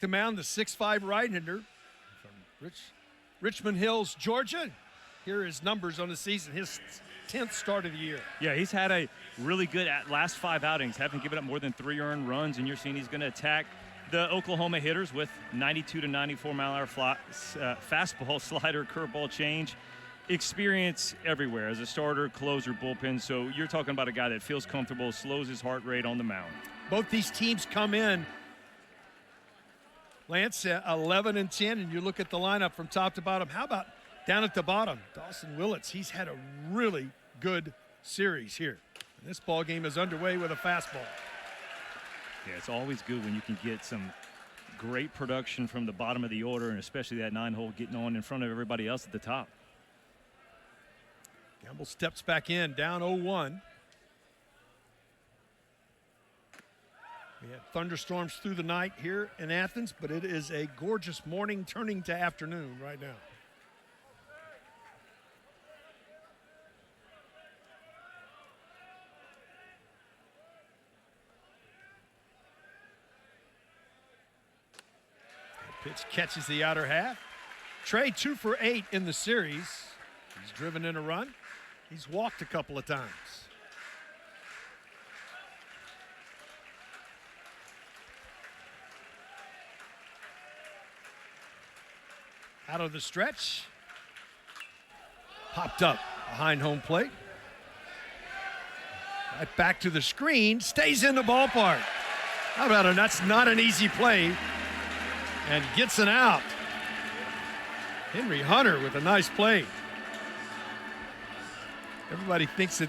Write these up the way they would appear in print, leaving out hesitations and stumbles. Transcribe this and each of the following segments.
The mound, the 6'5" right-hander from Richmond Hills, Georgia. Here are his numbers on the season, his 10th start of the year. Yeah, he's had a really good last 5 outings, haven't given up more than 3 earned runs, and you're seeing he's going to attack the Oklahoma hitters with 92 to 94 mile-an-hour fastball, slider, curveball change. Experience everywhere as a starter, closer, bullpen. So you're talking about a guy that feels comfortable, slows his heart rate on the mound. Both these teams come in, Lance, 11 and 10, and you look at the lineup from top to bottom. How about down at the bottom, Dawson Willits? He's had a really good series here. And this ball game is underway with a fastball. Yeah, it's always good when you can get some great production from the bottom of the order, and especially that 9-hole getting on in front of everybody else at the top. Gamble steps back in, down 0-1. We had thunderstorms through the night here in Athens, but it is a gorgeous morning turning to afternoon right now. The pitch catches the outer half. Trey 2 for 8 in the series. He's driven in a run. He's walked a couple of times. Out of the stretch. Popped up behind home plate. Right back to the screen. Stays in the ballpark. How about it? That's not an easy play. And gets an out. Henry Hunter with a nice play. Everybody thinks that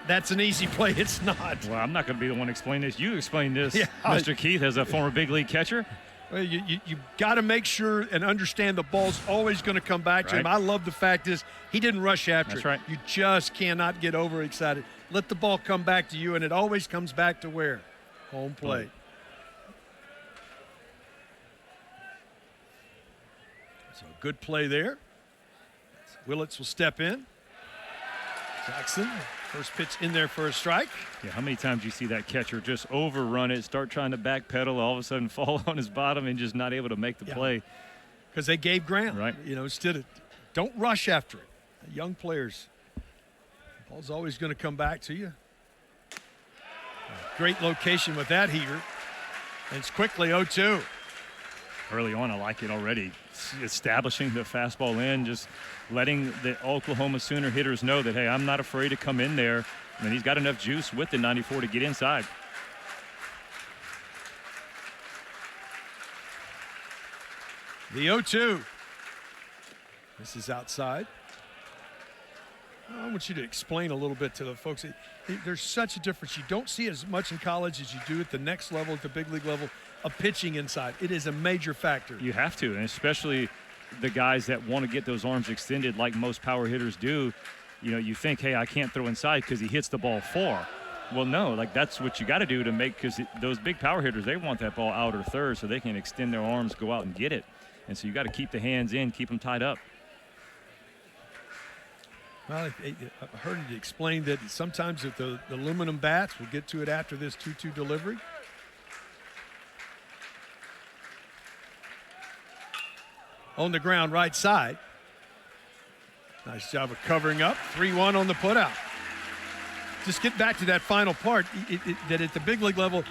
that's an easy play. It's not. Well, I'm not going to be the one explaining this. You explain this, yeah. Mr. Keith, as a former big league catcher. Well, you got to make sure and understand the ball's always going to come back to him. I love the fact is he didn't rush after it. Right. You just cannot get overexcited. Let the ball come back to you, and it always comes back to where? Home plate. So good play there. Willits will step in. Jackson, first pitch in there for a strike. Yeah, how many times do you see that catcher just overrun it, start trying to backpedal, all of a sudden fall on his bottom and just not able to make the play? Because they gave ground. Right. You know, instead of, don't rush after it. Young players, the ball's always going to come back to you. Great location with that heater. And it's quickly 0-2. Early on, I like it already. Establishing the fastball in, just letting the Oklahoma Sooner hitters know that, hey, I'm not afraid to come in there. And he's got enough juice with the 94 to get inside. The 0-2. This is outside. I want you to explain a little bit to the folks. There's such a difference. You don't see it as much in college as you do at the next level, at the big league level, of pitching inside. It is a major factor. You have to, and especially the guys that want to get those arms extended like most power hitters do. You know, you think, hey, I can't throw inside because he hits the ball far. Well, no, like that's what you got to do to make, because those big power hitters, they want that ball out or third so they can extend their arms, go out and get it. And so you got to keep the hands in, keep them tied up. Well, I heard it explained that sometimes with the aluminum bats, we'll get to it after this 2-2 delivery. On the ground, right side. Nice job of covering up. 3-1 on the putout. Just get back to that final part, that at the big league level,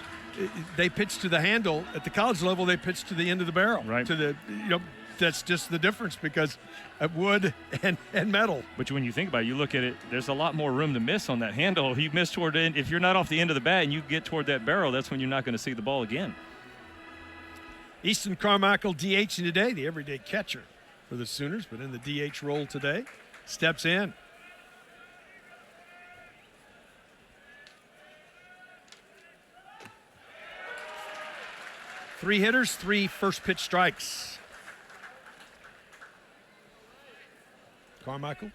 they pitch to the handle. At the college level, they pitch to the end of the barrel. Right. To the, that's just the difference, because of wood and metal. But when you think about it, you look at it, there's a lot more room to miss on that handle. You miss toward the end. If you're not off the end of the bat and you get toward that barrel, that's when you're not going to see the ball again. Easton Carmichael DHing today, the everyday catcher for the Sooners, but in the DH role today. Steps in. Three hitters, 3 first pitch strikes. Carmichael,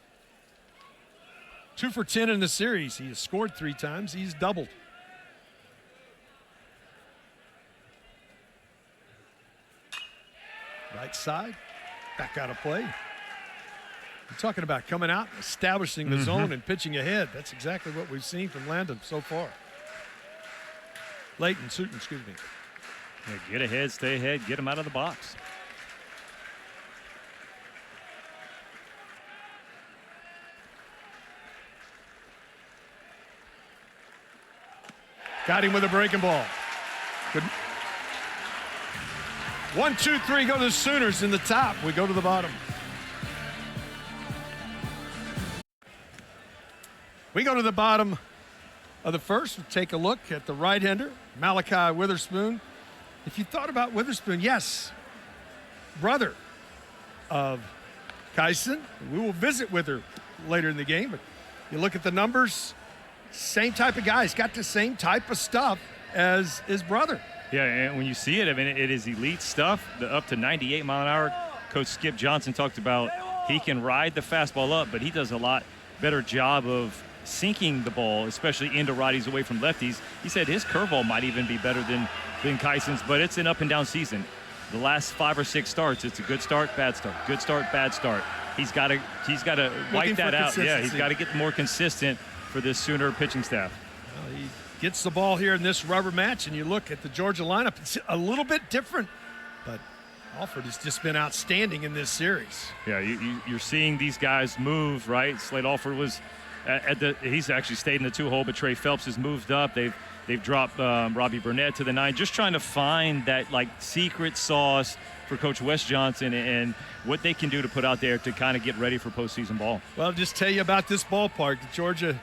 2 for 10 in the series. He has scored 3 times. He's doubled. Right side, back out of play. You're talking about coming out, establishing the zone and pitching ahead. That's exactly what we've seen from Landon so far. Leighton, excuse me. Yeah, get ahead, stay ahead, get him out of the box. Got him with a breaking ball. Good. 1, 2, 3 go to the Sooners in the top. We go to the bottom. We go to the bottom of the first. We'll take a look at the right-hander, Malachi Witherspoon. If you thought about Witherspoon, yes, brother of Kyson. We will visit with her later in the game, but you look at the numbers, same type of guy. He's got the same type of stuff as his brother. Yeah, and when you see it, I mean, it is elite stuff. The up to 98 mile an hour. Coach Skip Johnson talked about he can ride the fastball up, but he does a lot better job of sinking the ball, especially into righties away from lefties. He said his curveball might even be better than Kyson's, but it's an up and down season. The last 5 or 6 starts, it's a good start, bad start, good start, bad start. He's got to wipe that out. Yeah, he's got to get more consistent for this Sooner pitching staff. Well, he gets the ball here in this rubber match, and you look at the Georgia lineup, it's a little bit different, but Alford has just been outstanding in this series. Yeah, you're seeing these guys move, right? Slade Alford was he's actually stayed in the 2-hole, but Trey Phelps has moved up. They've dropped Robbie Burnett to the 9, just trying to find that like secret sauce for Coach Wes Johnson and what they can do to put out there to kind of get ready for postseason ball. Well, just tell you about this ballpark. Georgia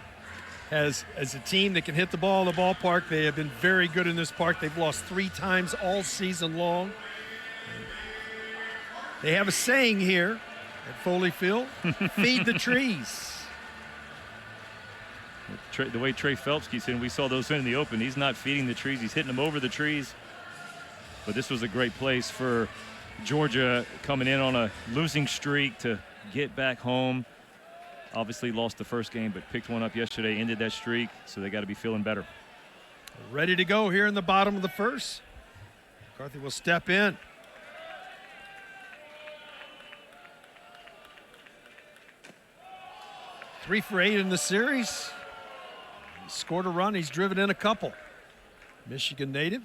has, as a team that can hit the ball in the ballpark, they have been very good in this park. They've lost 3 times all season long. They have a saying here at Foley Field, feed the trees. The way Trey Phelps keeps hitting, we saw those in the open. He's not feeding the trees. He's hitting them over the trees. But this was a great place for Georgia coming in on a losing streak to get back home. Obviously lost the first game, but picked one up yesterday, ended that streak, so they got to be feeling better. Ready to go here in the bottom of the first. McCarthy will step in. Three for 8 in the series. He scored a run. He's driven in a couple. Michigan native.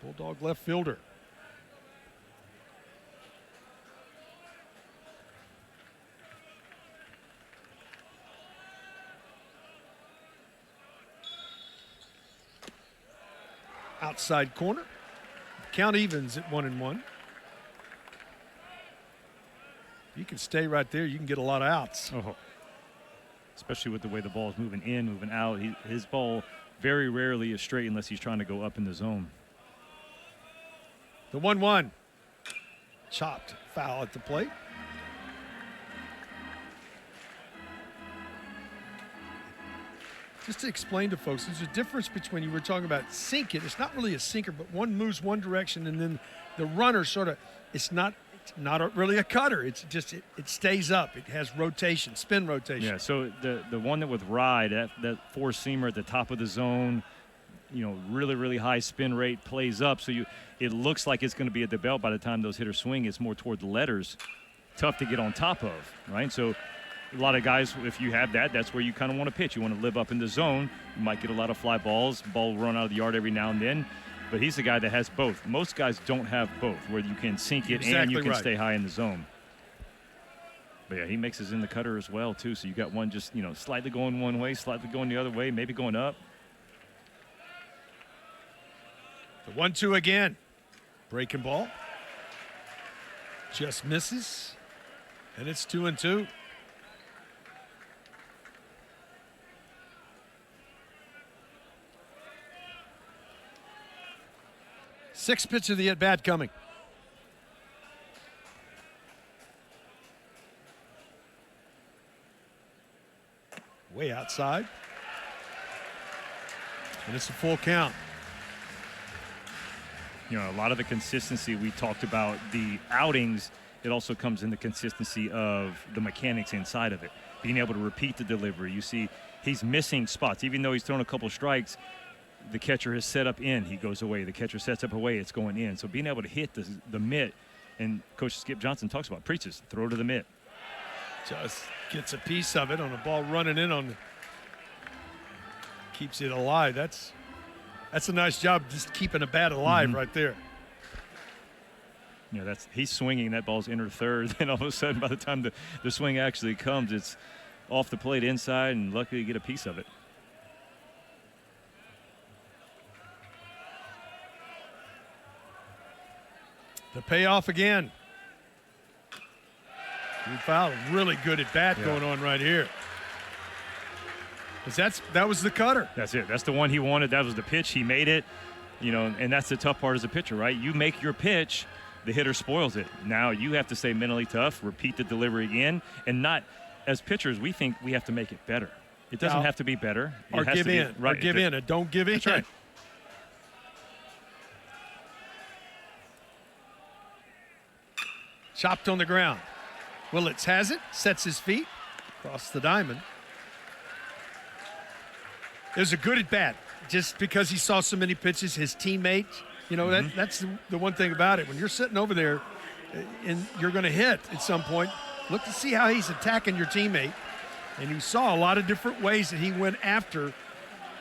Bulldog left fielder. Outside corner. Count evens at 1-1. You can stay right there. You can get a lot of outs. Oh. Especially with the way the ball is moving in, moving out. His ball very rarely is straight unless he's trying to go up in the zone. The 1-1. Chopped foul at the plate. Just to explain to folks, there's a difference between, you were talking about sink it. It's not really a sinker, but one moves one direction and then the runner sort of, it's not really a cutter. It's just, it stays up. It has rotation, spin rotation. Yeah, so the one that with ride, that four-seamer at the top of the zone, you know, really, really high spin rate, plays up. So it looks like it's going to be at the belt by the time those hitters swing. It's more toward the letters. Tough to get on top of, right? So a lot of guys, if you have that, that's where you kind of want to pitch. You want to live up in the zone. You might get a lot of fly balls. Ball will run out of the yard every now and then. But he's the guy that has both. Most guys don't have both, where you can sink it and you can stay high in the zone. But yeah, he mixes in the cutter as well too. So you got one just, you know, slightly going one way, slightly going the other way, maybe going up. The 1-2 again. Breaking ball. Just misses. And it's 2-2. Sixth pitch of the at-bat coming. Way outside. And it's a full count. You know, a lot of the consistency we talked about, the outings, it also comes in the consistency of the mechanics inside of it. Being able to repeat the delivery. You see he's missing spots. Even though he's thrown a couple strikes, the catcher has set up in, he goes away. The catcher sets up away, it's going in. So being able to hit the mitt, and Coach Skip Johnson talks about, preaches, throw to the mitt. Just gets a piece of it on a ball running in on, keeps it alive. That's That's a nice job just keeping a bat alive right there. Yeah, he's swinging. That ball's entered third. Then all of a sudden, by the time the swing actually comes, it's off the plate inside, and luckily you get a piece of it. The payoff again. We found a really good at bat going on right here. Because that was the cutter. That's it. That's the one he wanted. That was the pitch. He made it. You know, and that's the tough part as a pitcher, right? You make your pitch, the hitter spoils it. Now you have to stay mentally tough, repeat the delivery again, and not as pitchers. We think we have to make it better. It doesn't have to be better. Or give in. Right. Or give in. And don't give in. That's right. Chopped on the ground. Willits has it, sets his feet, across the diamond. It was a good at bat, just because he saw so many pitches. His teammates, you know, that's the one thing about it. When you're sitting over there and you're going to hit at some point, look to see how he's attacking your teammate. And you saw a lot of different ways that he went after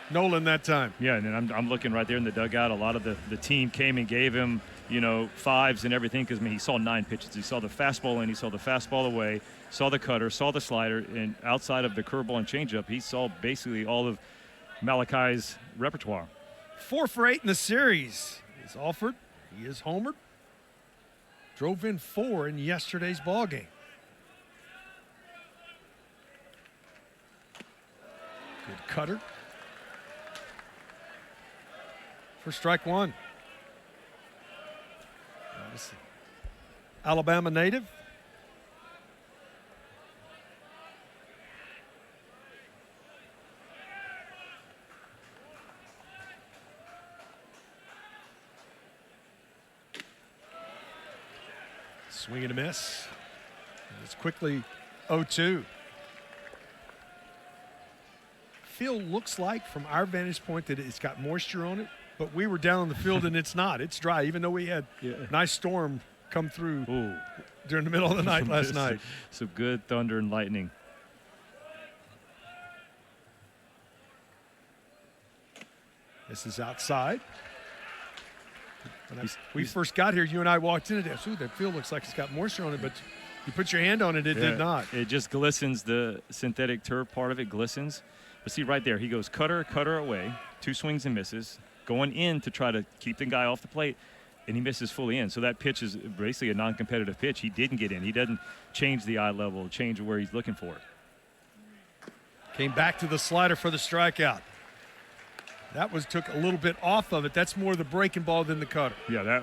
Nolan that time. Yeah, and I'm looking right there in the dugout. A lot of the team came and gave him, you know, fives and everything, because, I mean, he saw 9 pitches. He saw the fastball in, he saw the fastball away, saw the cutter, saw the slider, and outside of the curveball and changeup, he saw basically all of Malachi's repertoire. 4 for 8 in the series is Alford. He is homered. Drove in 4 in yesterday's ball game. Good cutter. For strike 1. Alabama native. Swing and a miss. And it's quickly 0-2. Field looks like, from our vantage point, that it's got moisture on it, but we were down on the field and it's not. It's dry, even though we had a nice storm come through during the middle of the night last night. Some good thunder and lightning. This is outside. When we first got here, you and I walked in today. Ooh, that field looks like it's got moisture on it, but you put your hand on it, it did not. It just glistens. The synthetic turf part of it glistens. But see right there, he goes cutter away, 2 swings and misses, going in to try to keep the guy off the plate, and he misses fully in. So that pitch is basically a non-competitive pitch. He didn't get in. He doesn't change the eye level, change where he's looking for it. Came back to the slider for the strikeout. That took a little bit off of it. That's more the breaking ball than the cutter. Yeah,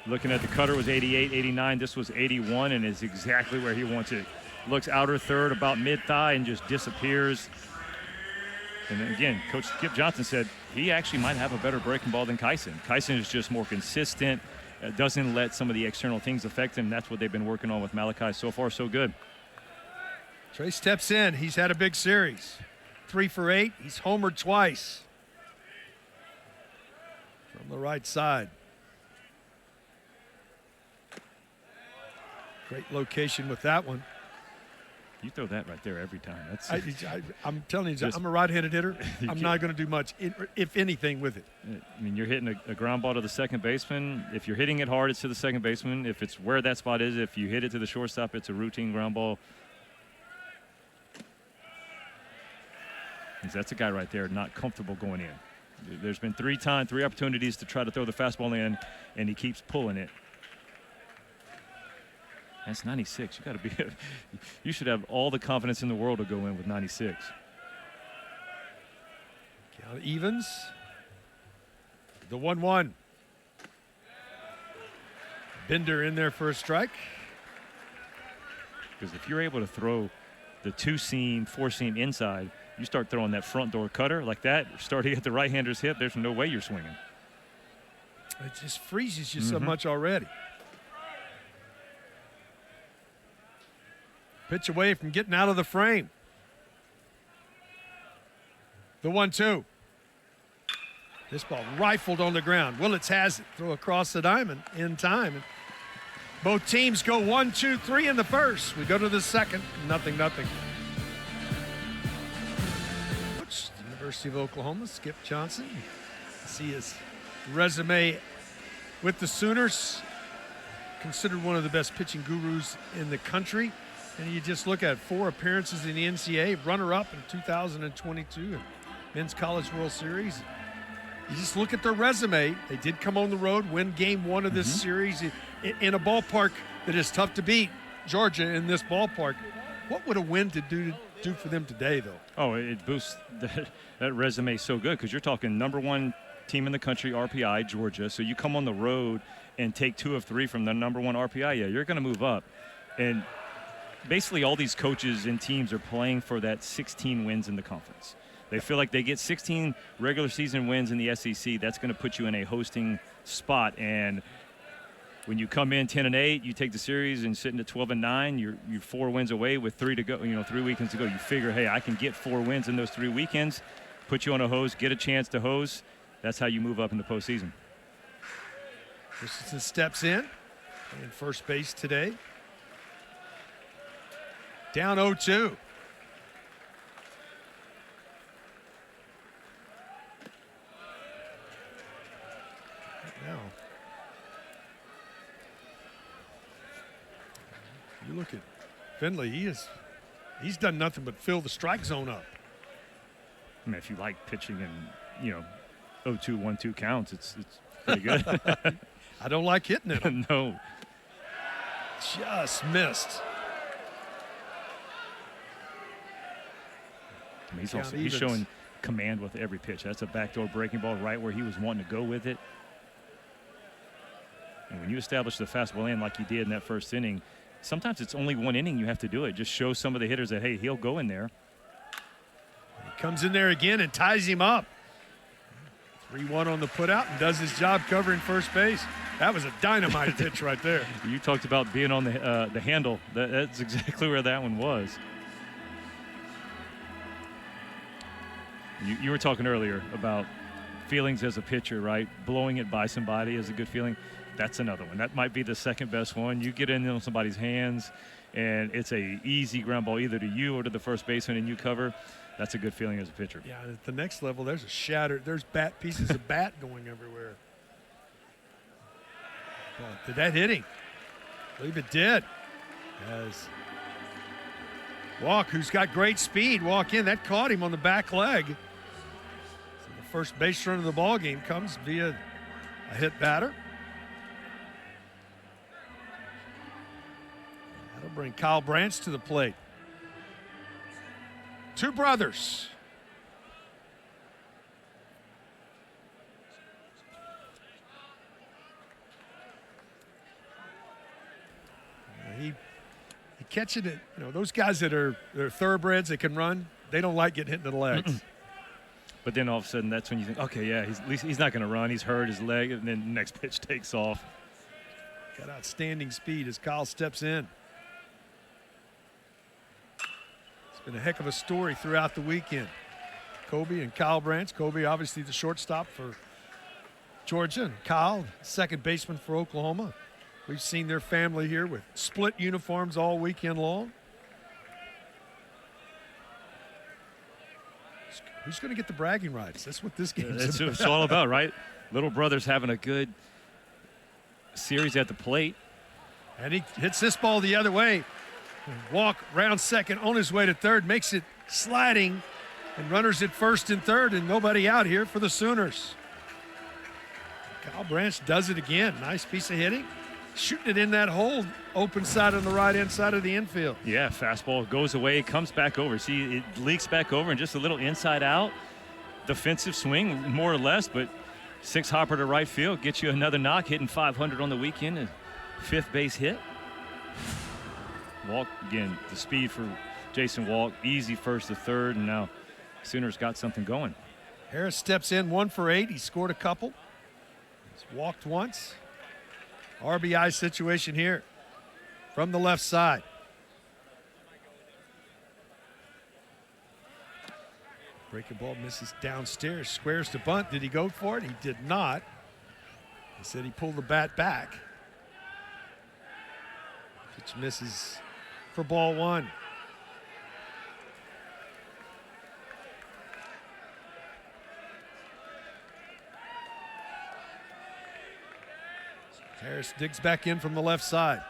looking at the cutter was 88, 89. This was 81, and is exactly where he wants it. Looks outer third, about mid-thigh, and just disappears. And then again, Coach Skip Johnson said he actually might have a better breaking ball than Kyson. Kyson is just more consistent, doesn't let some of the external things affect him. That's what they've been working on with Malachi. So far, so good. Trey steps in. He's had a big series. 3 for 8. He's homered twice. From the right side. Great location with that one. You throw that right there every time. I'm telling you, I'm a right-handed hitter. I'm not going to do much, if anything, with it. I mean, you're hitting a ground ball to the second baseman. If you're hitting it hard, it's to the second baseman. If it's where that spot is, if you hit it to the shortstop, it's a routine ground ball. That's a guy right there not comfortable going in. There's been 3 opportunities to try to throw the fastball in, and he keeps pulling it. That's 96. You should have all the confidence in the world to go in with 96. Count evens. The 1-1. Bender in there for a strike. Because if you're able to throw the 2-seam, 4-seam inside, you start throwing that front door cutter like that, starting at the right-hander's hip, there's no way you're swinging. It just freezes you so much already. Pitch away from getting out of the frame. The 1-2. This ball rifled on the ground. Willits has it. Throw across the diamond in time. Both teams go 1, 2, 3 in the first. We go to the second. 0-0. Coach, University of Oklahoma, Skip Johnson. See his resume with the Sooners. Considered one of the best pitching gurus in the country. And you just look at 4 appearances in the NCAA, runner-up in 2022 and Men's College World Series. You just look at their resume. They did come on the road, win game 1 of this series in a ballpark that is tough to beat, Georgia, in this ballpark. What would a win to do for them today, though? Oh, it boosts that resume so good because you're talking number 1 team in the country, RPI, Georgia. So you come on the road and take 2 of 3 from the number 1 RPI, yeah, you're going to move up. And basically all these coaches and teams are playing for that 16 wins in the conference. They feel like they get 16 regular season wins in the SEC. That's going to put you in a hosting spot. And when you come in 10-8, you take the series and sitting at 12-9, you're 4 wins away with 3 to go. 3 weekends to go. You figure, hey, I can get 4 wins in those 3 weekends. Put you on a hose, get a chance to hose. That's how you move up in the postseason. Christensen steps in first base today. Down 0-2. Now, you look at Finley, he's done nothing but fill the strike zone up. I mean, if you like pitching in, 0-2, 1-2 counts, it's pretty good. I don't like hitting it. No. Just missed. I mean, he's showing command with every pitch. That's a backdoor breaking ball right where he was wanting to go with it. And when you establish the fastball in like you did in that first inning, sometimes it's only 1 inning you have to do it. Just show some of the hitters that, hey, he'll go in there. He comes in there again and ties him up. 3-1 on the putout and does his job covering first base. That was a dynamite pitch right there. You talked about being on the handle. That's exactly where that one was. You were talking earlier about feelings as a pitcher, right? Blowing it by somebody is a good feeling. That's another one. That might be the second best one. You get in on somebody's hands, and it's a easy ground ball either to you or to the first baseman, and you cover. That's a good feeling as a pitcher. Yeah, at the next level, there's there's pieces of bat going everywhere. Well, did that hit him? I believe it did. As Walk, who's got great speed, walk in. That caught him on the back leg. So the first base run of the ball game comes via a hit batter. That'll bring Kyle Branch to the plate. 2 brothers. He catching it. Those guys they're thoroughbreds, they can run. They don't like getting hit in the legs. But then all of a sudden, that's when you think, okay, yeah, at least he's not going to run. He's hurt his leg, and then the next pitch takes off. Got outstanding speed as Kyle steps in. It's been a heck of a story throughout the weekend. Kobe and Kyle Branch. Kobe, obviously the shortstop for Georgia, and Kyle, second baseman for Oklahoma. We've seen their family here with split uniforms all weekend long. Who's going to get the bragging rights? That's what this game is about. It's all about, right? Little brother's having a good series at the plate. And he hits this ball the other way. Walk round second on his way to third, makes it sliding, and runners at first and third, and nobody out here for the Sooners. Kyle Branch does it again. Nice piece of hitting. Shooting it in that hole, open side on the right-hand side of the infield. Yeah, fastball goes away, comes back over. See, it leaks back over and just a little inside out. Defensive swing, more or less, but 6 hopper to right field gets you another knock, hitting 500 on the weekend. A 5th base hit. Walk, again, the speed for Jason Walk. Easy first to third, and now Sooners got something going. Harris steps in 1 for 8. He scored a couple. He's walked once. RBI situation here from the left side. Breaking ball misses downstairs, squares to bunt. Did he go for it? He did not. He said he pulled the bat back. Pitch misses for ball 1. Harris digs back in from the left side.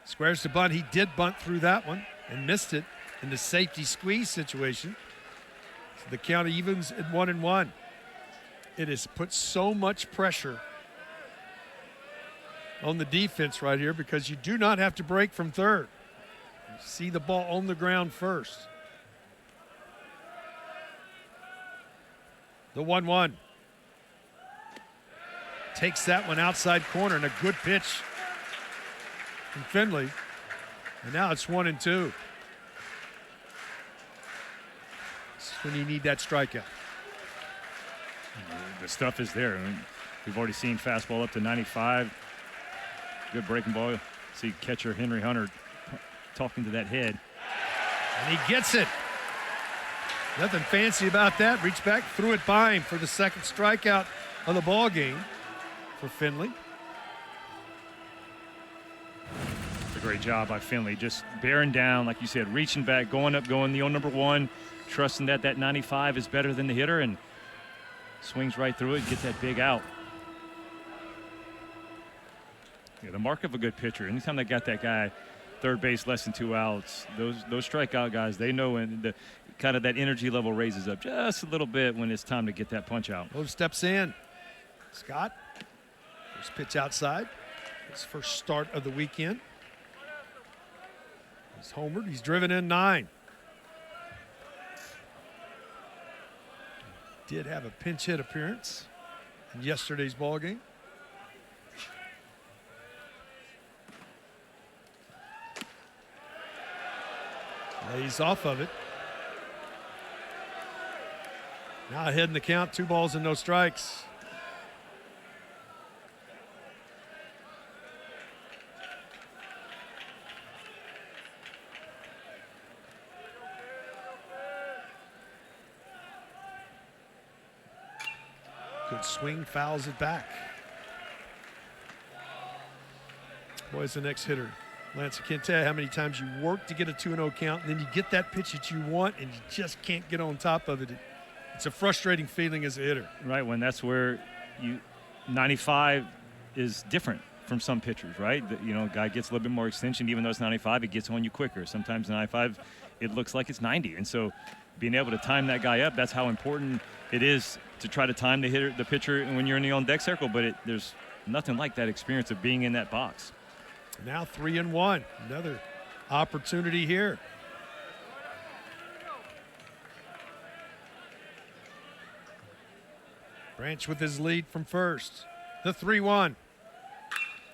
Squares to bunt. He did bunt through that one and missed it in the safety squeeze situation. So the count evens at 1-1. It has put so much pressure on the defense right here because you do not have to break from third. You see the ball on the ground first. The 1-1. Takes that one outside corner and a good pitch from Finley. And now it's 1-2. This is when you need that strikeout. The stuff is there. I mean, we've already seen fastball up to 95. Good breaking ball. See catcher Henry Hunter talking to that head. And he gets it. Nothing fancy about that. Reached back, threw it by him for the second strikeout of the ball game for Finley. A great job by Finley, just bearing down, like you said, reaching back, going up, going the old number one, trusting that 95 is better than the hitter, and swings right through it, get that big out. Yeah, the mark of a good pitcher. Anytime they got that guy third base less than 2 outs, those strikeout guys, they know when the kind of that energy level raises up just a little bit when it's time to get that punch out. Lowe steps in. Scott, first pitch outside. His first start of the weekend. He's homered. He's driven in 9. Did have a pinch hit appearance in yesterday's ball game. Lays off of it. Now ahead in the count, 2 balls and no strikes. Good swing, fouls it back. Boy's the next hitter. Lance, I can't tell you how many times you work to get a 2-0 count, and then you get that pitch that you want, and you just can't get on top of it. It's a frustrating feeling as a hitter. Right, when that's where 95 is different from some pitchers, right? A guy gets a little bit more extension, even though it's 95, it gets on you quicker. Sometimes 95, it looks like it's 90. And so being able to time that guy up, that's how important it is to try to time the pitcher when you're in the on-deck circle, but there's nothing like that experience of being in that box. Now 3-1, another opportunity here. Branch with his lead from first. The 3-1.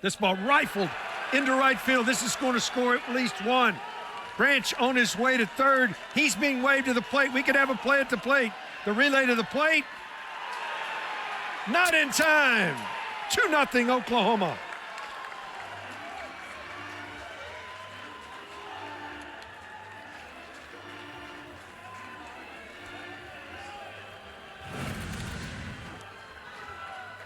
This ball rifled into right field. This is going to score at least 1. Branch on his way to third. He's being waved to the plate. We could have a play at the plate. The relay to the plate. Not in time. 2-0 Oklahoma.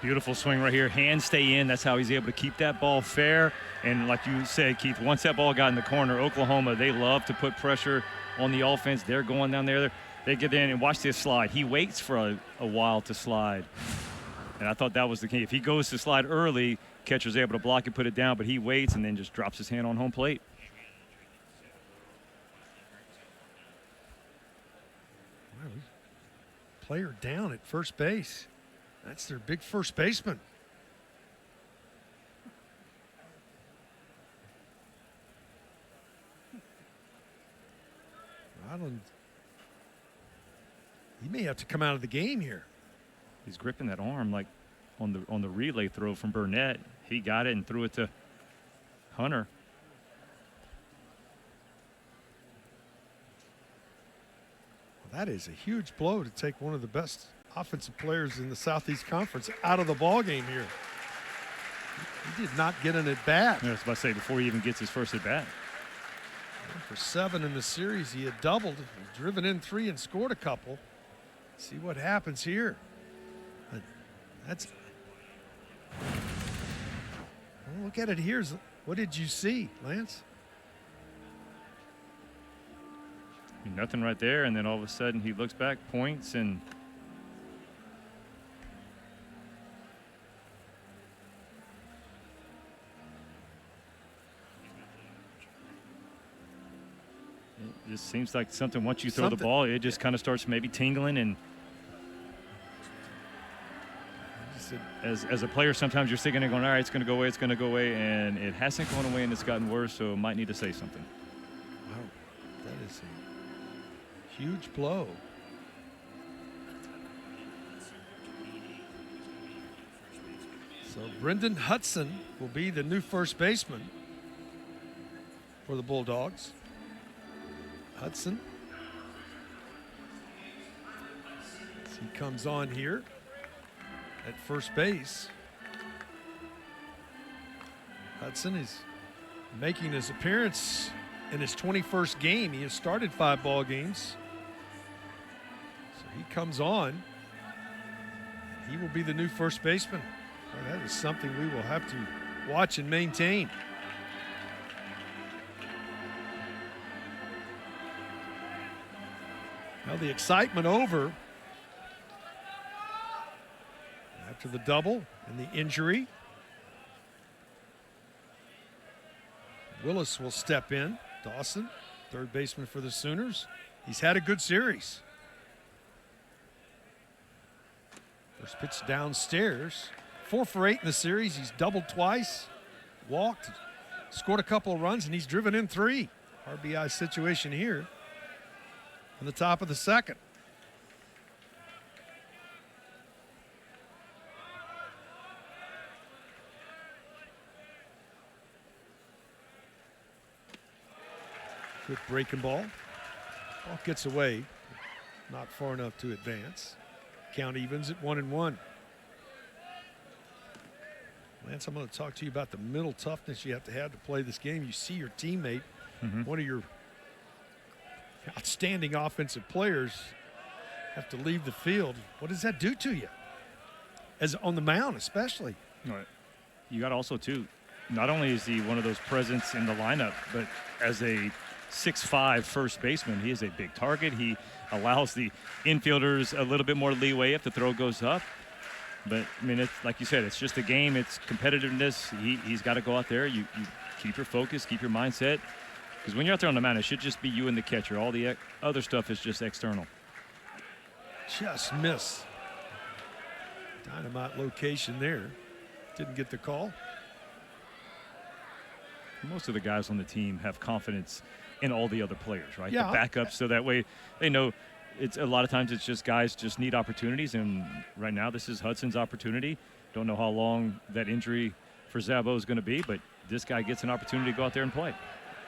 Beautiful swing right here. Hands stay in. That's how he's able to keep that ball fair. And like you said, Keith, once that ball got in the corner, Oklahoma, they love to put pressure on the offense. They're going down there. They get in and watch this slide. He waits for a while to slide. And I thought that was the key. If he goes to slide early, catcher's able to block and put it down, but he waits and then just drops his hand on home plate. Player down at first base. That's their big first baseman. He may have to come out of the game here. He's gripping that arm like on the relay throw from Burnett. He got it and threw it to Hunter. Well, that is a huge blow to take one of the best offensive players in the Southeast Conference out of the ball game here. He did not get an at-bat. I was about to say, before he even gets his first at-bat. For 7 in the series, he had doubled, driven in 3 and scored a couple. See what happens here. Well, look at it here. What did you see, Lance? Nothing right there, and then all of a sudden he looks back, points, and just seems like something, once you throw the Something. ball, it just kind of starts maybe tingling. And as a player, sometimes you're thinking and going, all right, it's going to go away, it's going to go away. And it hasn't gone away, and it's gotten worse, so might need to say something. Wow, that is a huge blow. So Brendan Hudson will be the new first baseman for the Bulldogs. Hudson. As he comes on here at first base. Hudson is making his appearance in his 21st game. He has started 5 ball games. So he comes on. He will be the new first baseman. Well, that is something we will have to watch and maintain. Now the excitement over after the double and the injury. Willis will step in. Dawson, third baseman for the Sooners. He's had a good series. First pitch downstairs. 4 for 8 in the series. He's doubled twice, walked, scored a couple of runs, and he's driven in 3. RBI situation here in the top of the second. Good breaking ball. Ball gets away, not far enough to advance. Count evens at 1-1. Lance, I'm going to talk to you about the mental toughness you have to play this game. You see your teammate, one of your outstanding offensive players, have to leave the field. What does that do to you? As on the mound, especially. Right. You got also, too, not only is he one of those presence in the lineup, but as a 6'5" first baseman, he is a big target. He allows the infielders a little bit more leeway if the throw goes up. But, I mean, it's like you said, it's just a game. It's competitiveness. He's got to go out there. You keep your focus, keep your mindset. Because when you're out there on the mound, it should just be you and the catcher. All the other stuff is just external. Just miss. Dynamite location there. Didn't get the call. Most of the guys on the team have confidence in all the other players, right? Yeah. The backups, so that way they know. It's a lot of times it's just guys just need opportunities, and right now this is Hudson's opportunity. Don't know how long that injury for Zabo is going to be, but this guy gets an opportunity to go out there and play.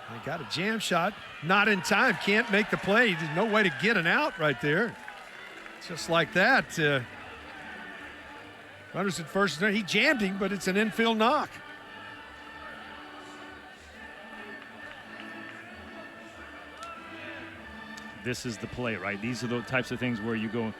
They got a jam shot, not in time, can't make the play. There's no way to get an out right there. Just like that. Runners at first, he jammed him, but it's an infield knock. This is the play, right? These are the types of things where you go,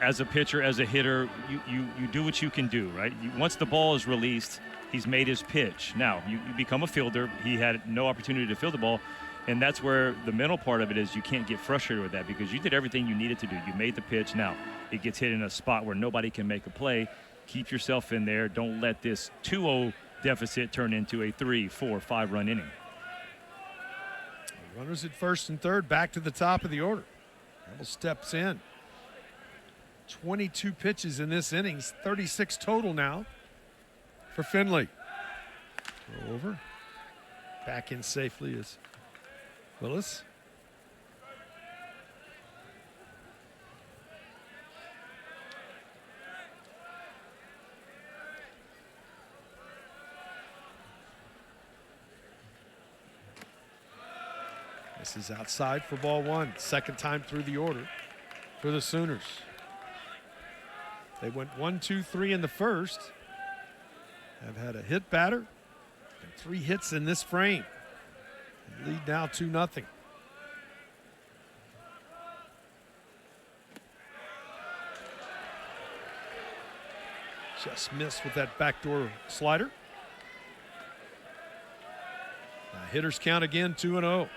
as a pitcher, as a hitter, you do what you can do, right? Once the ball is released, he's made his pitch. Now, you become a fielder. He had no opportunity to field the ball, and that's where the mental part of it is. You can't get frustrated with that because you did everything you needed to do. You made the pitch. Now, it gets hit in a spot where nobody can make a play. Keep yourself in there. Don't let this 2-0 deficit turn into a 3, 4, 5-run inning. Runners at first and third, back to the top of the order. Rebel steps in. 22 pitches in this inning, 36 total now for Finley. Throw over. Back in safely is Willis. This is outside for ball 1. Second time through the order for the Sooners. They went 1, 2, 3 in the first. Have had a hit batter and 3 hits in this frame. And lead now 2-0. Just missed with that backdoor slider. Now hitters count again, 2-0.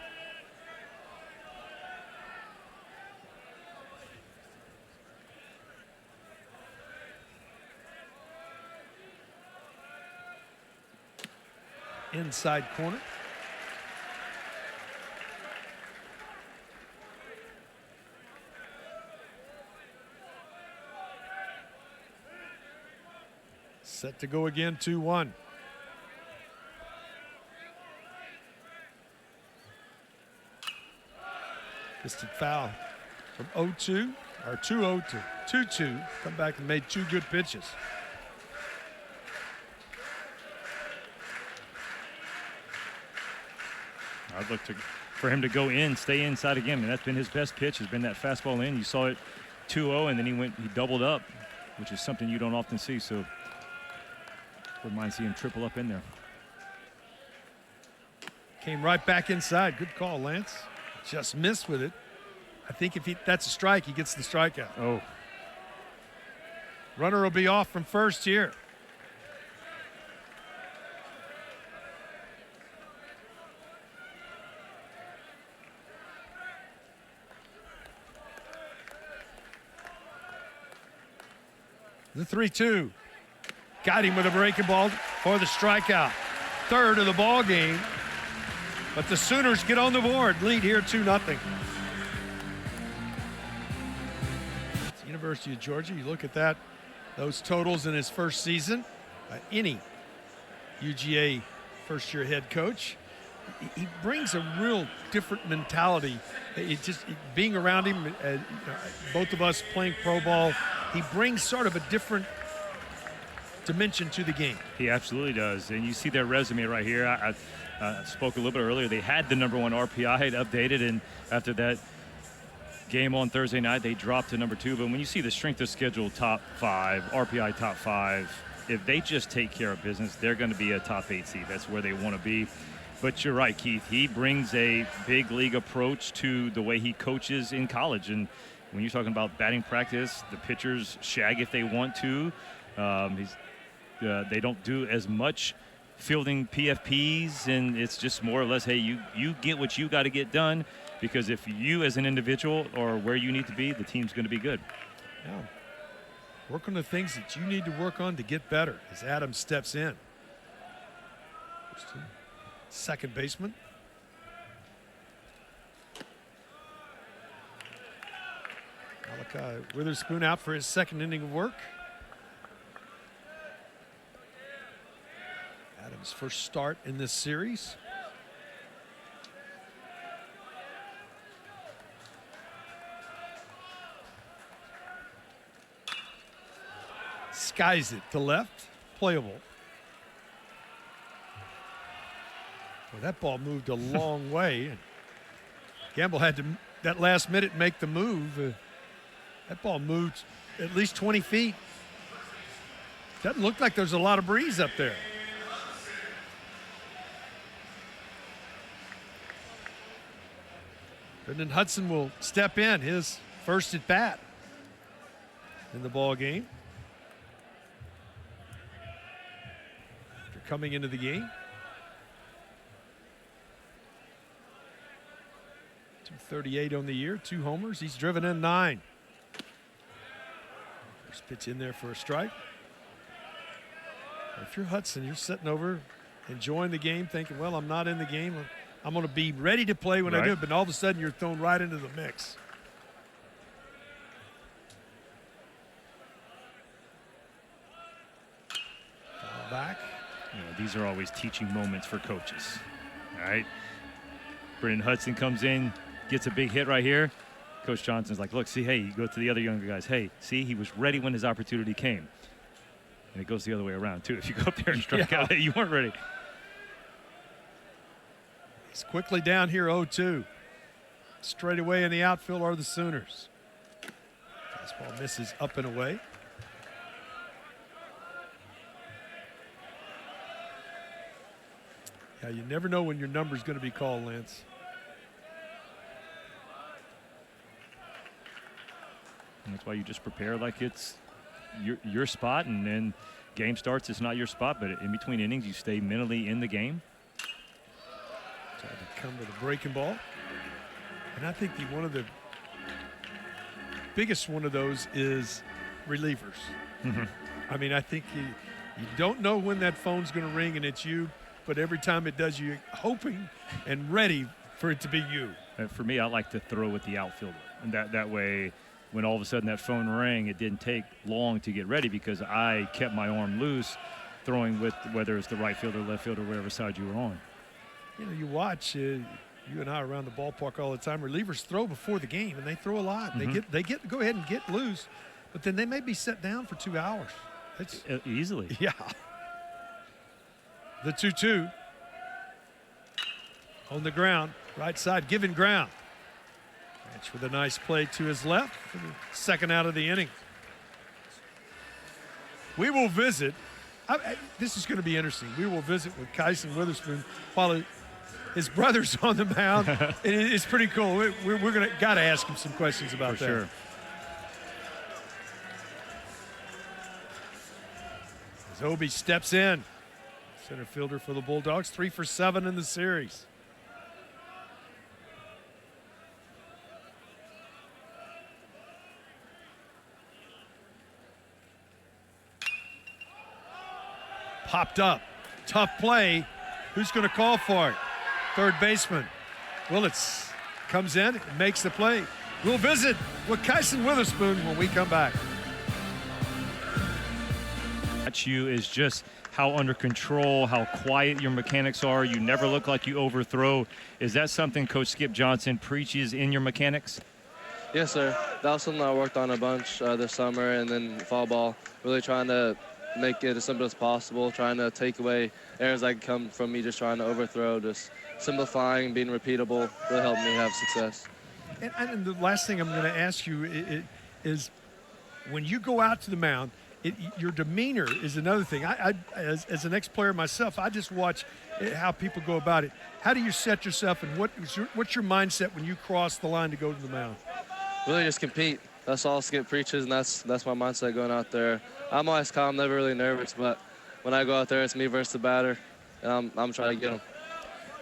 Inside corner. Set to go again, 2-1. Distant foul from 0-2, or 2-0 to 2-2. Come back and made 2 good pitches. I'd look for him to go in, stay inside again. And that's been his best pitch, has been that fastball in. You saw it 2-0, and then he doubled up, which is something you don't often see. So wouldn't mind seeing him triple up in there. Came right back inside. Good call, Lance. Just missed with it. I think if that's a strike, he gets the strikeout. Oh. Runner will be off from first here. The 3-2. Got him with a breaking ball for the strikeout. Third of the ball game. But the Sooners get on the board. Lead here 2-0. It's the University of Georgia. You look at that, those totals in his first season. Any UGA first-year head coach. He brings a real different mentality. Being around him, both of us playing pro ball, he brings sort of a different dimension to the game. He absolutely does. And you see their resume right here. I spoke a little bit earlier. They had the number 1 RPI updated, and after that game on Thursday night, they dropped to number 2. But when you see the strength of schedule top 5, RPI top 5, if they just take care of business, they're going to be a top 8 seed. That's where they want to be. But you're right, Keith. He brings a big league approach to the way he coaches in college. And when you're talking about batting practice, the pitchers shag if they want to. They don't do as much fielding PFPs, and it's just more or less, hey, you get what you got to get done, because if you as an individual are where you need to be, the team's going to be good. Yeah. Work on the things that you need to work on to get better as Adam steps in. Second baseman. Malachi Witherspoon out for his second inning of work. Adams' first start in this series. Skies it to left, playable. Well, that ball moved a long way. Gamble had to, that last minute, make the move. That ball moved at least 20 feet. Doesn't look like there's a lot of breeze up there. Brendan Hudson will step in, his first at bat in the ball game. After coming into the game. 238 on the year, 2 homers. He's driven in 9. First pitch in there for a strike. If you're Hudson, you're sitting over, enjoying the game, thinking, well, I'm not in the game. I'm going to be ready to play when I do it, but all of a sudden you're thrown right into the mix. Foul back. These are always teaching moments for coaches. All right. Brendan Hudson comes in, gets a big hit right here. Coach Johnson's like, look, see, hey, you go to the other younger guys. Hey, see, he was ready when his opportunity came. And it goes the other way around, too. If you go up there and strike out, you weren't ready. He's quickly down here, 0-2. Straight away in the outfield are the Sooners. Fastball misses up and away. Yeah, you never know when your number's going to be called, Lance. And that's why you just prepare like it's your spot, and then game starts, it's not your spot, but in between innings, you stay mentally in the game. Tried to come with a breaking ball. And I think one of the biggest one of those is relievers. Mm-hmm. I mean, I think you don't know when that phone's going to ring and it's you, but every time it does, you're hoping and ready for it to be you. And for me, I like to throw with the outfielder. And that way, when all of a sudden that phone rang, it didn't take long to get ready because I kept my arm loose throwing with whether it's the right field or left field or whatever side you were on. You know, you watch, you and I are around the ballpark all the time. Relievers throw before the game, and they throw a lot. They get go ahead and get loose, but then they may be set down for 2 hours. It's easily. Yeah. The 2-2 on the ground, right side, giving ground. Match with a nice play to his left for the second out of the inning. We will visit. This is going to be interesting. We will visit with Kyson Witherspoon while his brother's on the mound. It's pretty cool. We're got to ask him some questions about for that. Sure. As Obi steps in, center fielder for the Bulldogs, 3 for 7 in the series. Popped up. Tough play. Who's going to call for it? Third baseman. Willits comes in and makes the play. We'll visit with Kyson Witherspoon when we come back. At you is just how under control, how quiet your mechanics are. You never look like you overthrow. Is that something Coach Skip Johnson preaches in your mechanics? Yes, sir. That was something I worked on a bunch this summer and then fall ball. Really trying to make it as simple as possible, trying to take away errors that can come from me just trying to overthrow, just simplifying, being repeatable, really helped me have success. And the last thing I'm going to ask you is when you go out to the mound, your demeanor is another thing. As an ex-player myself, I just watch how people go about it. How do you set yourself, and what's your mindset when you cross the line to go to the mound? Really just compete. That's all Skip preaches, and that's my mindset going out there. I'm always calm, never really nervous, but when I go out there, it's me versus the batter, and I'm trying to get him.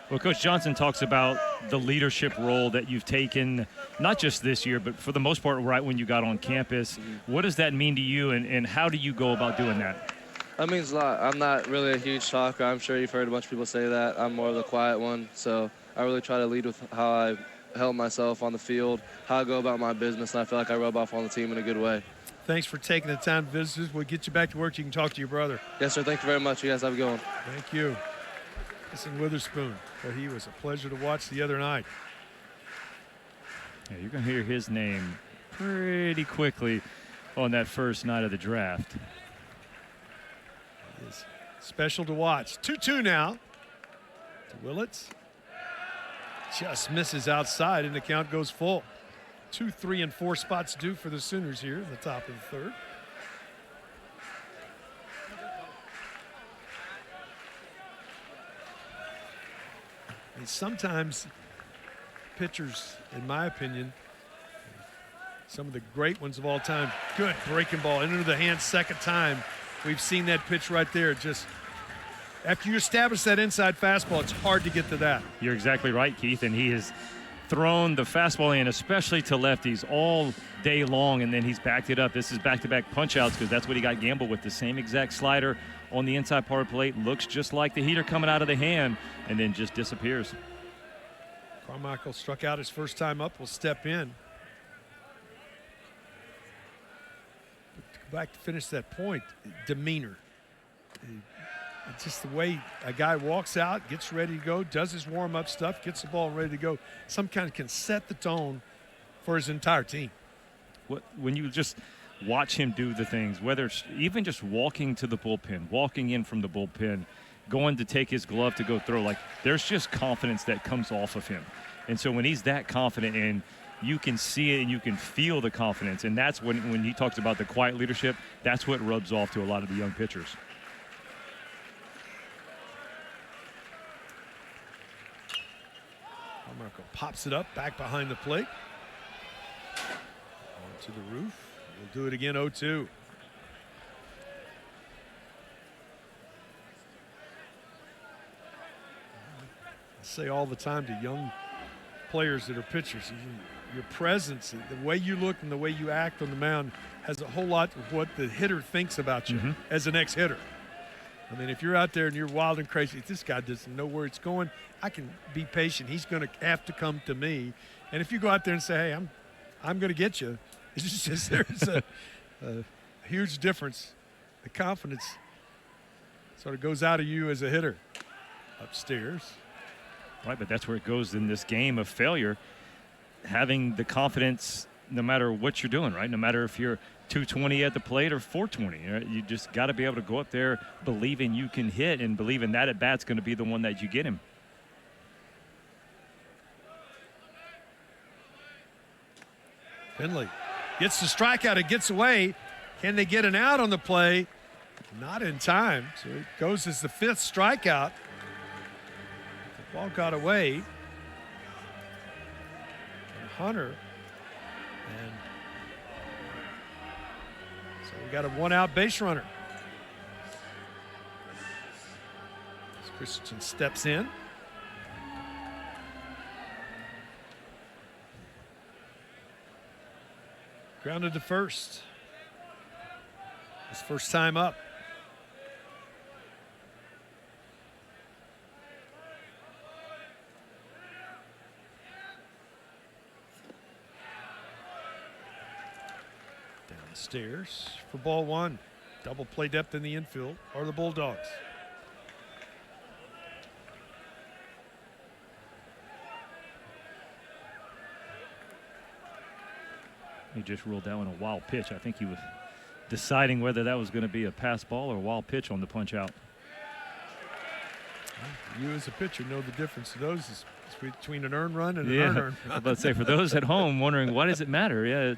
Well, Coach Johnson talks about the leadership role that you've taken, not just this year, but for the most part right when you got on campus. What does that mean to you, and how do you go about doing that? That means a lot. I'm not really a huge talker. I'm sure you've heard a bunch of people say that. I'm more of the quiet one, so I really try to lead with how I help myself on the field, how I go about my business, and I feel like I rub off on the team in a good way. Thanks for taking the time to visit us. We'll get you back to work. You can talk to your brother. Yes, sir. Thank you very much. You guys have a good one. Thank you. Kyson Witherspoon. Well, he was a pleasure to watch the other night. Yeah, you're going to hear his name pretty quickly on that first night of the draft. It is special to watch. 2-2 now to Willits. Just misses outside, and the count goes full. 2, 3, and 4 spots due for the Sooners here in the top of the third. And sometimes pitchers, in my opinion, some of the great ones of all time, good breaking ball into the hand second time. We've seen that pitch right there. Just after you establish that inside fastball, it's hard to get to that. You're exactly right, Keith, and he has thrown the fastball in, especially to lefties, all day long, and then he's backed it up. This is back-to-back punch-outs because that's what he got gambled with. The same exact slider on the inside part of the plate, looks just like the heater coming out of the hand, and then just disappears. Carmichael struck out his first time up, will step in. But to go back to finish that point, demeanor. It's just the way a guy walks out, gets ready to go, does his warm-up stuff, gets the ball ready to go. Some kind of can set the tone for his entire team. When you just watch him do the things, whether it's even just walking to the bullpen, walking in from the bullpen, going to take his glove to go throw, like there's just confidence that comes off of him. And so when he's that confident, and you can see it and you can feel the confidence, and that's when he talks about the quiet leadership, that's what rubs off to a lot of the young pitchers. Carmichael pops it up back behind the plate. On to the roof. We'll do it again, 0-2. I say all the time to young players that are pitchers, your presence, the way you look and the way you act on the mound has a whole lot of what the hitter thinks about you as an ex-hitter. I mean, if you're out there and you're wild and crazy, this guy doesn't know where it's going, I can be patient. He's going to have to come to me. And if you go out there and say, hey, I'm going to get you, It's just there's a huge difference. The confidence sort of goes out of you as a hitter. Upstairs. Right, but that's where it goes in this game of failure. Having the confidence no matter what you're doing, right? No matter if you're 220 at the plate or 420. Right? You just got to be able to go up there believing you can hit and believing that at-bat's going to be the one that you get him. Finley gets the strikeout. It gets away. Can they get an out on the play? Not in time. So it goes as the 5th strikeout. The ball got away. And Hunter. And so we got a 1-out base runner. As Christensen steps in. Grounded to first. His first time up. Downstairs for ball 1. Double play depth in the infield are the Bulldogs. He just ruled that one a wild pitch. I think he was deciding whether that was going to be a pass ball or a wild pitch on the punch out. You as a pitcher know the difference of those is between an earned run and an unearned run. I was about to say, for those at home wondering, why does it matter? Yeah,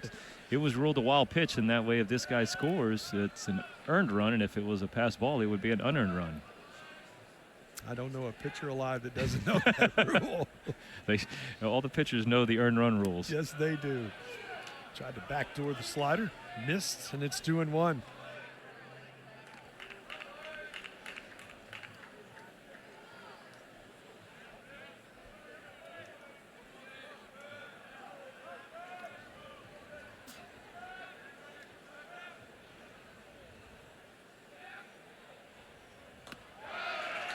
it was ruled a wild pitch, and that way if this guy scores, it's an earned run, and if it was a pass ball, it would be an unearned run. I don't know a pitcher alive that doesn't know that rule. All the pitchers know the earned run rules. Yes, they do. Tried to backdoor the slider, missed, and it's 2-1.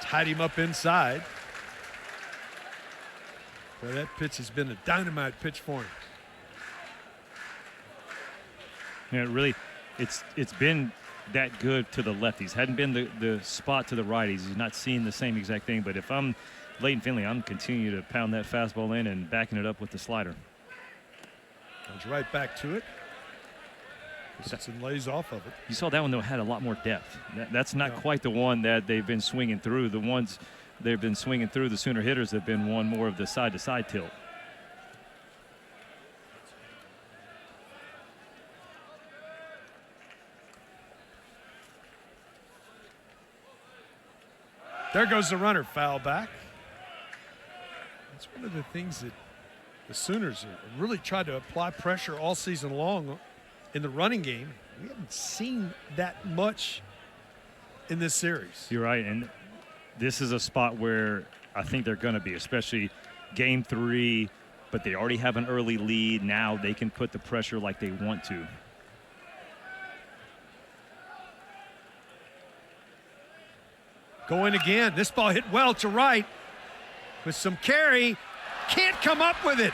Tied him up inside. Boy, that pitch has been a dynamite pitch for him. Yeah, really, it's been that good to the lefties. Hadn't been the spot to the righties. He's not seeing the same exact thing. But if I'm Leighton Finley, I'm continuing to pound that fastball in and backing it up with the slider. Comes right back to it. Christensen lays off of it. You saw that one, though, had a lot more depth. That's not quite the one that they've been swinging through. The ones they've been swinging through, the Sooner hitters have been one more of the side-to-side tilt. There goes the runner, foul back. That's one of the things that the Sooners have really tried to apply pressure all season long in the running game. We haven't seen that much in this series. You're right, and this is a spot where I think they're going to be, especially game 3, but they already have an early lead. Now they can put the pressure like they want to. Going again. This ball hit well to right with some carry. Can't come up with it.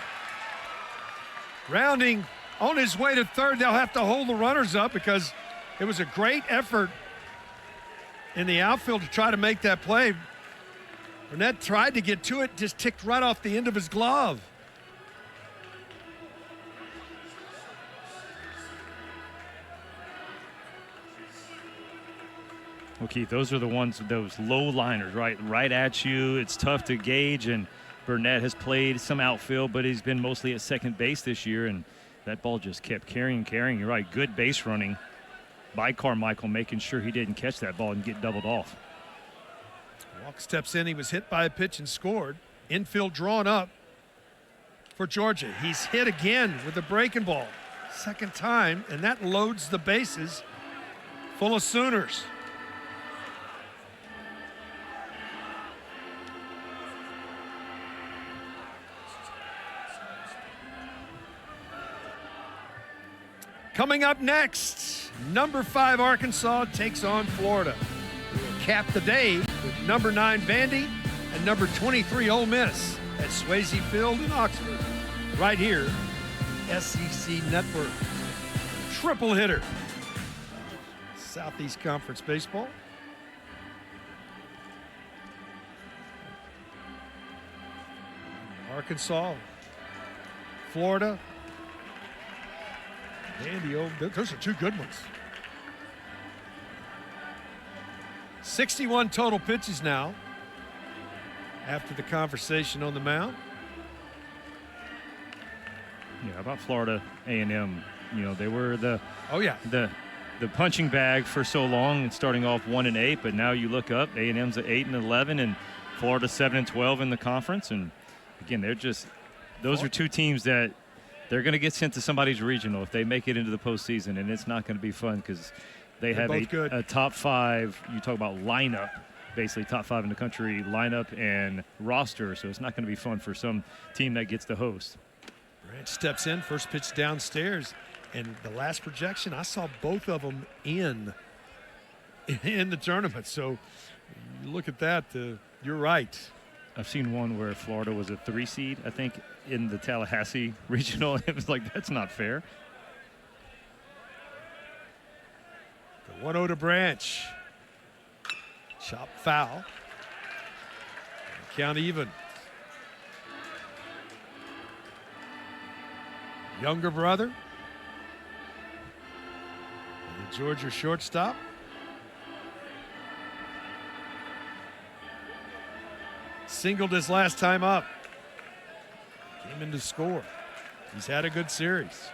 Rounding on his way to third. They'll have to hold the runners up because it was a great effort in the outfield to try to make that play. Burnett tried to get to it, just ticked right off the end of his glove. Well, Keith, those are the ones, those low liners, right at you. It's tough to gauge, and Burnett has played some outfield, but he's been mostly at second base this year, and that ball just kept carrying. You're right, good base running by Carmichael, making sure he didn't catch that ball and get doubled off. Walk steps in. He was hit by a pitch and scored. Infield drawn up for Georgia. He's hit again with a breaking ball. Second time, and that loads the bases full of Sooners. Coming up next, number 5 Arkansas takes on Florida. We'll cap the day with number 9 Vandy and number 23 Ole Miss at Swayze Field in Oxford. Right here, SEC Network. triple hitter. Southeast Conference Baseball. Arkansas, Florida. Andy, those are two good ones. 61 total pitches now after the conversation on the mound. Yeah, about Florida A&M. You know, they were the punching bag for so long, starting off 1-8, but now you look up, A&M's at 8-11, and Florida 7-12 in the conference. And again, those are two teams that they're going to get sent to somebody's regional if they make it into the postseason, and it's not going to be fun because they have a top 5. You talk about lineup, basically top 5 in the country lineup and roster, so it's not going to be fun for some team that gets to host. Branch steps in, first pitch downstairs, and the last projection, I saw both of them in the tournament. So you look at that, you're right. I've seen one where Florida was a 3 seed, I think, in the Tallahassee regional. It was like, that's not fair. The 1-0 to Branch. Chop foul. Count even. Younger brother. And the Georgia shortstop. Singled his last time up. Came in to score. He's had a good series.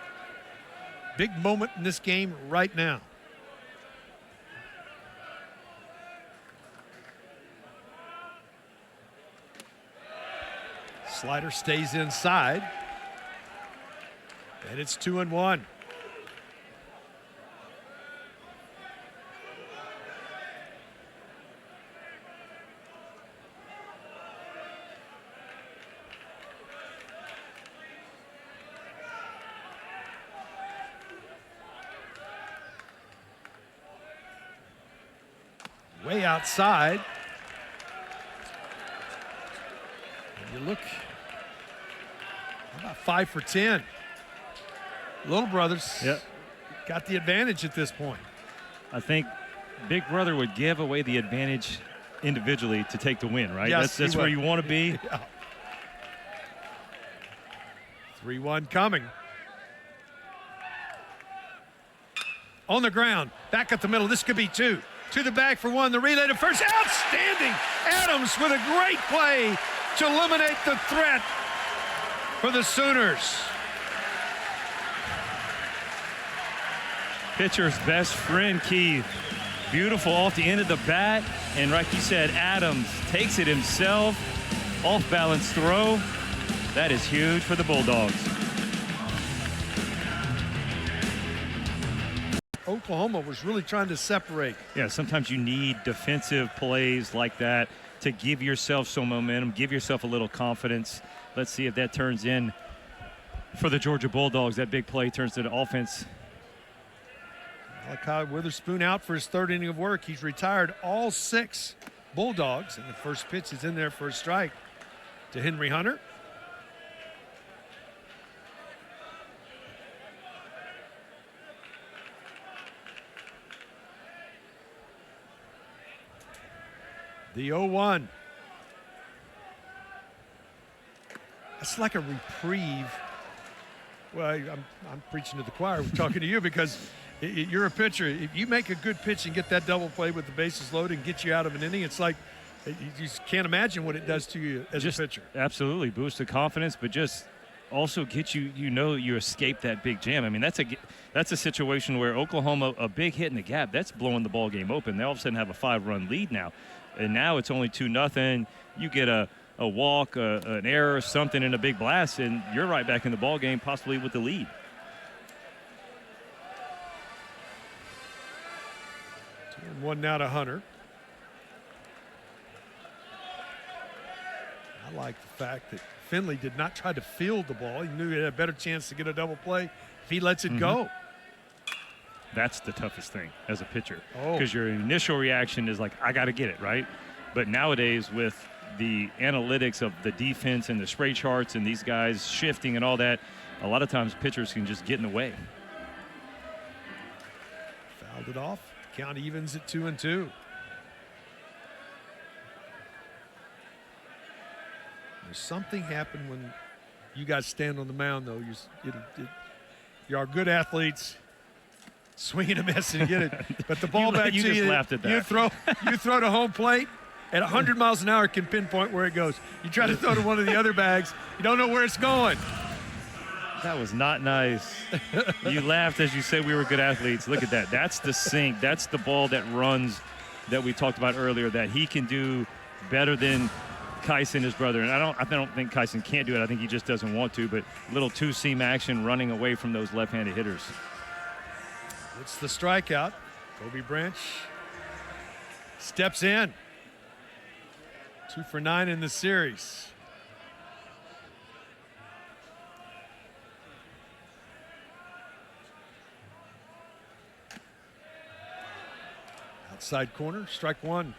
Big moment in this game right now. Slider stays inside. And it's 2-1. Way outside. And you look, how about 5 for 10? Little brothers got the advantage at this point. I think Big Brother would give away the advantage individually to take the win, right? Yes, that's where you want to be. Yeah. 3-1 coming. On the ground, back up the middle. This could be 2. To the bag for 1. The relay to first. Outstanding! Adams with a great play to eliminate the threat for the Sooners. Pitcher's best friend, Keith. Beautiful off the end of the bat. And like you said, Adams takes it himself. Off-balance throw. That is huge for the Bulldogs. Oklahoma was really trying to separate. Yeah, sometimes you need defensive plays like that to give yourself some momentum, give yourself a little confidence. Let's see if that turns in for the Georgia Bulldogs. That big play turns to the offense. Malachi Witherspoon out for his 3rd inning of work. He's retired all 6 Bulldogs, and the first pitch is in there for a strike to Henry Hunter. The 0-1. That's like a reprieve. Well, I'm preaching to the choir. We're talking to you because you're a pitcher. If you make a good pitch and get that double play with the bases loaded and get you out of an inning, it's like you just can't imagine what it does to you as a pitcher. Absolutely boost the confidence, but just also get you you escape that big jam. I mean, that's a situation where Oklahoma, a big hit in the gap, that's blowing the ball game open. They all of a sudden have a 5-run lead now. And now it's only 2-0. You get a walk, an error, something in a big blast, and you're right back in the ball game, possibly with the lead. And 1 now to Hunter. I like the fact that Finley did not try to field the ball. He knew he had a better chance to get a double play if he lets it go. That's the toughest thing as a pitcher, because your initial reaction is like, I got to get it, right? But nowadays with the analytics of the defense and the spray charts and these guys shifting and all that, a lot of times pitchers can just get in the way. Fouled it off. Count evens at 2-2. There's something happened when you guys stand on the mound, though. You are good athletes. Swing and a miss and get it. But the ball back you to just you. laughed at that. You throw to home plate. At 100 miles an hour, can pinpoint where it goes. You try to throw to one of the other bags, you don't know where it's going. That was not nice. You laughed as you said we were good athletes. Look at that. That's the sink. That's the ball that runs that we talked about earlier that he can do better than Kyson, his brother. And I don't think Kyson can't do it. I think he just doesn't want to. But little two-seam action running away from those left-handed hitters. It's the strikeout. Kobe Branch steps in. 2 for 9 in the series. Outside corner, strike one.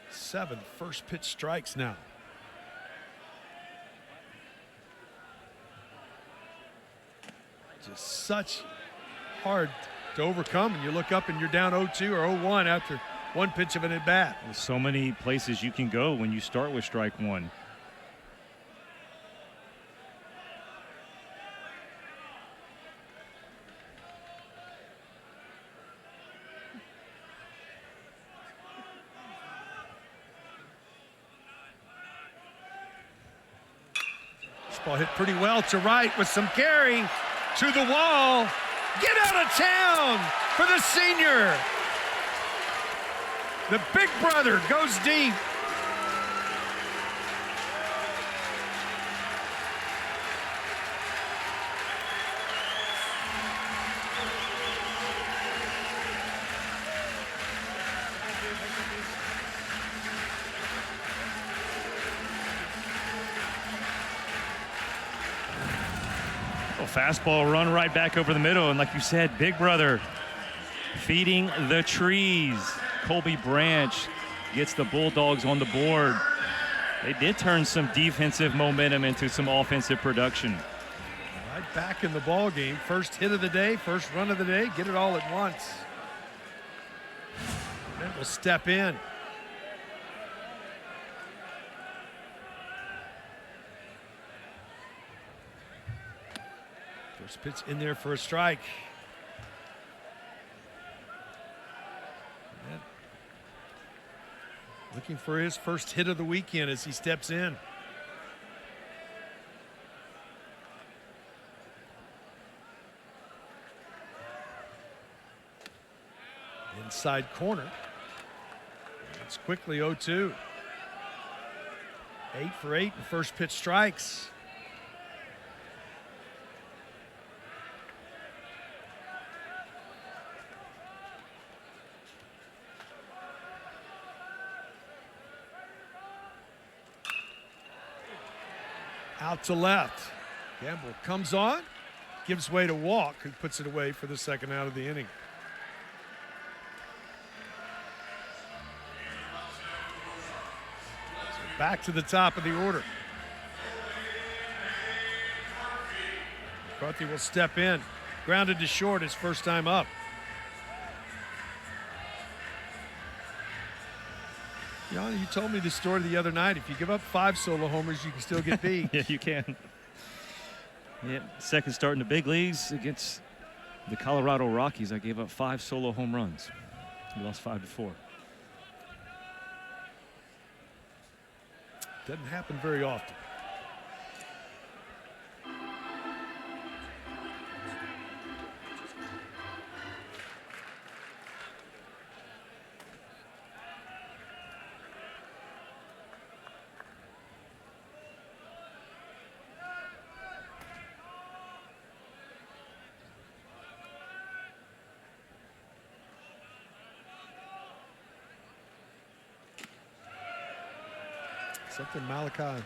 Seven first pitch strikes now. Just such hard to overcome, and you look up and you're down 0-2 or 0-1 after one pitch of an at bat. There's so many places you can go when you start with strike one. This ball hit pretty well to right with some carry to the wall. Get out of town for the senior. The big brother goes deep. Fastball run right back over the middle, and like you said, big brother feeding the trees. Colby Branch gets the Bulldogs on the board. They did turn some defensive momentum into some offensive production. Right back in the ball game. First hit of the day, first run of the day. Get it all at once. Then we'll step in. First pitch in there for a strike. And looking for his first hit of the weekend as he steps in. Inside corner. It's quickly 0-2. 8 for 8 in first pitch strikes. Out to left. Gamble comes on, gives way to Walk, who puts it away for the second out of the inning. So back to the top of the order. McCarthy will step in. Grounded to short his first time up. Jan, you told me the story the other night. If you give up 5 solo homers, you can still get beat. Yeah, you can. Yeah, second start in the big leagues against the Colorado Rockies. I gave up 5 solo home runs. We lost 5-4. Doesn't happen very often. Something Malachi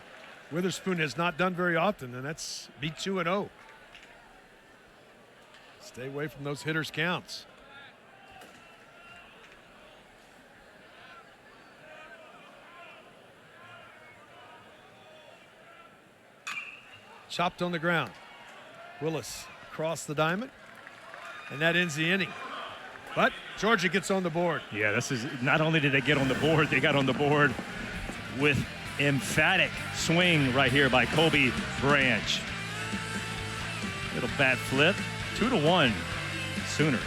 Witherspoon has not done very often, and that's be 2-0. Stay away from those hitters' counts. chopped on the ground. Willis across the diamond, and that ends the inning. But Georgia gets on the board. Yeah, this is not only did they get on the board, they got on the board with emphatic swing right here by Kobe Branch. Little bat flip, 2-1 Sooners.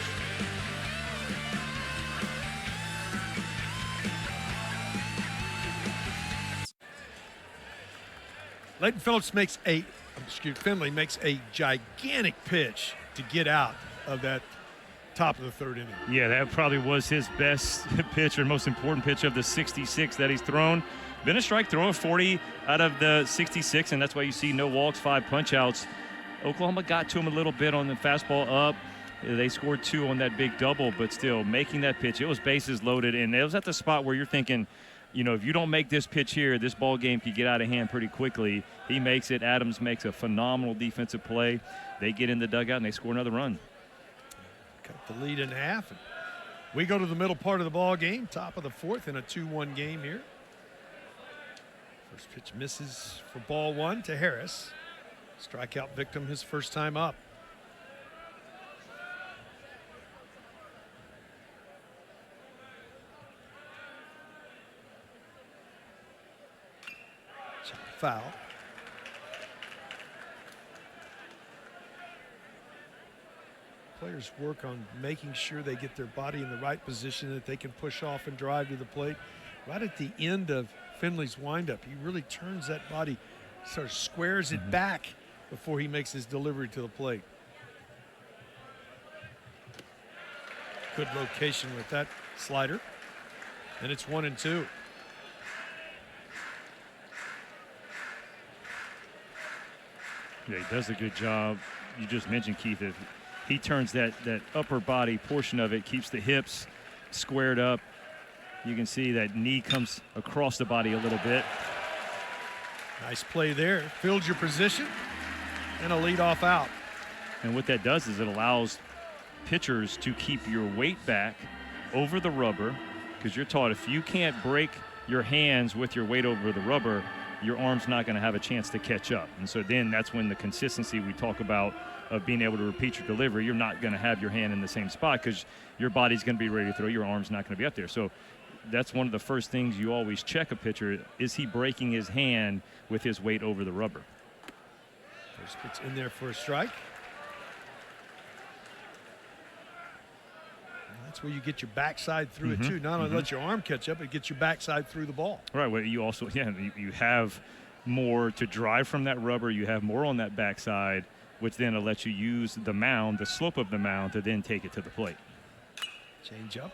Finley makes a gigantic pitch to get out of that top of the third inning. Yeah, that probably was his best pitch or most important pitch of the 66 that he's thrown. Been a strike throw, 40 out of the 66, and that's why you see no walks, 5 punch-outs. Oklahoma got to him a little bit on the fastball up. They scored 2 on that big double, but still making that pitch. It was bases loaded, and it was at the spot where you're thinking, you know, if you don't make this pitch here, this ball game could get out of hand pretty quickly. He makes it. Adams makes a phenomenal defensive play. They get in the dugout, and they score another run. Cut the lead in half. We go to the middle part of the ball game, top of the 4th in a 2-1 game here. First pitch misses for ball 1 to Harris. Strikeout victim his first time up. Foul. Players work on making sure they get their body in the right position that they can push off and drive to the plate. Right at the end of Finley's windup, he really turns that body, sort of squares it back before he makes his delivery to the plate. Good location with that slider. And it's 1-2. Yeah, he does a good job. You just mentioned, Keith, if he turns that upper body portion of it, keeps the hips squared up. You can see that knee comes across the body a little bit. Nice play there. Filled your position and a leadoff out. And what that does is it allows pitchers to keep your weight back over the rubber, because you're taught if you can't break your hands with your weight over the rubber, your arm's not going to have a chance to catch up. And so then that's when the consistency we talk about of being able to repeat your delivery, you're not going to have your hand in the same spot because your body's going to be ready to throw. Your arm's not going to be up there. So that's one of the first things you always check a pitcher. Is he breaking his hand with his weight over the rubber? First pitch in there for a strike. That's where you get your backside through it too. Not only let your arm catch up, it gets your backside through the ball. Right. Well, you also, you have more to drive from that rubber. You have more on that backside, which then will let you use the mound, the slope of the mound, to then take it to the plate. Change up.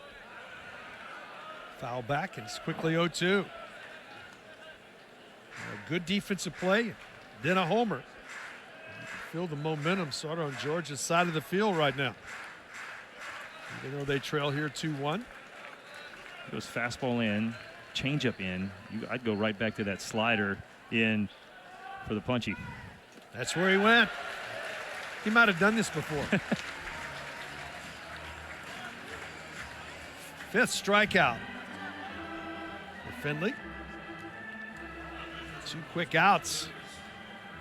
Foul back, and it's quickly 0-2. A good defensive play, then a homer. You can feel the momentum sort of on Georgia's side of the field right now. Even though they trail here 2-1. Goes fastball in, changeup in. I'd go right back to that slider in for the punchy. That's where he went. He might have done this before. 5th strikeout for Finley. 2 quick outs.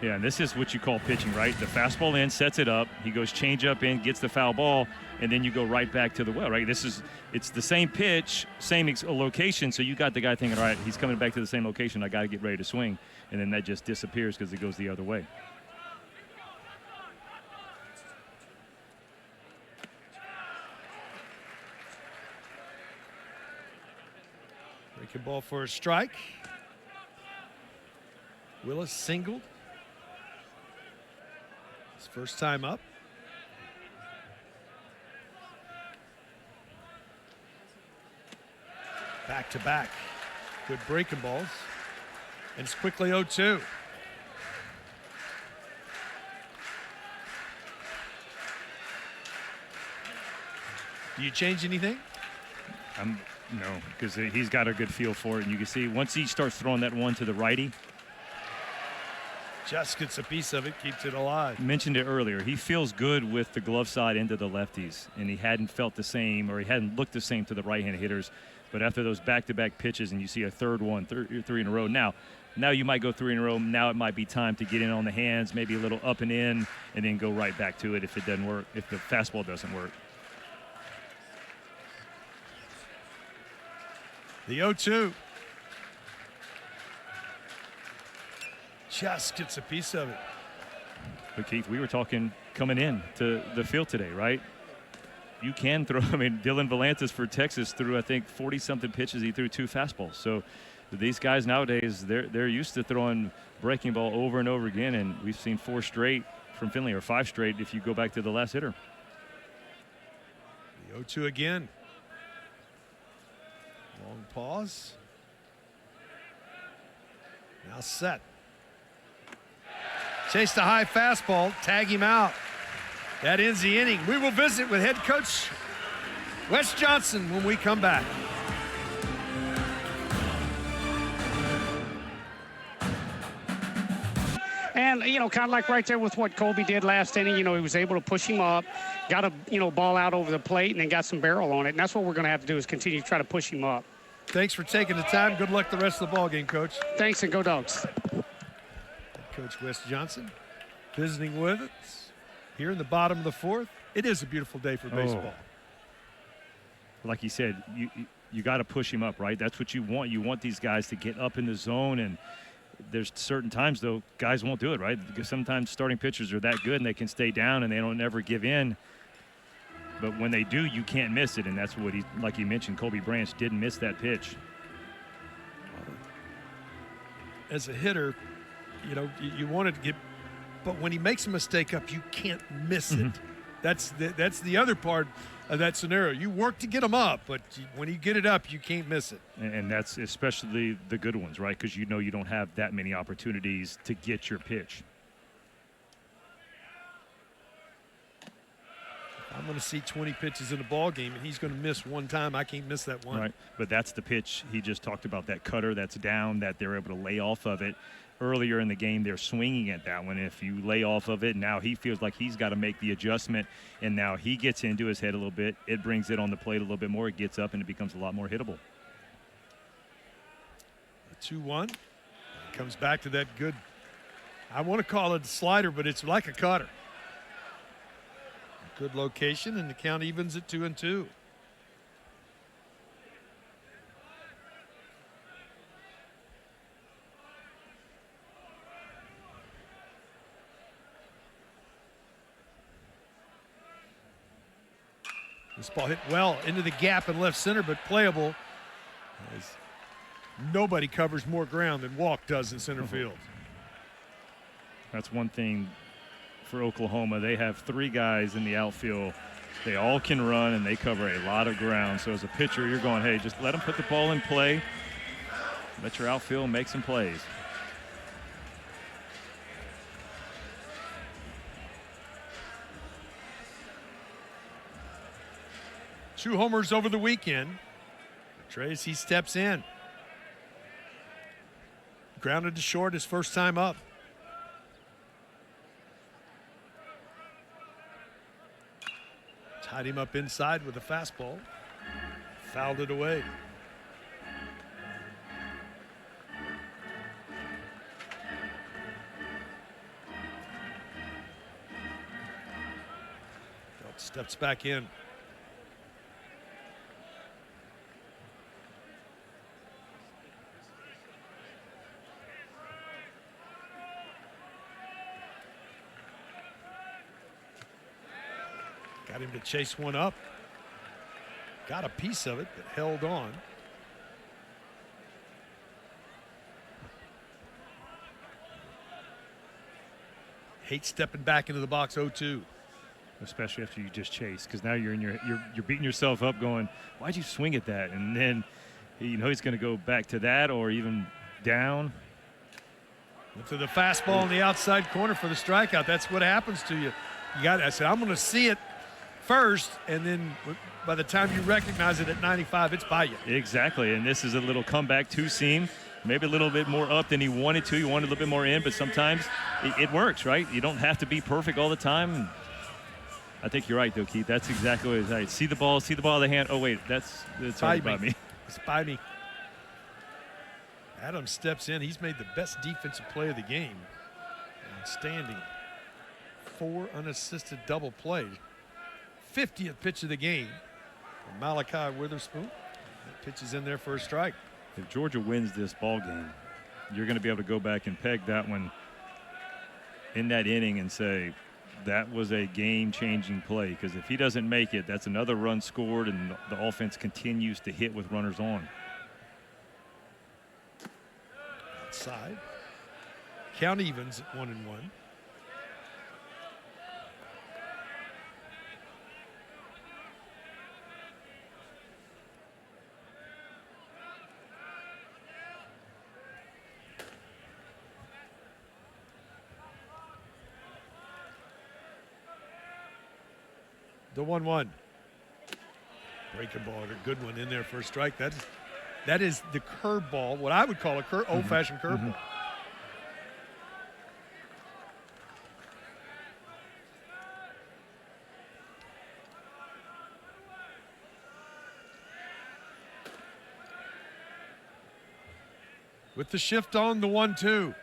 Yeah, and this is what you call pitching, right? The fastball in, sets it up. He goes changeup in, gets the foul ball, and then you go right back to the well, right? It's the same pitch, same location, so you got the guy thinking, all right, he's coming back to the same location. I got to get ready to swing, and then that just disappears because it goes the other way. Breaking ball for a strike. Willis singled. His first time up. Back to back. Good breaking balls. And it's quickly 0-2. Do you change anything? No, because he's got a good feel for it. And you can see once he starts throwing that one to the righty, just gets a piece of it, keeps it alive. Mentioned it earlier. He feels good with the glove side into the lefties, and he hadn't felt the same, or he hadn't looked the same to the right-handed hitters. But after those back-to-back pitches, and you see a third one, three in a row. Now, Now you might go 3 in a row. Now it might be time to get in on the hands, maybe a little up and in, and then go right back to it if it doesn't work, if the fastball doesn't work. The 0-2. Just gets a piece of it. But Keith, we were talking coming in to the field today, right? You can throw. I mean, Dylan Valantis for Texas threw, I think, 40-something pitches. He threw 2 fastballs. So these guys nowadays, they're used to throwing breaking ball over and over again, and we've seen 4 straight from Finley, or 5 straight if you go back to the last hitter. The 0-2 again. Long pause. Now set. Chase the high fastball, tag him out. That ends the inning. We will visit with head coach Wes Johnson when we come back. And, you know, kind of like right there with what Colby did last inning, you know, he was able to push him up, got a, you know, ball out over the plate, and then got some barrel on it. And that's what we're going to have to do is continue to try to push him up. Thanks for taking the time. Good luck the rest of the ball game, Coach. Thanks, and go Dogs. Coach Wes Johnson visiting with us here in the bottom of the 4th. It is a beautiful day for baseball. Like you said, you got to push him up, right? That's what you want. You want these guys to get up in the zone, and there's certain times, though, guys won't do it, right? Because sometimes starting pitchers are that good and they can stay down and they don't ever give in. But when they do, you can't miss it, and that's what like you mentioned, Colby Branch didn't miss that pitch. As a hitter, you know, you want it to get, but when he makes a mistake up, you can't miss it. That's the other part of that scenario. You work to get them up, but when you get it up, you can't miss it. And that's especially the good ones, right? Because you know you don't have that many opportunities to get your pitch. I'm going to see 20 pitches in a ball game, and he's going to miss one time. I can't miss that one. Right, but that's the pitch he just talked about, that cutter that's down, that they're able to lay off of it. Earlier in the game, they're swinging at that one. If you lay off of it, now he feels like he's got to make the adjustment, and now he gets into his head a little bit. It brings it on the plate a little bit more. It gets up, and it becomes a lot more hittable. 2-1. Comes back to that good, I want to call it a slider, but it's like a cutter. Good location, and the count evens at 2-2. This ball hit well into the gap in left center, but playable. As nobody covers more ground than Walk does in center field. That's one thing for Oklahoma. They have 3 guys in the outfield. They all can run, and they cover a lot of ground. So as a pitcher, you're going, hey, just let them put the ball in play. Let your outfield make some plays. Two homers over the weekend. Trace, he steps in. Grounded to short his first time up. Tied him up inside with a fastball. Fouled it away. Steps back in. Got him to chase one up. Got a piece of it, but held on. Hate stepping back into the box 0-2. Especially after you just chase, because now you're beating yourself up going, why'd you swing at that? And then you know he's going to go back to that or even down. Went to the fastball in the outside corner for the strikeout. That's what happens to you. I said, I'm going to see it first, and then by the time you recognize it at 95, it's by you. Exactly, and this is a little comeback two-seam, maybe a little bit more up than he wanted to. He wanted a little bit more in, but sometimes it works, right? You don't have to be perfect all the time. I think you're right, though, Keith. That's exactly what it is. Right. See the ball of the hand. Oh, wait, that's already by me. It's by me. Adams steps in. He's made the best defensive play of the game. Outstanding. 4 unassisted double play. 50th pitch of the game. Malachi Witherspoon. That pitch is in there for a strike. If Georgia wins this ball game, you're going to be able to go back and peg that one in that inning and say that was a game-changing play, because if he doesn't make it, that's another run scored and the offense continues to hit with runners on. Outside. Count evens at 1-1. The 1-1. Breaking ball, a good one in there for a strike. That is the curveball, what I would call a old-fashioned curveball. With the shift on, the 1-2.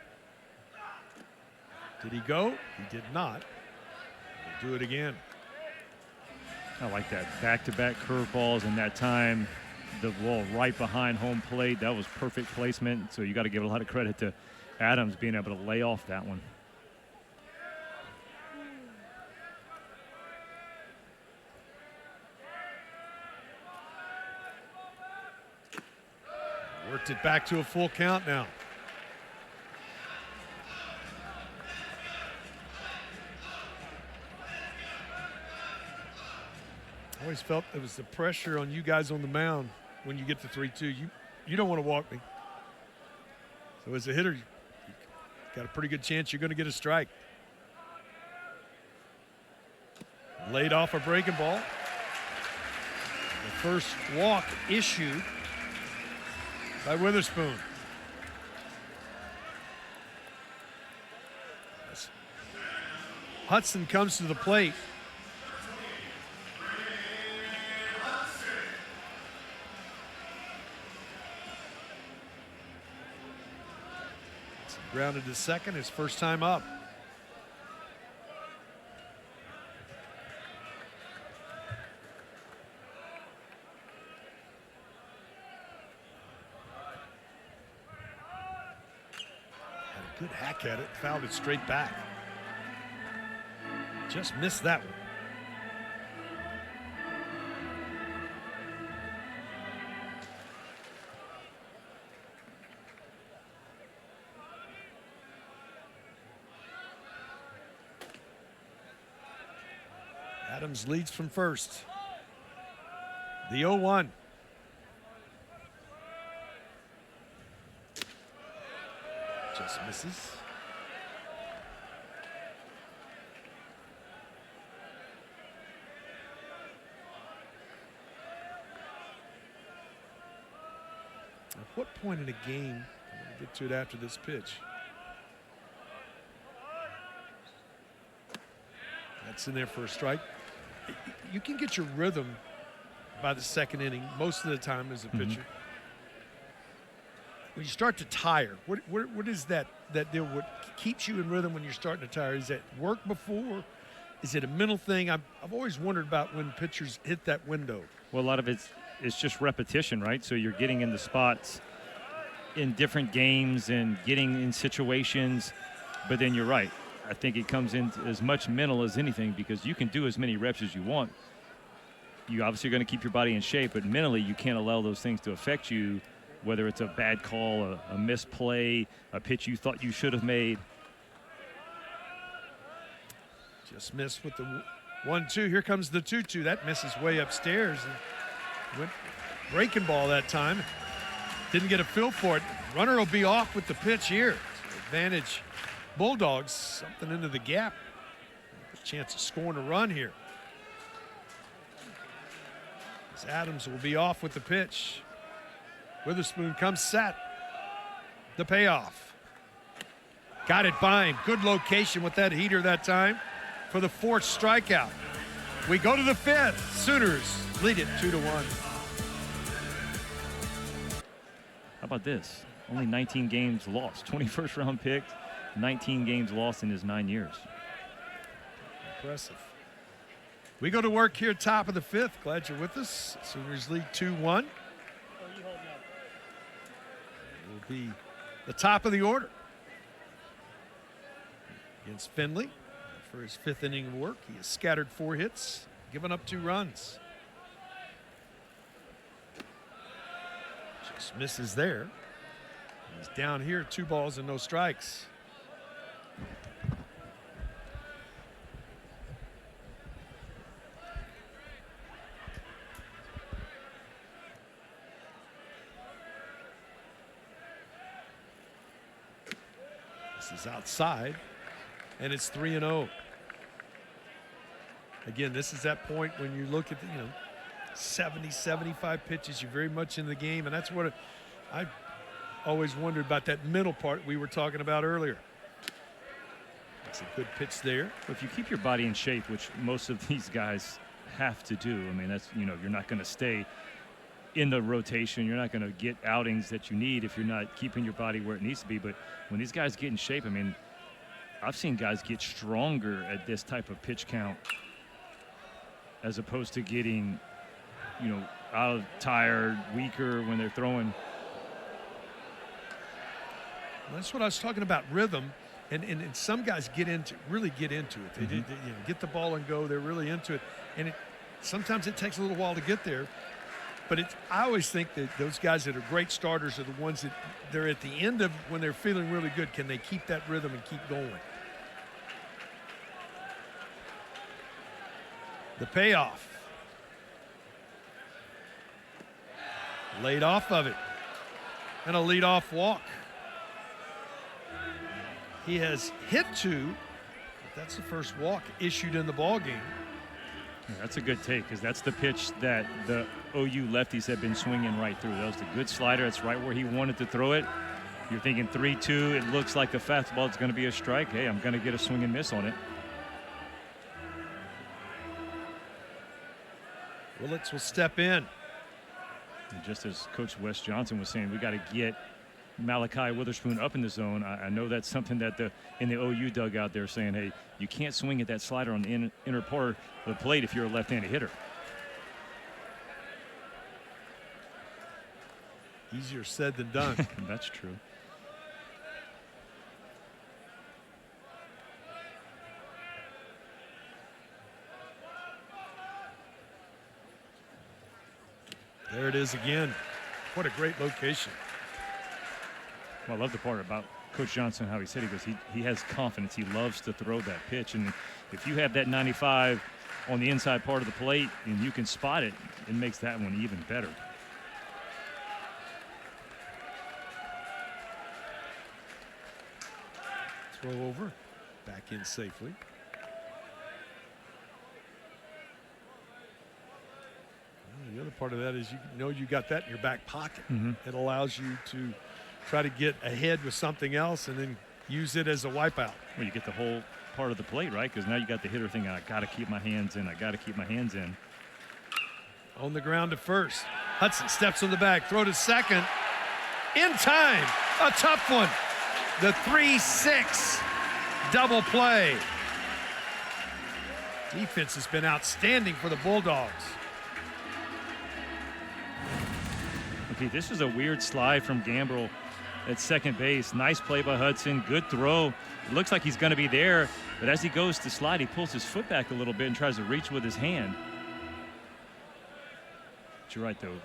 Did he go? He did not. He'll do it again. I like that. Back-to-back curveballs, and that time the ball right behind home plate. That was perfect placement. So you got to give a lot of credit to Adams being able to lay off that one. Worked it back to a full count now. I always felt there was the pressure on you guys on the mound when you get to 3-2. You don't want to walk me. So as a hitter, you got a pretty good chance you're going to get a strike. Laid off a breaking ball. The first walk issued by Witherspoon. Hudson comes to the plate. Grounded to second, his first time up. Had a good hack at it, fouled it straight back. Just missed that one. Adams leads from first. The 0-1. Just misses. At what point in a game, I'm going to get to it after this pitch. That's in there for a strike. You can get your rhythm by the second inning most of the time as a pitcher. When you start to tire, what is that deal? What keeps you in rhythm when you're starting to tire? Is that work before? Is it a mental thing? I've always wondered about when pitchers hit that window. Well, a lot of it's just repetition, right? So you're getting in the spots in different games and getting in situations, but then you're right. I think it comes in as much mental as anything, because you can do as many reps as you want. You obviously are going to keep your body in shape, but mentally you can't allow those things to affect you, whether it's a bad call, a misplay, a pitch you thought you should have made. Just missed with the 1-2. Here comes the 2-2. That misses way upstairs. And went breaking ball that time. Didn't get a feel for it. Runner will be off with the pitch here. Advantage Bulldogs, something into the gap. A chance of scoring a run here. As Adams will be off with the pitch. Witherspoon comes set. The payoff. Got it by him. Good location with that heater that time for the 4th strikeout. We go to the 5th. Sooners lead it 2-1. How about this? only 19 games lost. 21st round pick, 19 games lost in his 9 years. Impressive. We go to work here, top of the 5th. Glad you're with us. Sooners lead 2-1. It will be the top of the order against Finley for his 5th inning of work. He has scattered 4 hits, given up 2 runs. Just misses there. He's down here, 2 balls and no strikes. This is outside, and it's 3-0. Again, this is that point when you look at the, 70, 75 pitches. You're very much in the game, and that's what I always wondered about, that middle part we were talking about earlier. That's a good pitch there. If you keep your body in shape, which most of these guys have to do, I mean, that's, you're not going to stay in the rotation. You're not going to get outings that you need if you're not keeping your body where it needs to be. But when these guys get in shape, I mean, I've seen guys get stronger at this type of pitch count as opposed to getting, out tired, weaker when they're throwing. That's what I was talking about, rhythm. And some guys really get into it. They did, get the ball and go. They're really into it. And sometimes it takes a little while to get there. But I always think that those guys that are great starters are the ones that they're at the end of when they're feeling really good. Can they keep that rhythm and keep going? The payoff. Laid off of it. And a leadoff walk. He has hit 2, but that's the first walk issued in the ball game. Yeah, that's a good take, because that's the pitch that the OU lefties have been swinging right through. That was a good slider. It's right where he wanted to throw it. You're thinking 3-2. It looks like the fastball is going to be a strike. Hey, I'm going to get a swing and miss on it. Willits will step in. And just as Coach Wes Johnson was saying, we got to get Malachi Witherspoon up in the zone. I know that's something that in the OU dugout they're saying, hey, you can't swing at that slider on the inner part of the plate if you're a left-handed hitter. Easier said than done. That's true. There it is again. What a great location. Well, I love the part about Coach Johnson, how he said he has confidence. He loves to throw that pitch. And if you have that 95 on the inside part of the plate and you can spot it, it makes that one even better. Throw over, back in safely. The other part of that is you got that in your back pocket. It allows you to try to get ahead with something else and then use it as a wipeout. Well, you get the whole part of the plate, right? Because now you got the hitter thinking, I got to keep my hands in. I got to keep my hands in. On the ground to first. Hudson steps on the bag, throw to second. In time, a tough one. The 3-6 double play. Defense has been outstanding for the Bulldogs. Okay, this is a weird slide from Gambrell at second base. Nice play by Hudson. Good throw. It looks like he's going to be there, but as he goes to slide, he pulls his foot back a little bit and tries to reach with his hand. But you're right, though.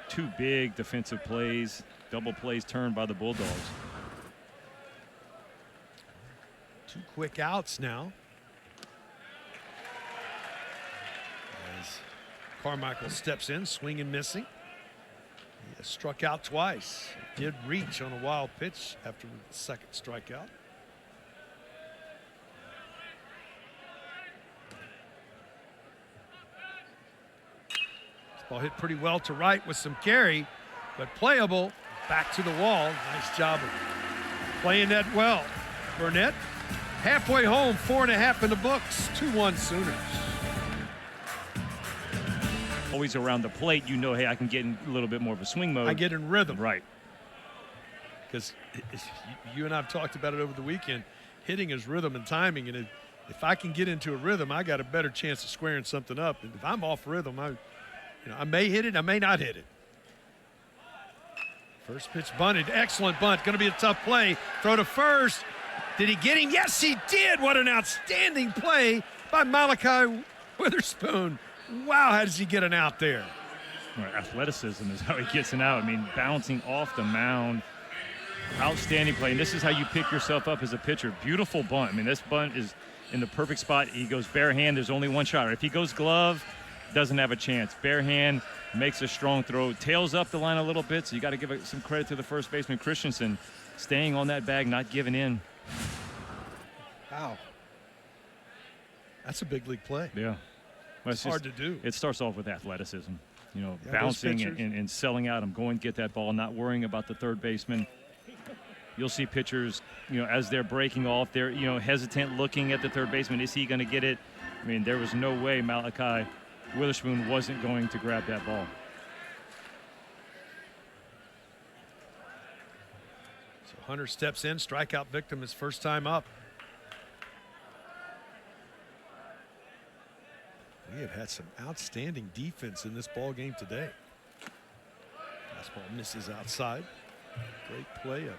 2 big defensive plays, double plays turned by the Bulldogs. 2 quick outs now. As Carmichael steps in, swinging, missing. He has struck out twice. He did reach on a wild pitch after the second strikeout. This ball hit pretty well to right with some carry, but playable. Back to the wall. Nice job of playing that well. Burnett halfway home, 4.5 in the books. 2-1 Sooners. Always around the plate, hey, I can get in a little bit more of a swing mode. I get in rhythm. Right. because you and I have talked about it over the weekend. Hitting is rhythm and timing, and if I can get into a rhythm, I got a better chance of squaring something up. And if I'm off rhythm, I may hit it, I may not hit it. First pitch bunted, excellent bunt, going to be a tough play. Throw to first. Did he get him? Yes, he did. What an outstanding play by Malachi Witherspoon. Wow, how does he get an out there? Right, athleticism is how he gets an out. I mean, bouncing off the mound. Outstanding play. And this is how you pick yourself up as a pitcher. Beautiful bunt. I mean, this bunt is in the perfect spot. He goes bare hand. There's only one shot. If he goes glove, doesn't have a chance. Bare hand, makes a strong throw. Tails up the line a little bit, so you got to give some credit to the first baseman, Christensen, staying on that bag, not giving in. Wow. That's a big league play. Yeah. Well, it's hard to do. It starts off with athleticism. You know, Yeah, bouncing and selling out. I'm going to get that ball, not worrying about the third baseman. You'll see pitchers, you know, as they're breaking off, they're, you know, hesitant looking at the third baseman. Is he going to get it? I mean, there was no way Malachi Witherspoon wasn't going to grab that ball. So Hunter steps in, strikeout victim his first time up. We have had some outstanding defense in this ball game today. Fastball misses outside. Great play, a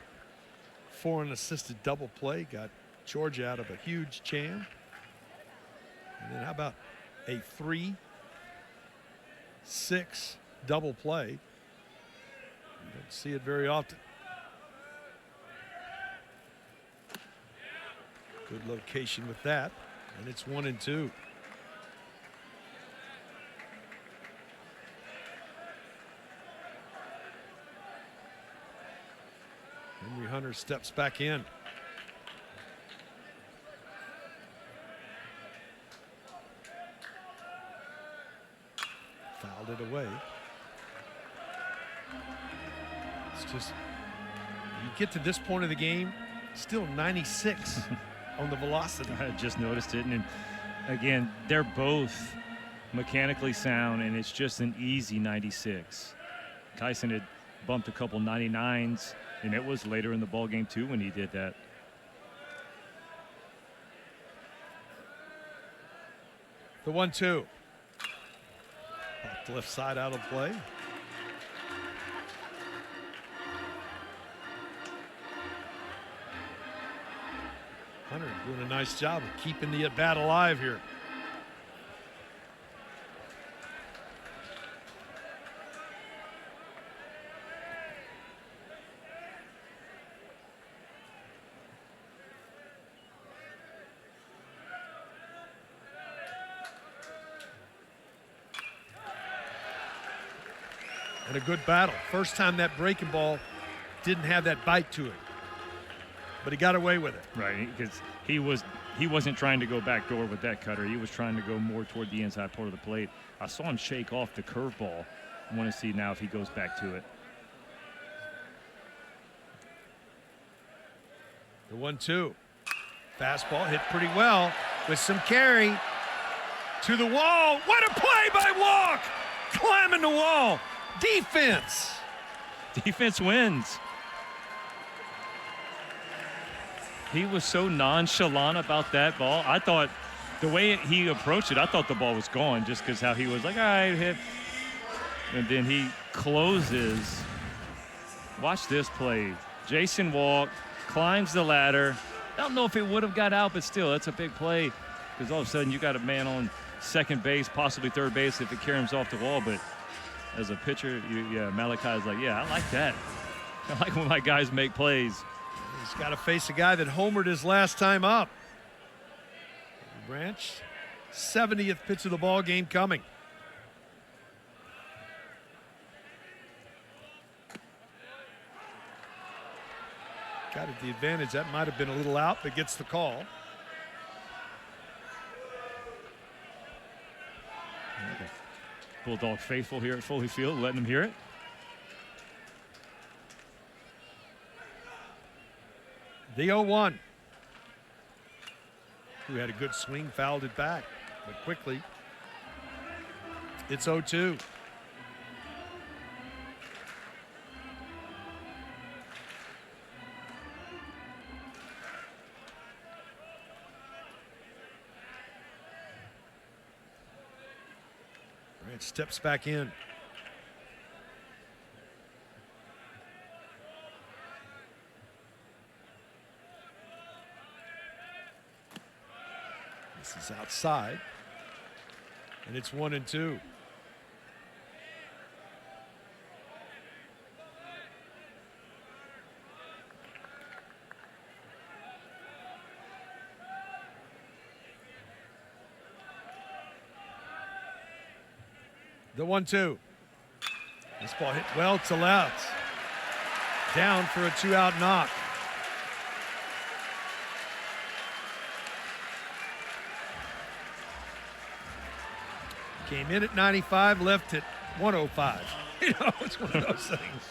foreign assisted double play, got Georgia out of a huge jam. And then how about a 3-6 double play? You don't see it very often. Good location with that, and it's 1-2. Henry Hunter steps back in. Fouled it away. It's just, you get to this point of the game, still 96 on the velocity. I just noticed it. And again, they're both mechanically sound, and it's just an easy 96. Kyson had bumped a couple 99s, and it was later in the ball game too when he did that. The 1-2. Off the left side, out of play. Hunter doing a nice job of keeping the at-bat alive here. And a good battle. First time that breaking ball didn't have that bite to it, but he got away with it. Right, because he wasn't trying to go back door with that cutter. He was trying to go more toward the inside part of the plate. I saw him shake off the curveball. I want to see now if he goes back to it. The 1-2. Fastball hit pretty well with some carry to the wall. What a play by Walk! Climbing the wall. Defense. Defense wins. He was so nonchalant about that ball. I thought the way he approached it, I thought the ball was gone just because how he was like, all right, hit. And then he closes. Watch this play. Jason Walk climbs the ladder. I don't know if it would have got out, but still, that's a big play because all of a sudden you got a man on second base, possibly third base if it carries off the wall. But as a pitcher, Malachi's like, yeah, I like that. I like when my guys make plays. He's got to face a guy that homered his last time up. Branch, 70th pitch of the ball game coming. Got it the advantage. That might have been a little out, but gets the call. Okay. Bulldog faithful here at Foley Field, letting them hear it. The 0-1. Who had a good swing, fouled it back, but quickly it's 0-2. Branch steps back in. This is outside, and it's 1-2. The 1-2. This ball hit well to left. Down for a 2-out knock. Came in at 95, left at 105. You know, it's one of those things.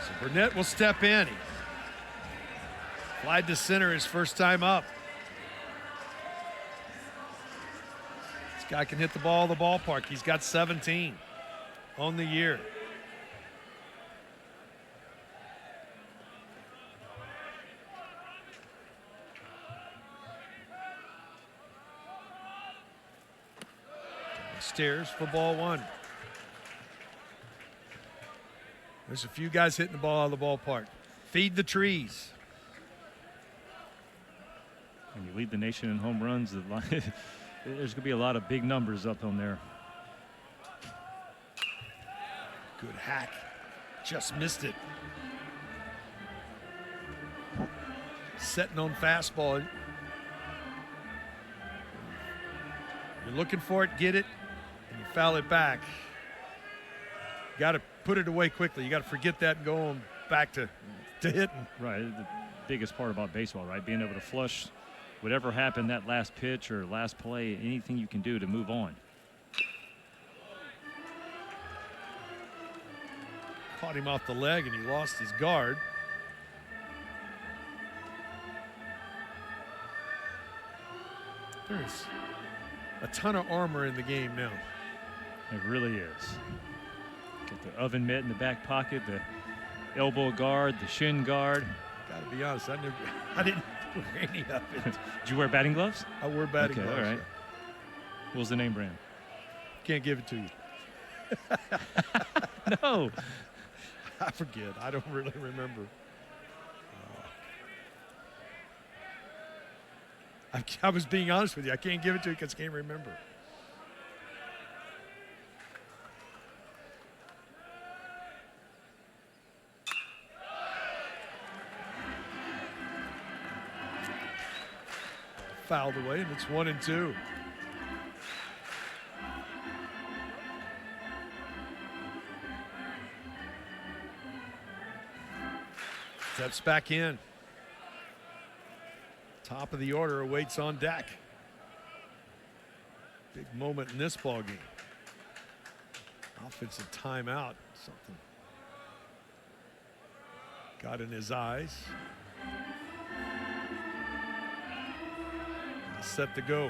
So Burnett will step in. He flied to center his first time up. This guy can hit the ball the ballpark. He's got 17 on the year. Stairs for ball one. There's a few guys hitting the ball out of the ballpark. Feed the trees. When you lead the nation in home runs, there's going to be a lot of big numbers up on there. Good hack. Just missed it. Setting on fastball. You're looking for it, get it, and you foul it back. You got to put it away quickly. You got to forget that and go on back to hitting. Right. The biggest part about baseball, right? Being able to flush whatever happened that last pitch or last play, anything you can do to move on. Caught him off the leg and he lost his guard. There's a ton of armor in the game now. It really is. Get the oven mitt in the back pocket, the elbow guard, the shin guard. Gotta be honest, I didn't do any of it. Did you wear batting gloves? I wore batting gloves. All right. Yeah. What was the name brand? Can't give it to you. No. I forget. I don't really remember. I was being honest with you. I can't give it to you because I can't remember. Fouled away, and it's 1-2. Steps back in. Top of the order awaits on deck. Big moment in this ball game. Offensive timeout. Something got in his eyes. Set to go.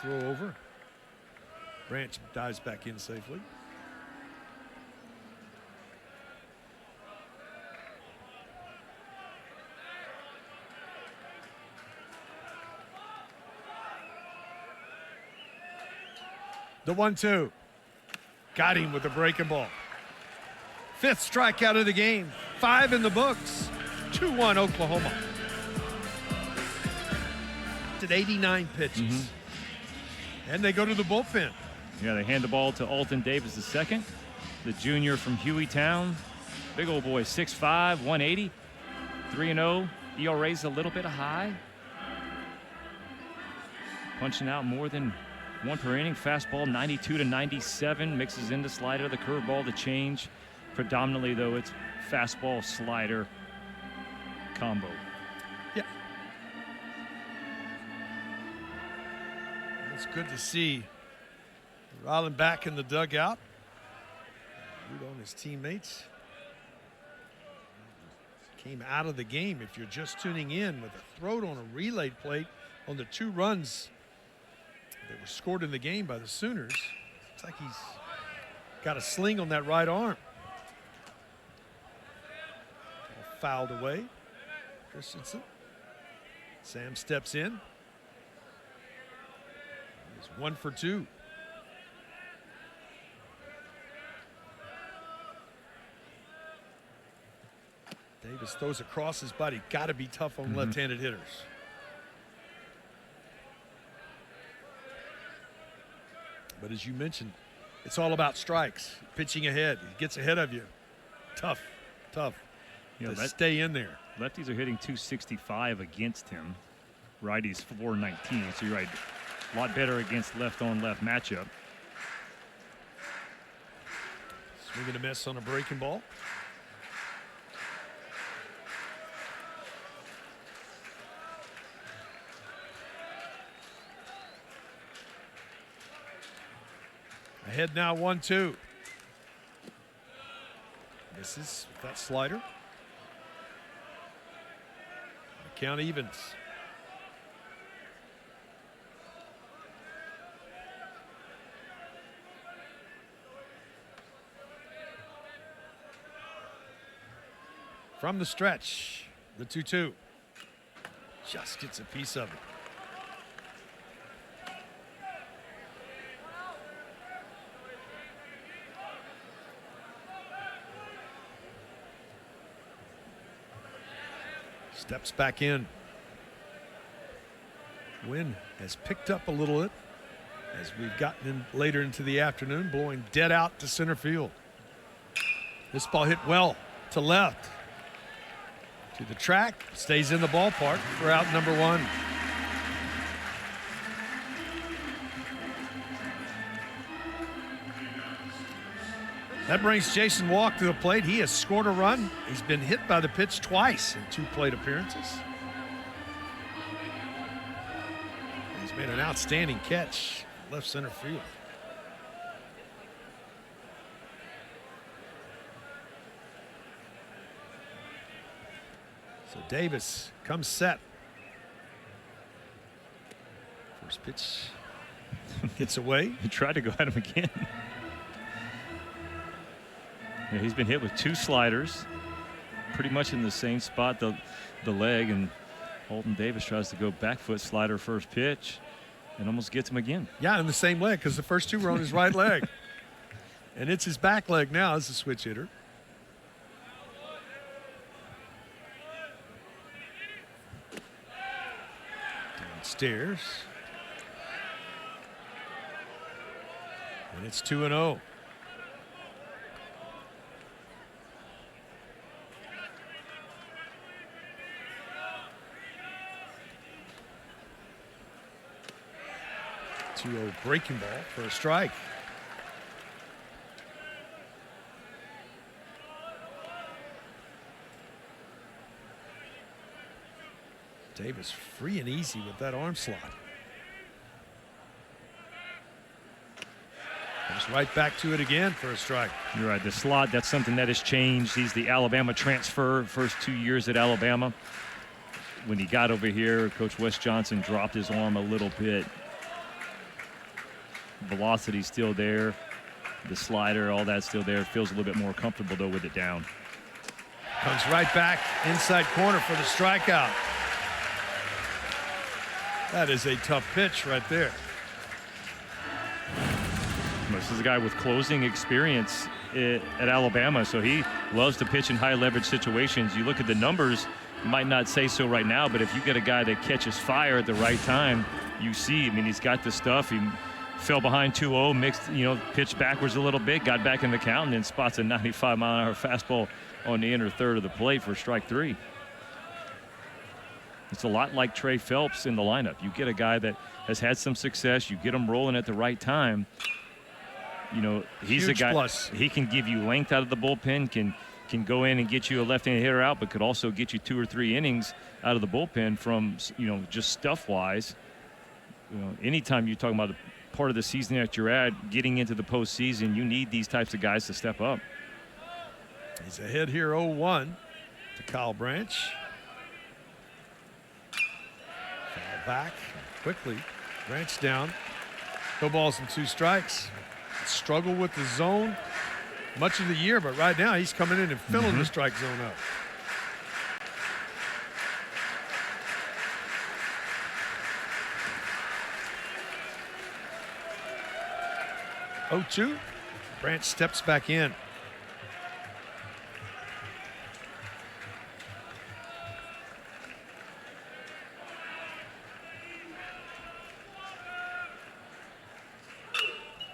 Throw over. Branch dives back in safely. The 1-2. Got him with the breaking ball. Fifth strikeout of the game. 5 in the books. 2-1 Oklahoma. Did 89 pitches. And they go to the bullpen. Yeah, they hand the ball to Alton Davis II, the junior from Hueytown. Big old boy, 6'5", 180, 3-0. ERA's a little bit high. Punching out more than one per inning. Fastball 92 to 97, mixes in the slider, the curveball, the change. Predominantly, though, it's fastball slider combo. Yeah. It's good to see Ryland back in the dugout. Root on his teammates. Came out of the game, if you're just tuning in, with a throat on a relay plate on the 2 runs that were scored in the game by the Sooners. Looks like he's got a sling on that right arm. All fouled away. Christensen. Sam steps in. He's 1 for 2. Davis throws across his body. Got to be tough on left-handed hitters. But as you mentioned, it's all about strikes. Pitching ahead. He gets ahead of you. Tough, tough to stay in there. Lefties are hitting 265 against him. Righties 419. So you're right. A lot better against left-on-left matchup. Swing and a miss on a breaking ball. Ahead now 1-2. Misses with that slider. The count evens. From the stretch, the 2-2. Just gets a piece of it. Steps back in. Wind has picked up a little bit as we've gotten in later into the afternoon, blowing dead out to center field. This ball hit well to left. To the track, stays in the ballpark for out number 1. That brings Jason Walk to the plate. He has scored a run. He's been hit by the pitch twice in 2 plate appearances. He's made an outstanding catch left center field. So Davis comes set. First pitch gets away. He tried to go at him again. Yeah, he's been hit with 2 sliders, pretty much in the same spot, the leg, and Holton Davis tries to go back foot slider first pitch and almost gets him again. Yeah, in the same leg, because the first 2 were on his right leg. And it's his back leg now as a switch hitter. Downstairs. And it's 2-0. Breaking ball for a strike. Davis free and easy with that arm slot. Comes right back to it again for a strike. You're right. The slot, that's something that has changed. He's the Alabama transfer, first 2 years at Alabama. When he got over here, Coach Wes Johnson dropped his arm a little bit. Velocity still there, the slider, all that's still there. Feels a little bit more comfortable though with it down. Comes right back inside corner for the strikeout. That is a tough pitch right there. This is a guy with closing experience at Alabama, so he loves to pitch in high leverage situations. You look at the numbers, might not say so right now, but if you get a guy that catches fire at the right time, you see, I mean, he's got the stuff. He fell behind 2-0, mixed, pitched backwards a little bit, got back in the count, and then spots a 95-mile-an-hour fastball on the inner third of the plate for strike 3. It's a lot like Trey Phelps in the lineup. You get a guy that has had some success, you get him rolling at the right time. He's Huge a guy, plus. He can give you length out of the bullpen, can go in and get you a left-handed hitter out, but could also get you 2 or 3 innings out of the bullpen from, just stuff-wise. Anytime you're talking about part of the season that you're at, getting into the postseason, you need these types of guys to step up. He's ahead here 0-1 to Kyle Branch. Foul back quickly. Branch down. No balls and 2 strikes. Struggle with the zone much of the year, but right now he's coming in and filling the strike zone up. 0-2. Branch steps back in.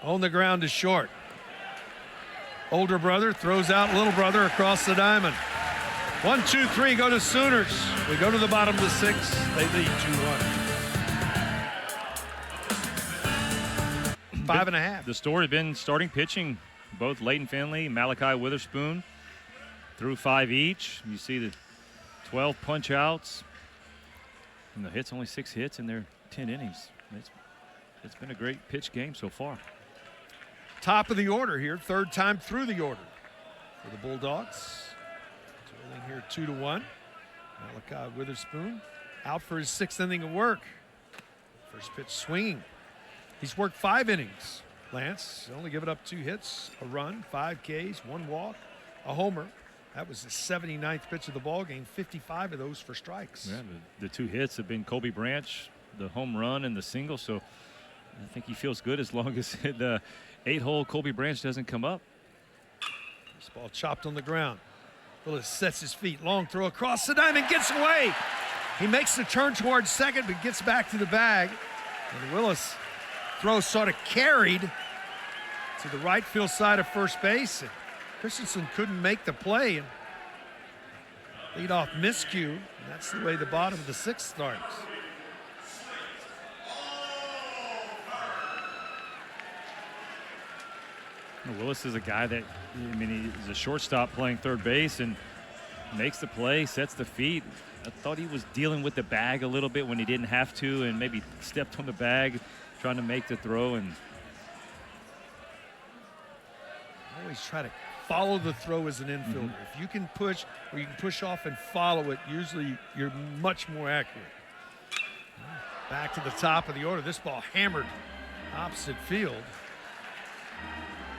On the ground is short. Older brother throws out little brother across the diamond. 1, 2, 3 go to Sooners. We go to the bottom of the 6th. They lead 2-1. 5.5. The story had been starting pitching. Both Leighton Finley, Malachi Witherspoon threw 5 each. You see the 12 punch outs. And the hits, only 6 hits in their 10 innings. It's been a great pitch game so far. Top of the order here, 3rd time through the order for the Bulldogs. Trailing here 2-1. Malachi Witherspoon out for his 6th inning of work. First pitch swinging. He's worked 5 innings, Lance. Only given up 2 hits, a run, 5 Ks, 1 walk, a homer. That was the 79th pitch of the ball game, 55 of those for strikes. Yeah, the 2 hits have been Colby Branch, the home run and the single, so I think he feels good as long as the 8-hole Colby Branch doesn't come up. This ball chopped on the ground. Willis sets his feet, long throw across the diamond, gets away. He makes the turn towards second, but gets back to the bag. And Willis throw sort of carried to the right field side of first base. And Christensen couldn't make the play. And lead off miscue. And that's the way the bottom of the 6th starts. Willis is a guy that, I mean, he's a shortstop playing third base and makes the play, sets the feet. I thought he was dealing with the bag a little bit when he didn't have to and maybe stepped on the bag trying to make the throw. And always try to follow the throw as an infielder. If you can push or you can push off and follow it, usually you're much more accurate. Back to the top of the order. This ball hammered opposite field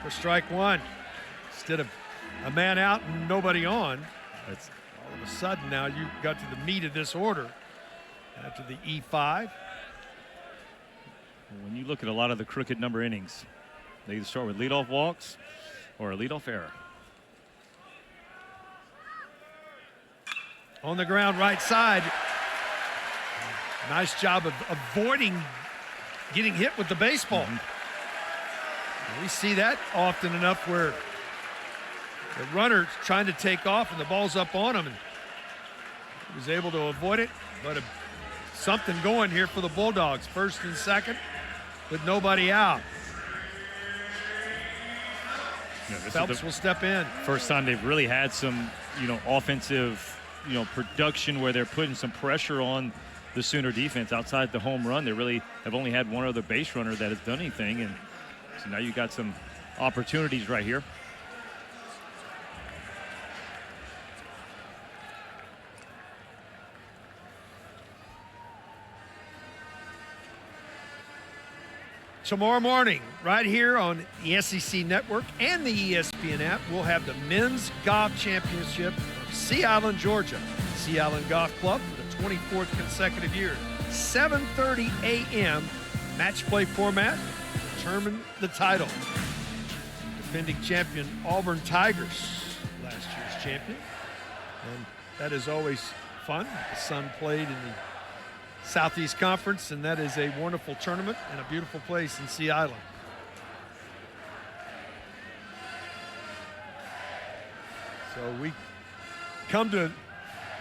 for strike 1. Instead of a man out and nobody on, that's all of a sudden now you got to the meat of this order after the E5. when you look at a lot of the crooked number innings, they either start with leadoff walks or a leadoff error. On the ground, right side. Nice job of avoiding getting hit with the baseball. We see that often enough where the runner's trying to take off and the ball's up on him, and he was able to avoid it. But something going here for the Bulldogs, 1st and 2nd with nobody out. Yeah, Phelps will step in. First time they've really had some, offensive, production where they're putting some pressure on the Sooner defense outside the home run. They really have only had one other base runner that has done anything, and so now you got some opportunities right here. Tomorrow morning, right here on the SEC Network and the ESPN app, we'll have the Men's Golf Championship from Sea Island, Georgia. Sea Island Golf Club for the 24th consecutive year. 7:30 a.m. match play format to determine the title. Defending champion Auburn Tigers, last year's champion. And that is always fun. The Sun played in the Southeast Conference, and that is a wonderful tournament and a beautiful place in Sea Island. So we come to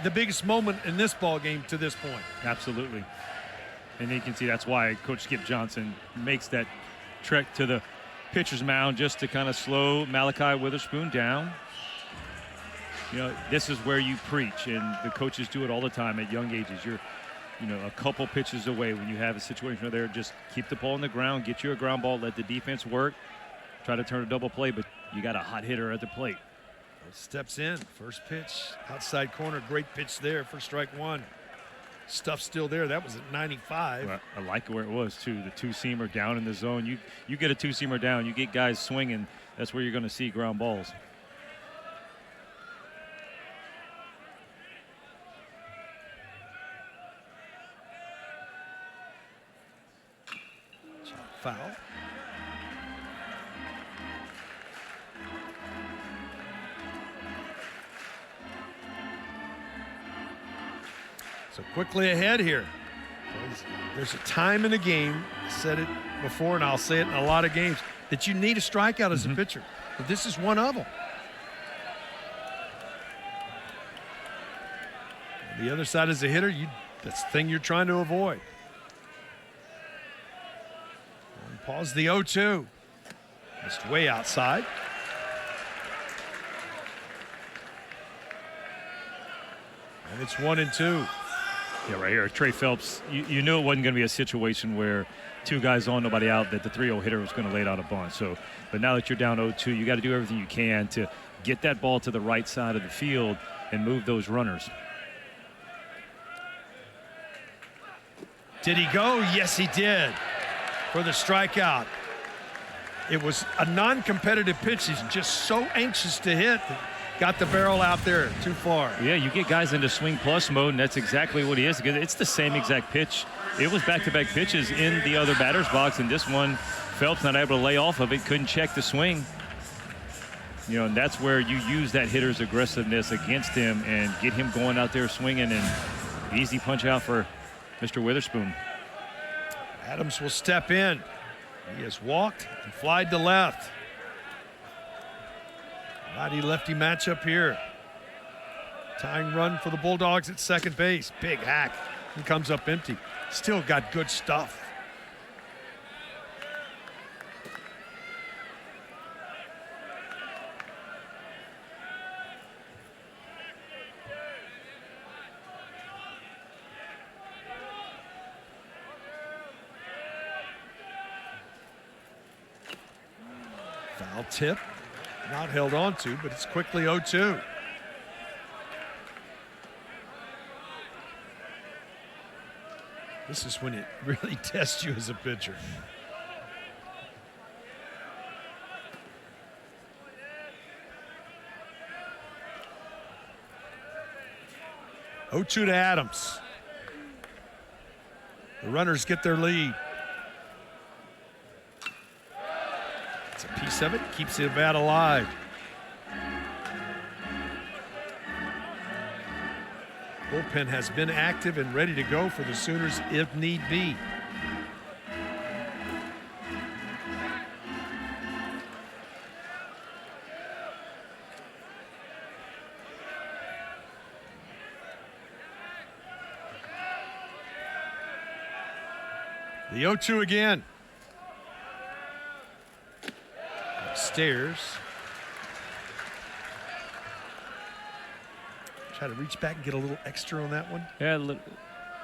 the biggest moment in this ball game to this point. Absolutely. And you can see that's why Coach Skip Johnson makes that trek to the pitcher's mound just to kind of slow Malachi Witherspoon down. This is where you preach, and the coaches do it all the time at young ages. You're a couple pitches away when you have a situation where they're just keep the ball on the ground, get you a ground ball, let the defense work, try to turn a double play, but you got a hot hitter at the plate. Steps in, first pitch, outside corner, great pitch there for strike 1. stuff still there. That was at 95. Well, I like where it was, too. The two-seamer down in the zone. You get a two-seamer down, you get guys swinging. That's where you're going to see ground balls. Foul. So quickly ahead here. There's a time in the game, I said it before and I'll say it in a lot of games, that you need a strikeout as a pitcher. But this is one of them. The other side as a hitter, that's the thing you're trying to avoid. And pause the 0-2. Just way outside. And it's 1-2. Yeah, right here, Trey Phelps, you knew it wasn't going to be a situation where two guys on, nobody out, that the 3-0 hitter was going to lay it out a bunt. So, but now that you're down 0-2, you got to do everything you can to get that ball to the right side of the field and move those runners. Did he go? Yes, he did. For the strikeout. It was a non-competitive pitch. He's just so anxious to hit. Got the barrel out there too far. Yeah, you get guys into swing plus mode, and that's exactly what he is. It's the same exact pitch. It was back-to-back pitches in the other batter's box, and this one, Phelps not able to lay off of it, couldn't check the swing. You know, and that's where you use that hitter's aggressiveness against him and get him going out there swinging, and easy punch out for Mr. Witherspoon. Adams will step in. He has walked and flied to left. Righty-lefty matchup here. Tying run for the Bulldogs at second base. Big hack. He comes up empty. Still got good stuff. Foul tip. Not held on to, but it's quickly 0-2. This is when it really tests you as a pitcher. Oh, 2 to Adams. The runners get their lead. It's a piece of it, keeps the bat alive. Bullpen has been active and ready to go for the Sooners if need be. The 0-2 again. Upstairs. Try to reach back and get a little extra on that one. Yeah,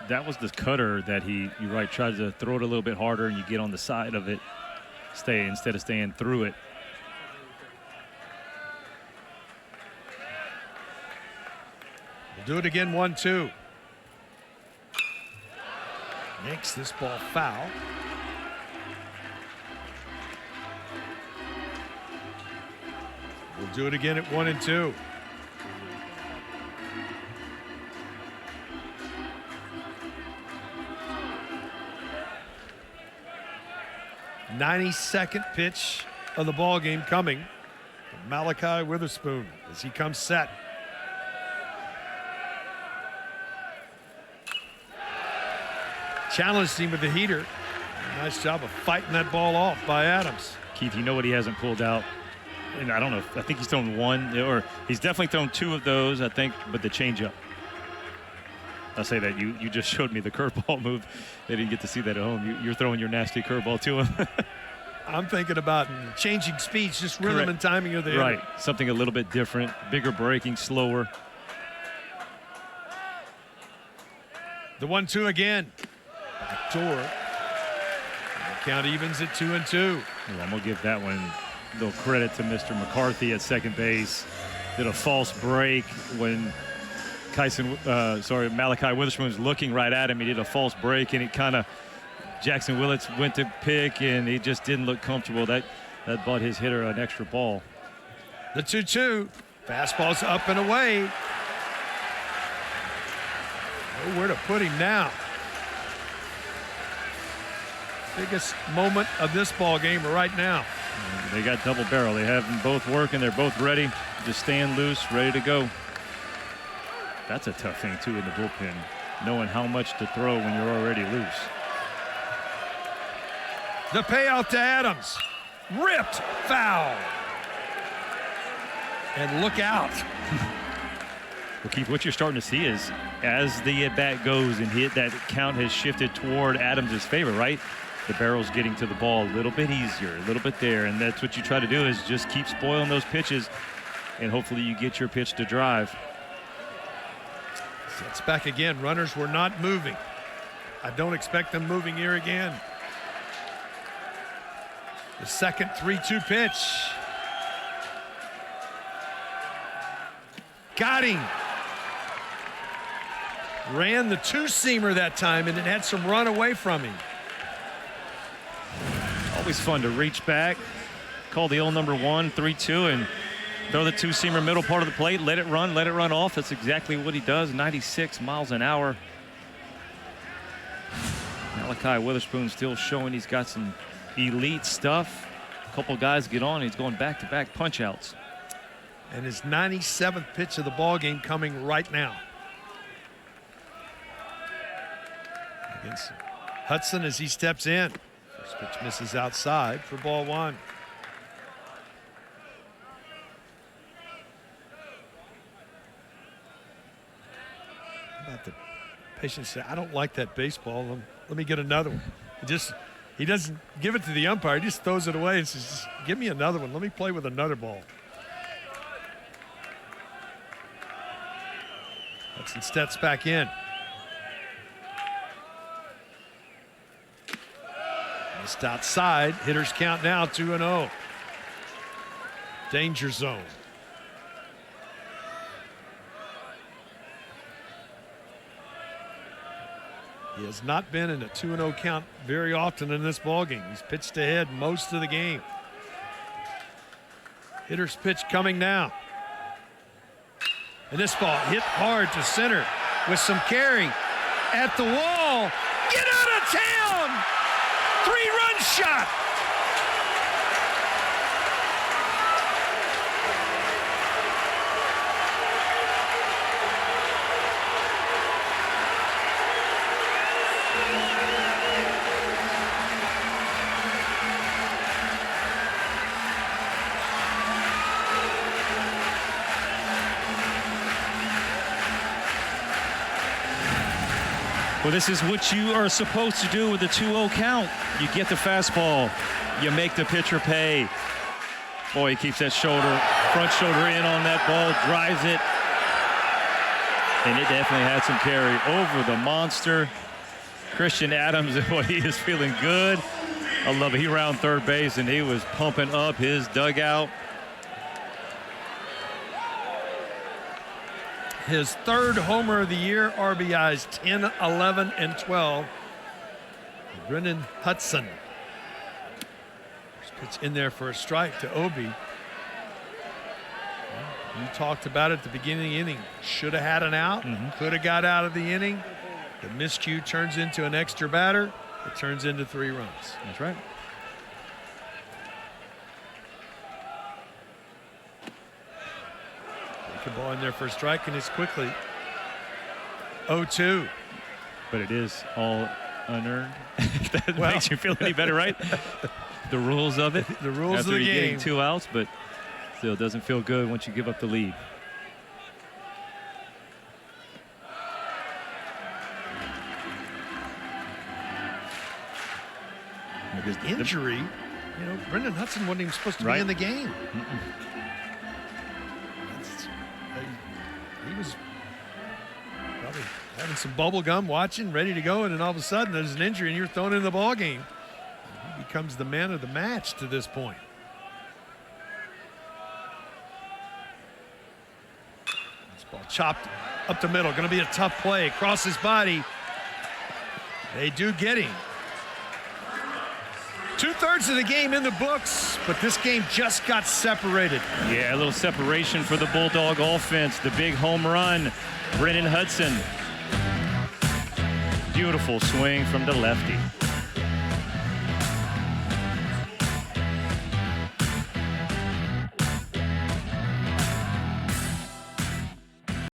that was the cutter that you're right, tried to throw it a little bit harder and you get on the side of it, instead of staying through it. We'll do it again, 1-2. Makes this ball foul. We'll do it again at 1-2. '92nd pitch of the ball game coming from Malachi Witherspoon as he comes set. Challenged him with the heater. Nice job of fighting that ball off by Adams. Keith, you know what he hasn't pulled out? And I don't know. I think he's thrown one, or he's definitely thrown two of those, I think, but the changeup. I'll say that you just showed me the curveball move. They didn't get to see that at home. You're throwing your nasty curveball to him. I'm thinking about changing speeds, just rhythm Correct. and timing of the right. hitter. Something a little bit different, bigger breaking, slower. The 1-2 again. Back door. And the count evens at 2-2. Well, I'm going to give that one a little credit to Mr. McCarthy at second base. Did a false break when Malachi Witherspoon was looking right at him. He did a false break, and it kind of Jackson Willits went to pick, and he just didn't look comfortable. That bought his hitter an extra ball. The 2-2. Fastball's up and away. Nowhere to put him now. Biggest moment of this ball game right now. They got double barrel. They have them both working. They're both ready. Just stand loose, ready to go. That's a tough thing, too, in the bullpen, knowing how much to throw when you're already loose. The payout to Adams. Ripped foul. And look out. Well, Keith, what you're starting to see is as the at-bat goes and that count has shifted toward Adams' favor, right? The barrel's getting to the ball a little bit easier, a little bit there, and that's what you try to do is just keep spoiling those pitches, and hopefully you get your pitch to drive. Sets back again. Runners were not moving. I don't expect them moving here again. The second 3-2 pitch. Got him. Ran the two-seamer that time, and it had some run away from him. Always fun to reach back, call the old number 1, 3-2, and throw the two-seamer middle part of the plate, let it run off. That's exactly what he does, 96 miles an hour. Malachi Witherspoon still showing he's got some elite stuff. A couple guys get on, he's going back-to-back punch-outs. And his 97th pitch of the ball game coming right now. Against Hudson as he steps in. First pitch misses outside for ball 1. How about the patient say, I don't like that baseball. Let me get another one. He doesn't give it to the umpire. He just throws it away and says, just give me another one. Let me play with another ball. Hudson steps back in. Just outside. Hitters count now 2-0. Danger zone. He has not been in a 2-0 count very often in this ballgame. He's pitched ahead most of the game. Hitter's pitch coming now. And this ball hit hard to center with some carry at the wall. Get out of town! 3-run shot. Well, this is what you are supposed to do with a 2-0 count. You get the fastball. You make the pitcher pay. Boy, he keeps that front shoulder in on that ball, drives it. And it definitely had some carry over the monster. Christian Adams, boy, he is feeling good. I love it. He round third base, and he was pumping up his dugout. His third homer of the year, RBIs 10, 11, and 12. Brendan Hudson. First pitch in there for a strike to Obi. You talked about it at the beginning of the inning. Should have had an out. Could have got out of the inning. The miscue turns into an extra batter. It turns into 3 runs. That's right. Take a ball in there for a strike, and it's quickly 0-2. But it is all unearned. If that makes you feel any better, right? The rules of it. The rules After of the you're game. getting 2 outs, but still doesn't feel good once you give up the lead. Injury, you know, Brendan Hudson wasn't even supposed to be in the game. He was probably having some bubble gum, watching, ready to go, and then all of a sudden there's an injury and you're thrown in the ball game. He becomes the man of the match to this point. This ball chopped up the middle. Going to be a tough play. Across his body. They do get him. 2/3 of the game in the books, but this game just got separated. Yeah, a little separation for the Bulldog offense. The big home run, Brennan Hudson. Beautiful swing from the lefty.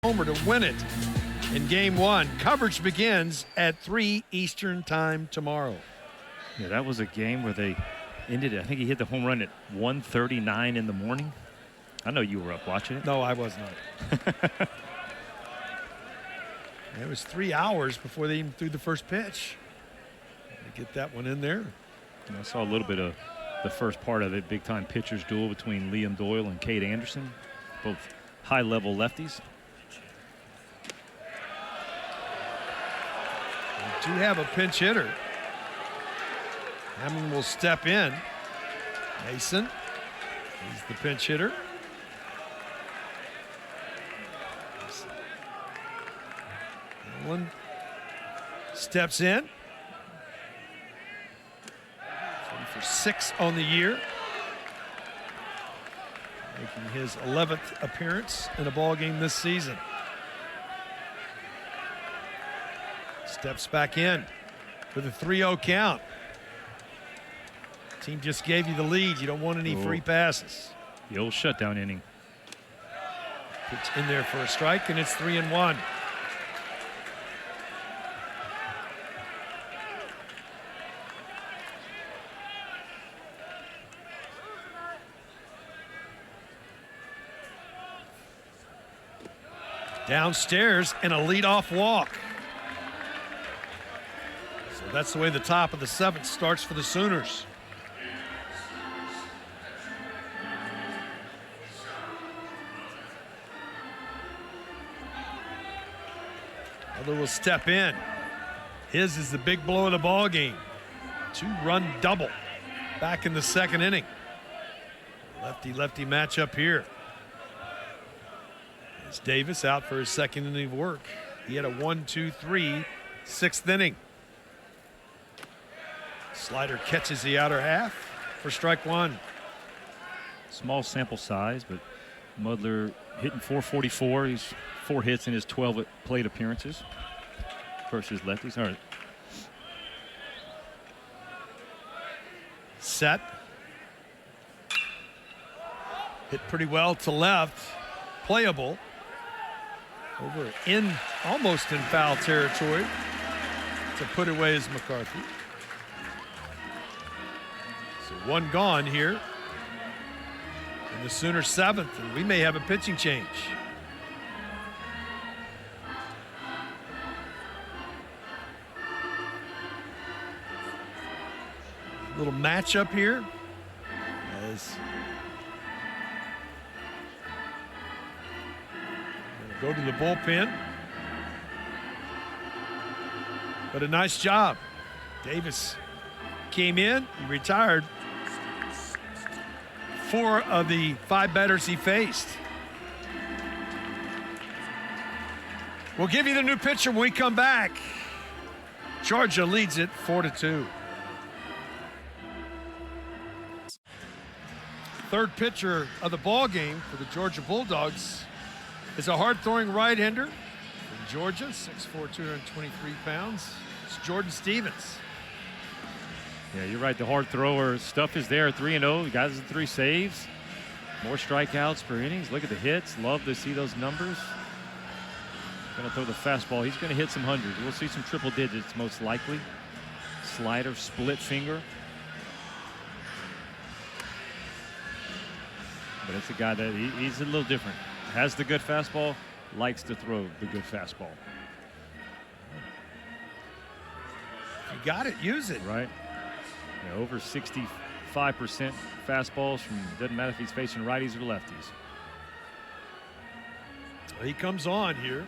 Homer to win it in game one. Coverage begins at 3 Eastern time tomorrow. Yeah, that was a game where they ended it. I think he hit the home run at 1:39 in the morning. I know you were up watching it. No, I was not. It was 3 hours before they even threw the first pitch. To get that one in there. And I saw a little bit of the first part of it, big-time pitchers duel between Liam Doyle and Cade Anderson, both high-level lefties. We do have a pinch hitter. Hammond will step in. Mason, he's the pinch hitter. One steps in. For 6 on the year. Making his 11th appearance in a ball game this season. Steps back in for the 3-0 count. Team just gave you the lead. You don't want any free passes. The old shutdown inning. Pitch in there for a strike, and it's 3-1. Downstairs and a leadoff walk. So that's the way the top of the 7th starts for the Sooners. Mother will step in. His is the big blow of the ball game. 2-run double back in the 2nd inning. Lefty-lefty matchup here. As Davis out for his 2nd inning of work. He had a 1-2-3 6th inning. Slider catches the outer half for strike 1. Small sample size, but Mudler hitting .444. He's 4 hits in his 12 plate appearances versus lefties. All right. Set. Hit pretty well to left. Playable. Over in, almost in foul territory. To put away is McCarthy. So 1 gone here in the Sooners 7th, and we may have a pitching change. Little matchup here as go to the bullpen. But a nice job. Davis came in, he retired 4 of the 5 batters he faced. We'll give you the new pitcher when we come back. Georgia leads it 4-2. Third pitcher of the ball game for the Georgia Bulldogs is a hard-throwing right-hander from Georgia, 6'4", 223 pounds. It's Jordan Stevens. Yeah, you're right. The hard thrower stuff is there. 3-0. Guys with 3 saves. More strikeouts per innings. Look at the hits. Love to see those numbers. Going to throw the fastball. He's going to hit some hundreds. We'll see some triple digits most likely. Slider, split finger. But it's a guy that he's a little different. Has the good fastball, likes to throw the good fastball. You got it, use it. Right. Yeah, over 65% fastballs from, doesn't matter if he's facing righties or lefties. He comes on here.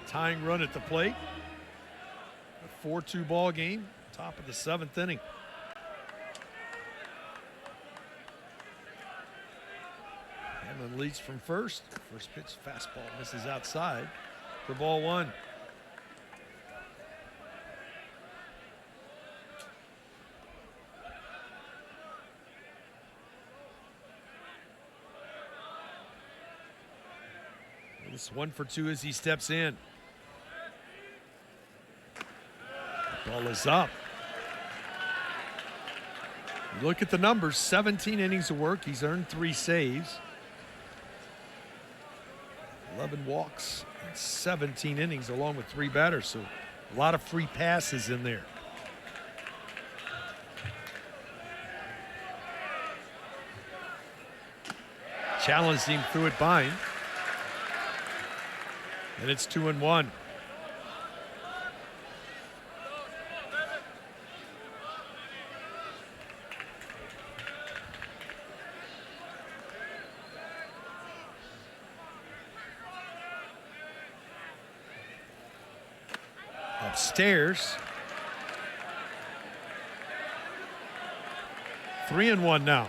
Tying run at the plate. A 4-2 ball game, top of the 7th inning. Hammond leads from first. First pitch, fastball misses outside for ball one. It's 1 for 2 as he steps in. Ball is up. You look at the numbers, 17 innings of work. He's earned 3 saves, 11 walks, and 17 innings along with 3 batters. So a lot of free passes in there. Challenged him, threw it by him. And it's 2-1. Upstairs. 3-1 now.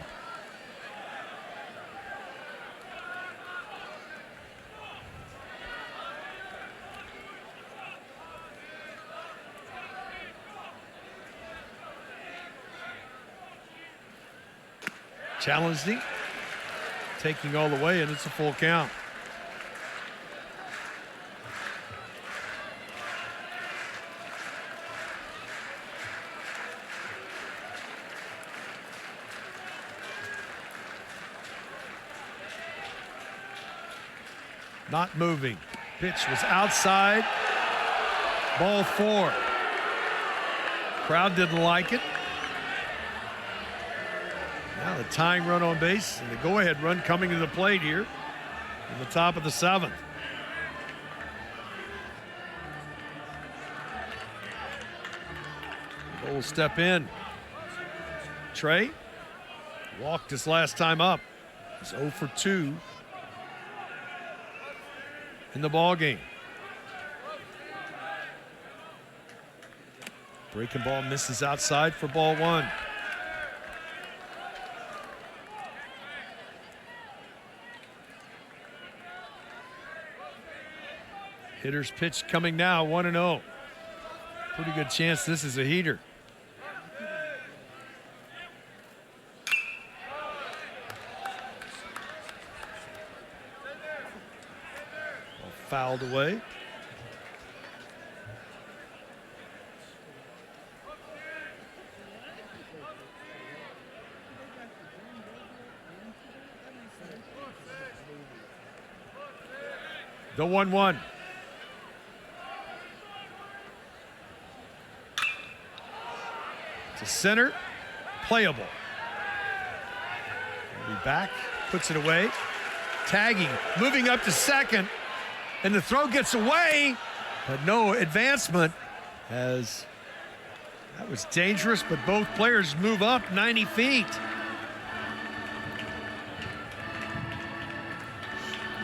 Challenged him, taking all the way, and it's a full count. Not moving. Pitch was outside. Ball 4. Crowd didn't like it. Now the tying run on base and the go-ahead run coming to the plate here in the top of the 7th. Goal step in. Trey walked his last time up. He's 0 for 2 in the ball game. Breaking ball misses outside for ball 1. Hitter's pitch coming now, 1-0. Pretty good chance this is a heater. Ball fouled away. The 1-1. To center, playable. He'll be back, puts it away. Tagging, moving up to second, and the throw gets away, but no advancement as that was dangerous, but both players move up 90 feet.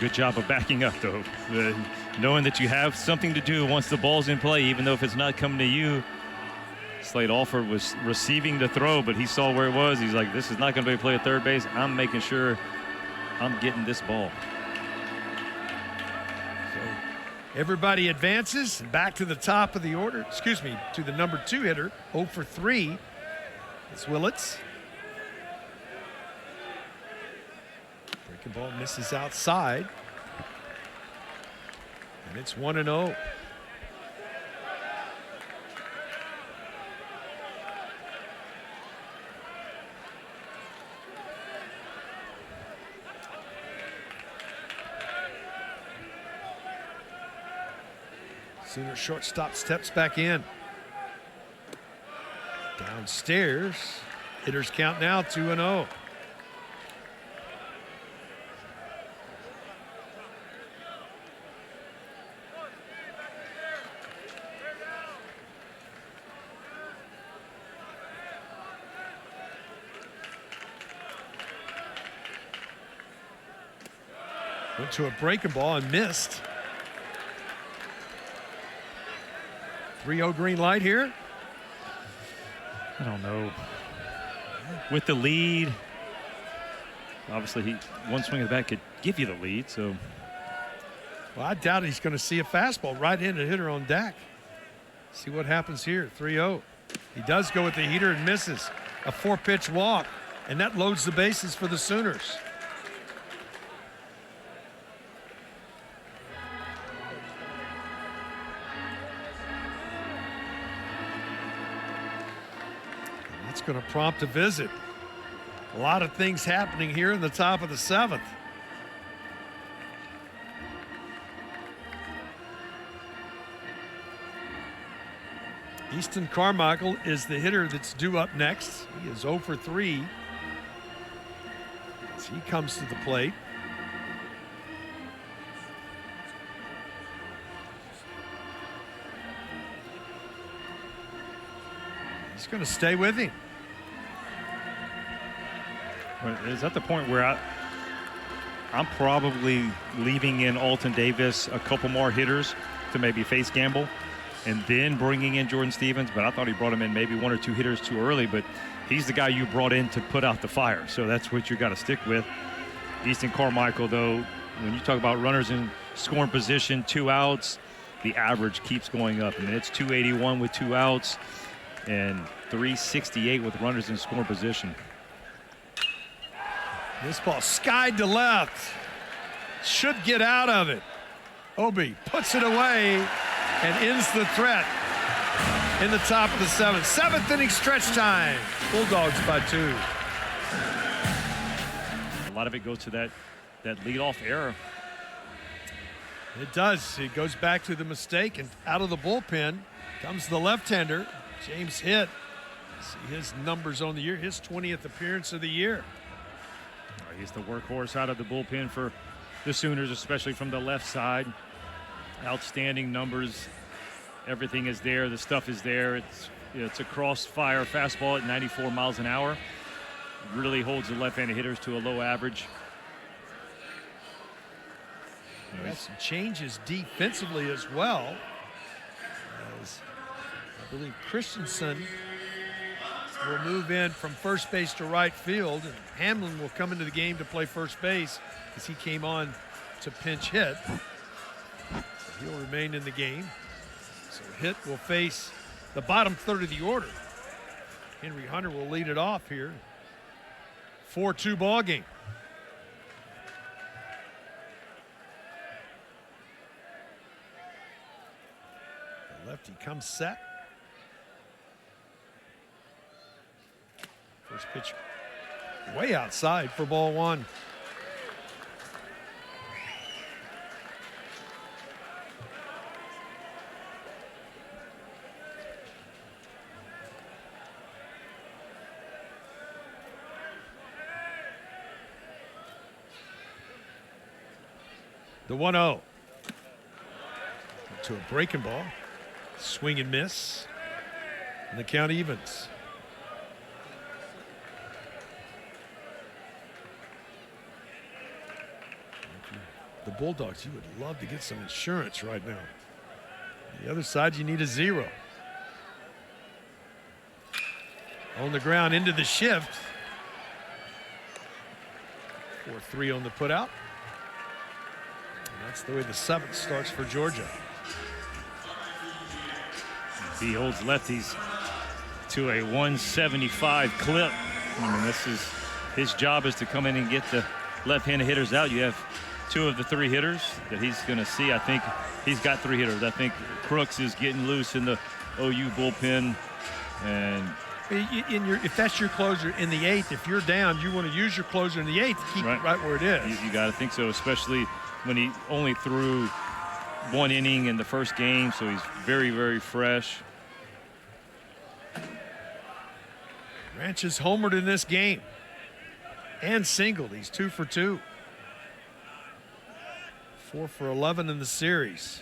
Good job of backing up, though. Knowing that you have something to do once the ball's in play, even though if it's not coming to you. Slade Alford was receiving the throw, but he saw where it was. He's like, this is not going to be a play at third base. I'm making sure I'm getting this ball. So everybody advances back to the top of the order. Excuse me, to the number 2 hitter, 0 for 3. It's Willits. Breaking ball misses outside. And it's 1-0. Sooner shortstop steps back in. Downstairs. Hitters count now 2-0. Went to a breaking ball and missed. 3-0 green light here. I don't know. With the lead, Obviously, one swing of the bat could give you the lead. So, well, I doubt he's going to see a fastball. Right-handed hitter on deck. See what happens here. 3-0. He does go with the heater and misses. A 4-pitch walk, and that loads the bases for the Sooners. That's going to prompt a visit. A lot of things happening here in the top of the 7th. Easton Carmichael is the hitter that's due up next. He is 0 for 3 as he comes to the plate. He's going to stay with him. Is that the point where I'm probably leaving in Alton Davis a couple more hitters to maybe face Gamble, and then bringing in Jordan Stevens? But I thought he brought him in maybe 1 or 2 hitters too early, but he's the guy you brought in to put out the fire. So that's what you got to stick with. Easton Carmichael, though, when you talk about runners in scoring position, 2 outs, the average keeps going up. I mean, it's 281 with 2 outs and 368 with runners in scoring position. This ball skied to left. Should get out of it. Obi puts it away and ends the threat in the top of the 7th. 7th inning stretch time. Bulldogs by 2. A lot of it goes to that leadoff error. It does. It goes back to the mistake, and out of the bullpen comes the left-hander, James Hitt. See his numbers on the year, his 20th appearance of the year. He's the workhorse out of the bullpen for the Sooners, especially from the left side. Outstanding numbers. Everything is there. The stuff is there. It's a crossfire fastball at 94 miles an hour. Really holds the left-handed hitters to a low average. Got some changes defensively as well. As I believe Christensen will move in from first base to right field, and Hamlin will come into the game to play first base as he came on to pinch hit. So he'll remain in the game. So Hitt will face the bottom third of the order. Henry Hunter will lead it off here. 4-2 ball game. The lefty comes set. First pitch way outside for ball 1. The 1-0 to a breaking ball. Swing and miss. And the count evens. The Bulldogs, you would love to get some insurance right now. On the other side, you need a 0. On the ground into the shift. 4-3 on the putout. And that's the way the 7th starts for Georgia. He holds lefties to a 175 clip. I mean, this is his job, is to come in and get the left-handed hitters out. You have 2 of the 3 hitters that he's going to see. I think he's got 3 hitters. I think Crooks is getting loose in the OU bullpen. And if that's your closer in the 8th, if you're down, you want to use your closer in the 8th to keep it right where it is. You got to think so, especially when he only threw 1 inning in the first game, so he's very, very fresh. Ranch is homered in this game and singled. He's 2 for 2. 4 for 11 in the series.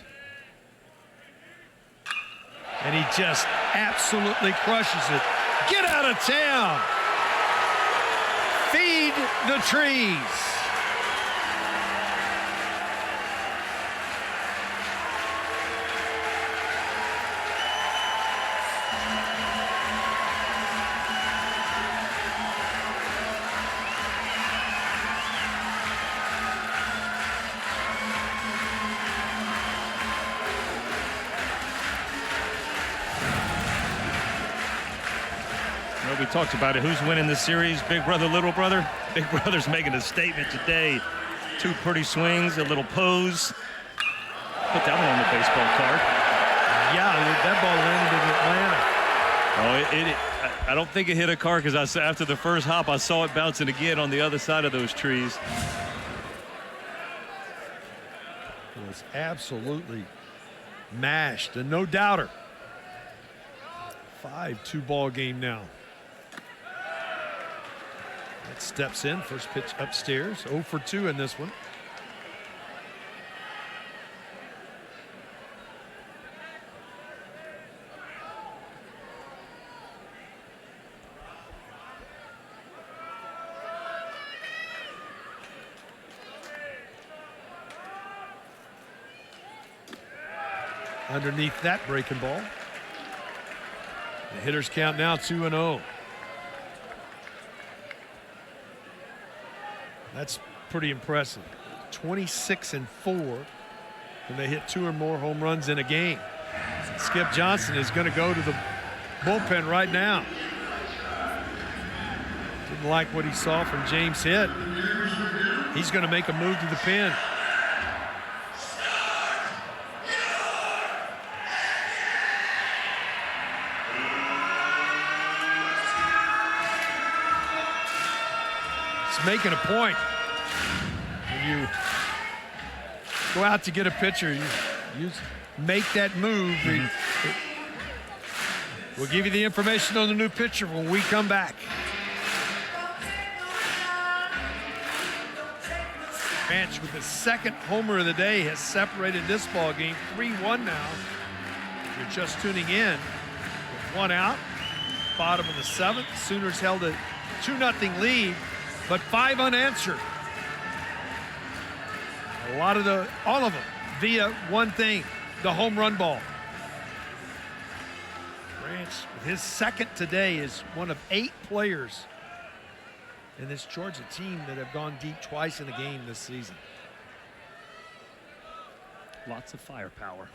And he just absolutely crushes it. Get out of town. Feed the trees. Well, we talked about it. Who's winning this series? Big brother, little brother? Big brother's making a statement today. 2 pretty swings, a little pose. Put that one on the baseball card. Yeah, that ball landed in Atlanta. Oh, I don't think it hit a car because after the first hop, I saw it bouncing again on the other side of those trees. It was absolutely mashed, and no doubter. 5-2 ball game now. That steps in, first pitch upstairs, 0 for 2 in this one. Underneath that breaking ball. The hitters count now 2-0. That's pretty impressive. 26-4 when they hit 2 or more home runs in a game. Skip Johnson is going to go to the bullpen right now. Didn't like what he saw from James Hitt. He's going to make a move to the pen. Making a point. When you go out to get a pitcher, you make that move. We'll give you the information on the new pitcher when we come back. Ranch with the second homer of the day has separated this ball game 3-1 now. If you're just tuning in, with 1 out, bottom of the 7th. Sooners held a 2-0 lead. But 5 unanswered. All of them via one thing, the home run ball. Branch, with his second today, is one of 8 players in this Georgia team that have gone deep twice in a game this season. Lots of firepower.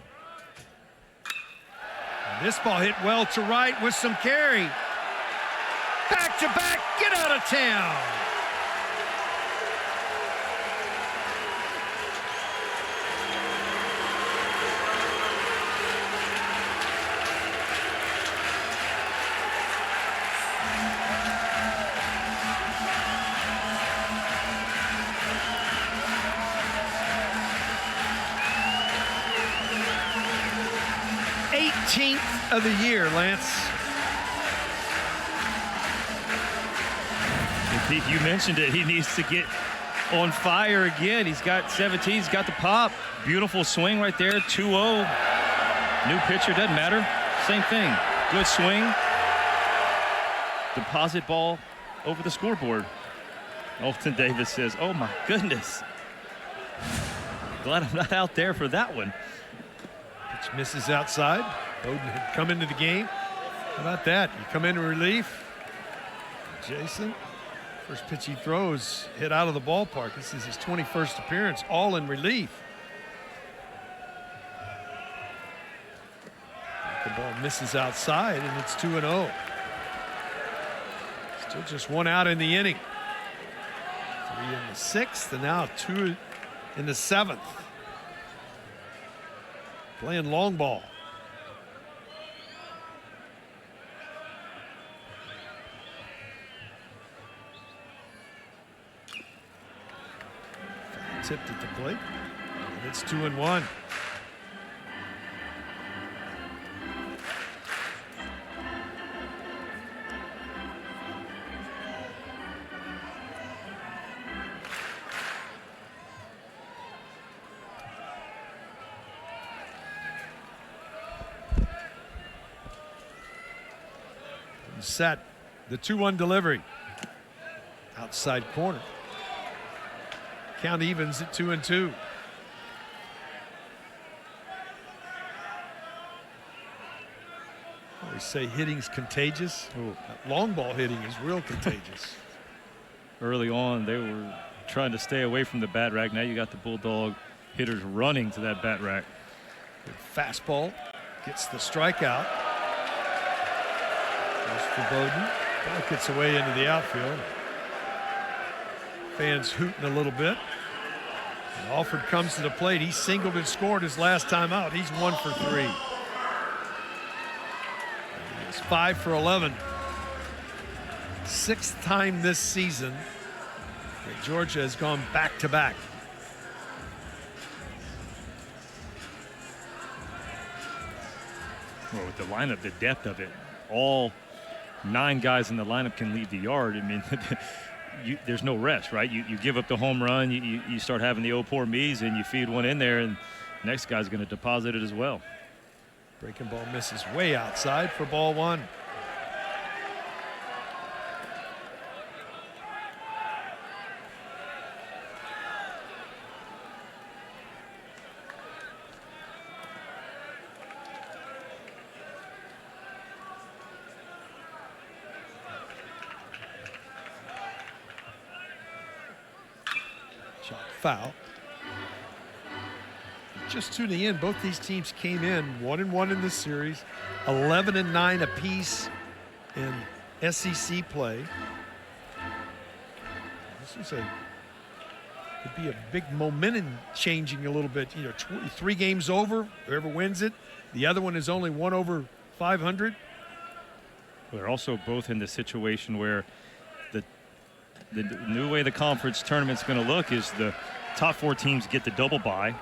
And this ball hit well to right with some carry. Back to back, get out of town. Of the year, Lance. Keith, you mentioned it. He needs to get on fire again. He's got 17. He's got the pop. Beautiful swing right there. 2-0. New pitcher, doesn't matter. Same thing. Good swing. Deposit ball over the scoreboard. Alton Davis says, oh my goodness. Glad I'm not out there for that one. Pitch misses outside. Bowden had come into the game. How about that? You come in relief. Jason, first pitch he throws hit out of the ballpark. This is his 21st appearance, all in relief. The ball misses outside, and it's 2-0. Still just 1 out in the inning. 3 in the 6th, and now 2 in the 7th. Playing long ball. Tipped at the plate, and it's 2-1. Set the 2-1 delivery. Outside corner. Count evens at 2-2. They say hitting's contagious. Ooh. Long ball hitting is real contagious. Early on, they were trying to stay away from the bat rack. Now you got the Bulldog hitters running to that bat rack. Good fastball gets the strikeout. Goes for Bowden. Ball gets away into the outfield. Fans hooting a little bit. And Alford comes to the plate. He singled and scored his last time out. He's 1 for 3. He's 5 for 11. 6th time this season that Georgia has gone back-to-back. Well, with the lineup, the depth of it, all 9 guys in the lineup can leave the yard. I mean, there's no rest, right? You give up the home run, you start having the oh poor me's, and you feed one in there, and the next guy's going to deposit it as well. Breaking ball misses way outside for ball 1. Foul. Just to the end, both these teams came in 1-1 in this series, 11-9 apiece in SEC play. This is could be a big momentum changing a little bit. 3 games over, whoever wins it. The other one is only 1 over 500. They're also both in the situation where the new way the conference tournament's going to look is the top 4 teams get the double bye.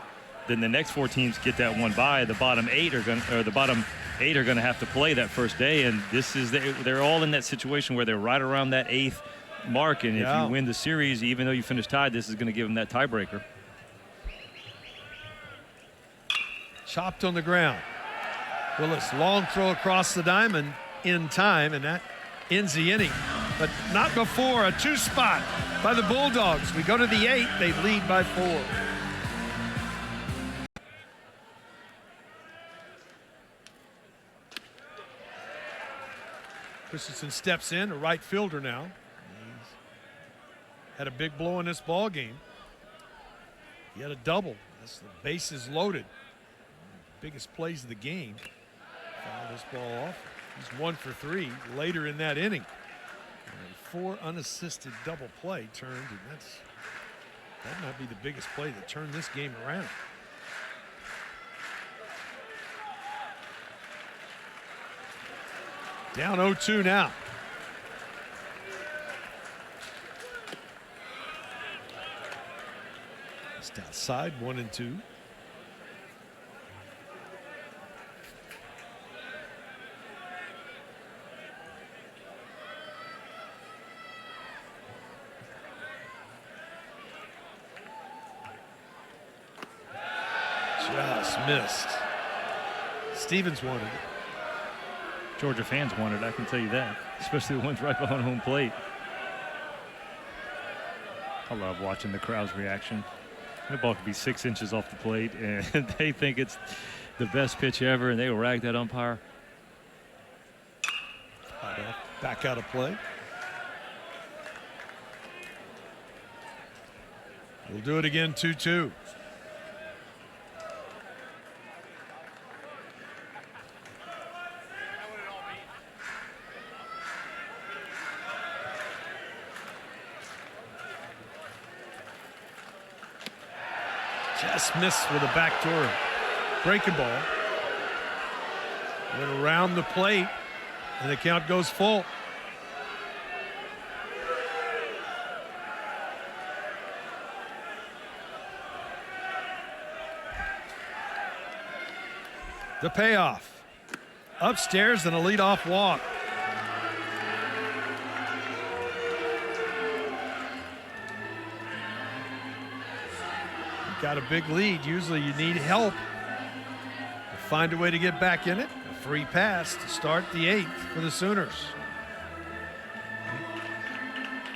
Then the next 4 teams get that 1 bye. The bottom 8 are going to have to play that first day. And they're all in that situation where they're right around that 8th mark. And if you win the series, even though you finish tied, this is going to give them that tiebreaker. Chopped on the ground. Willis, long throw across the diamond in time, and that ends the inning. But not before a 2 spot by the Bulldogs. We go to the 8th. They lead by 4. Christensen steps in, a right fielder now. He's had a big blow in this ball game. He had a double. That's the bases loaded. Biggest plays of the game. Fouled this ball off. He's 1 for 3 later in that inning. And 4 unassisted double play turned, and that might be the biggest play that turned this game around. Down 0-2 now. Just outside, 1-2. Just missed. Stevens wanted it. Georgia fans want it, I can tell you that, especially the ones right behind home plate. I love watching the crowd's reaction. The ball could be 6 inches off the plate, and they think it's the best pitch ever, and they will rag that umpire. Back out of play. We'll do it again, 2-2. Just missed with a backdoor breaking ball. Went around the plate, and the count goes full. The payoff. Upstairs and a leadoff walk. Got a big lead. Usually you need help. Find a way to get back in it. A free pass to start the 8th for the Sooners.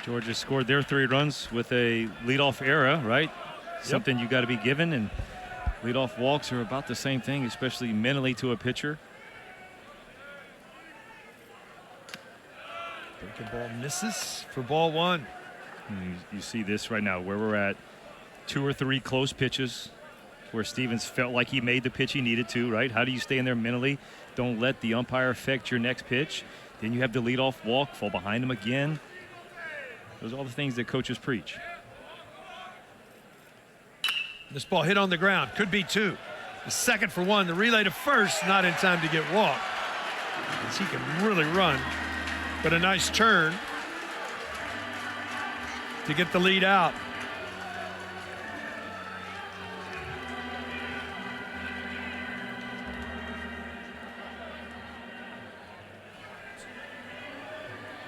Georgia scored their 3 runs with a leadoff error, right? Something you got to be given, and leadoff walks are about the same thing, especially mentally to a pitcher. Breaking ball misses for ball 1. You see this right now where we're at. 2 or 3 close pitches where Stevens felt like he made the pitch he needed to, right? How do you stay in there mentally? Don't let the umpire affect your next pitch. Then you have the leadoff walk, fall behind him again. Those are all the things that coaches preach. This ball hit on the ground, could be two. The second for one, the relay to first, not in time to get walked. As he can really run, but a nice turn to get the lead out.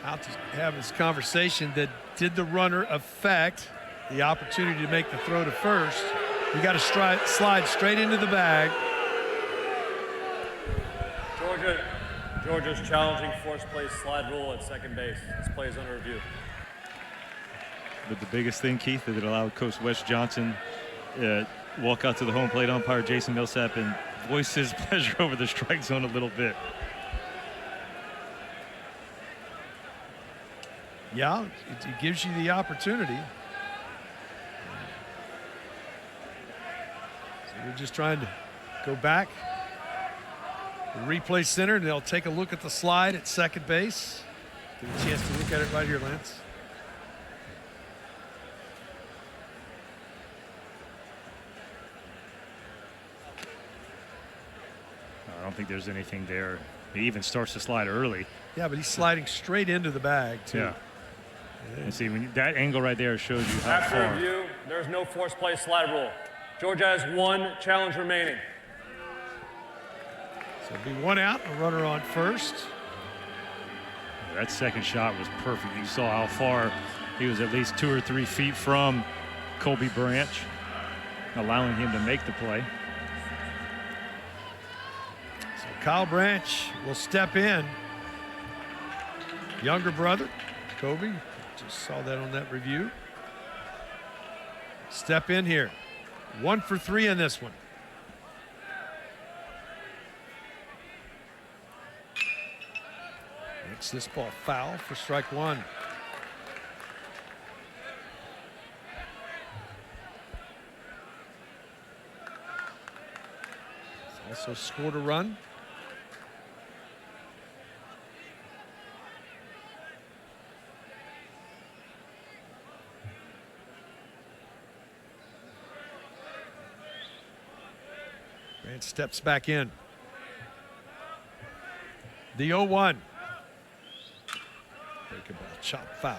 Out to have this conversation that did the runner affect the opportunity to make the throw to first. You got to slide straight into the bag. Georgia's challenging forced play slide rule at second base. This play is under review. But the biggest thing, Keith, that allowed Coach Wes Johnson walk out to the home plate umpire Jason Millsap and voice his pleasure over the strike zone a little bit. Yeah, it gives you the opportunity. So we're just trying to go back, replay center, and they'll take a look at the slide at second base. Get a chance to look at it right here, Lance. I don't think there's anything there. He even starts to slide early. Yeah, but he's sliding straight into the bag, too. Yeah. And see, that angle right there shows you how After far. review, there's no forced play slide rule. Georgia has one challenge remaining. So it'll be one out, a runner on first. That second shot was perfect. You saw how far he was, at least 2 or 3 feet from Colby Branch, allowing him to make the play. So Kyle Branch will step in. Younger brother, Kobe, just saw that on that review. Step in here. 1 for 3 in this one. Makes this ball foul for strike one. He's also scored a run. Grant steps back in. The 0-1. Breaking ball, chop foul.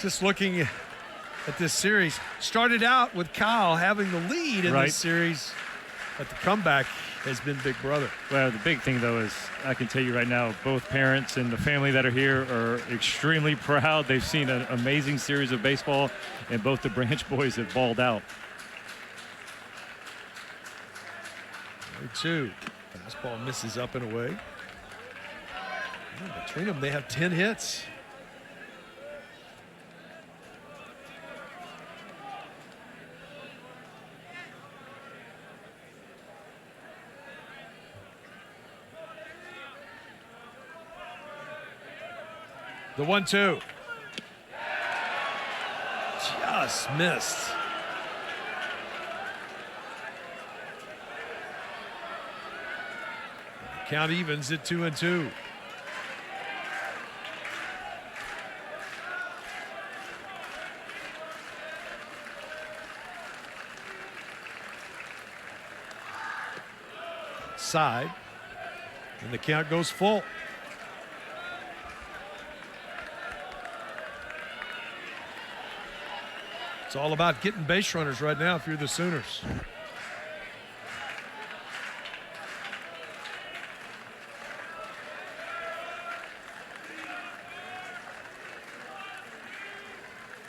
Just looking at this series, started out with Kyle having the lead in this series, but the comeback has been Big Brother. Well, the big thing, though, is I can tell you right now, both parents and the family that are here are extremely proud. They've seen an amazing series of baseball, and both the Branch boys have balled out. 2. Fastball misses up and away. Yeah, between them, they have 10 hits. The 1-2. Just missed. Count evens at 2-2. Side, and the count goes full. It's all about getting base runners right now if you're the Sooners.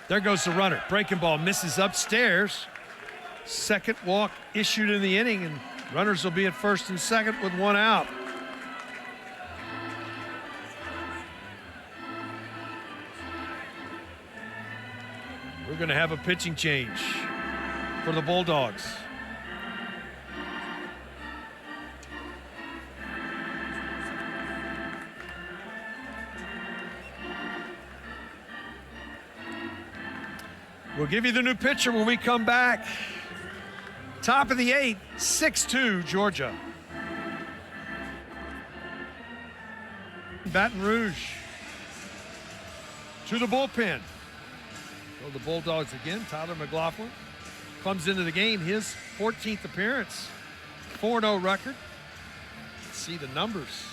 There goes the runner. Breaking ball misses upstairs. Second walk issued in the inning, and runners will be at first and second with 1 out. We're going to have a pitching change for the Bulldogs. We'll give you the new pitcher when we come back. Top of the 8th, 6-2 Georgia. Baton Rouge to the bullpen. So the Bulldogs again. Tyler McLaughlin comes into the game, his 14th appearance. 4-0 record. Let's see the numbers.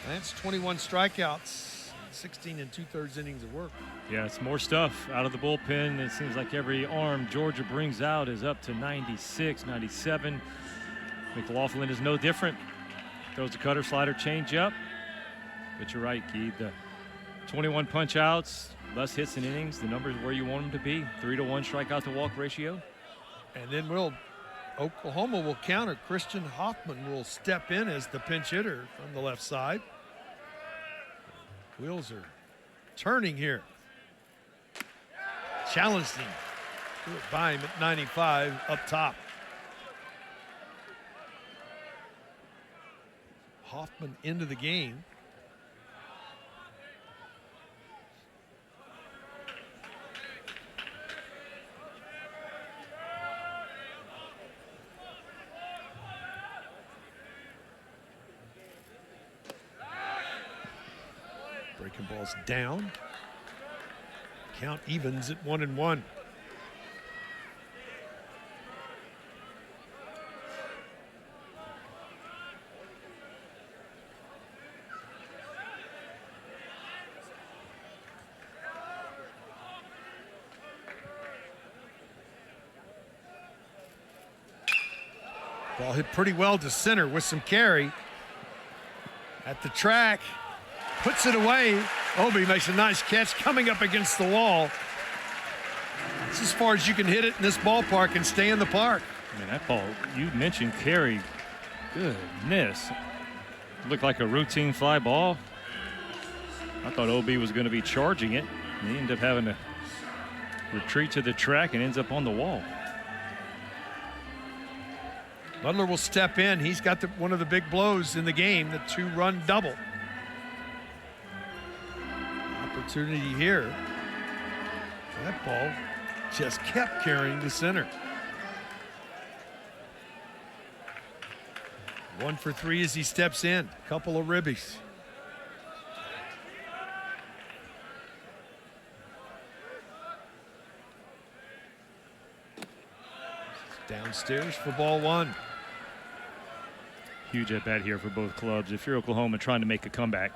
Lance, 21 strikeouts, 16 2/3 innings of work. Yeah, it's more stuff out of the bullpen. It seems like every arm Georgia brings out is up to 96, 97. McLaughlin is no different. Throws a cutter, slider, change up. But you're right, Keith. The 21 punch outs, less hits in innings. The numbers where you want them to be. 3-to-1 strikeout to walk ratio. And then Oklahoma will counter. Christian Hoffman will step in as the pinch hitter from the left side. Wheels are turning here. Challenged him. Do it by him at 95 up top. Hoffman into the game. Breaking balls down. Count evens at 1-1. Ball hit pretty well to center with some carry. At the track. Puts it away. Obi makes a nice catch coming up against the wall. It's as far as you can hit it in this ballpark and stay in the park. I mean, that ball, you mentioned carry. Goodness. Looked like a routine fly ball. I thought OB was going to be charging it. He ended up having to retreat to the track and ends up on the wall. Butler will step in. He's got one of the big blows in the game, the 2-run double. Opportunity here. That ball just kept carrying the center. 1 for 3 as he steps in. Couple of ribbies. Downstairs for ball 1. Huge at bat here for both clubs. If you're Oklahoma trying to make a comeback,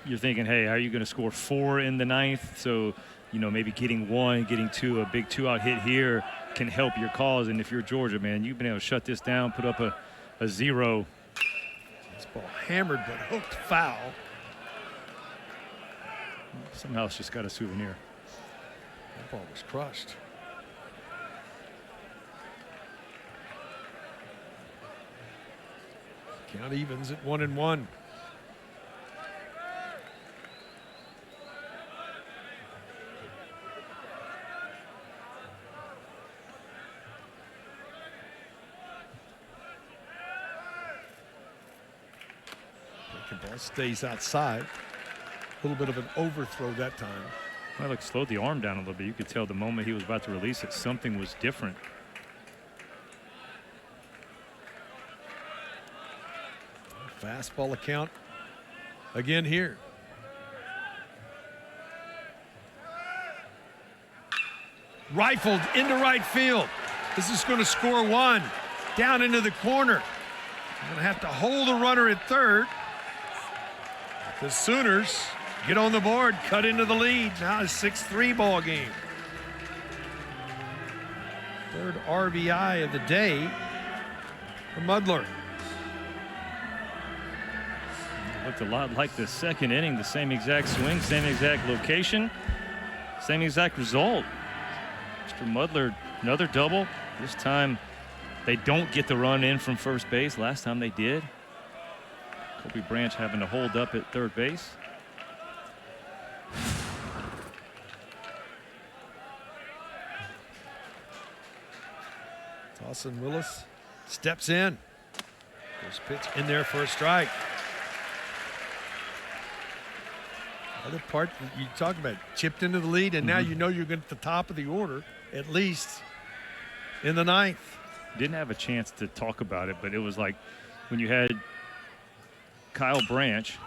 you're thinking, hey, how are you going to score 4 in the 9th? So, you know, maybe getting 1, getting 2, a big 2-out hit here can help your cause. And if you're Georgia, man, you've been able to shut this down, put up a 0. This ball hammered but hooked foul. Somehow it's just got a souvenir. That ball was crushed. Count evens at 1-1. Breaking ball stays outside. A little bit of an overthrow that time. Well, look, slowed the arm down a little bit. You could tell the moment he was about to release it, something was different. Fastball account again here. Rifled into right field. This is going to score 1. Down into the corner. Going to have to hold the runner at third. The Sooners get on the board, cut into the lead. Now a 6-3 ball game. Third RBI of the day for Mudler. Looked a lot like the second inning, the same exact swing, same exact location, same exact result. Mr. Mudler, another double. This time they don't get the run in from first base. Last time they did. Kobe Branch having to hold up at third base. Dawson Willis steps in. First pitch in there for a strike. Other part that you talk about, chipped into the lead, and now you know you're going to the top of the order, at least in the 9th. didn't have a chance to talk about it, but it was like when you had Kyle Branch.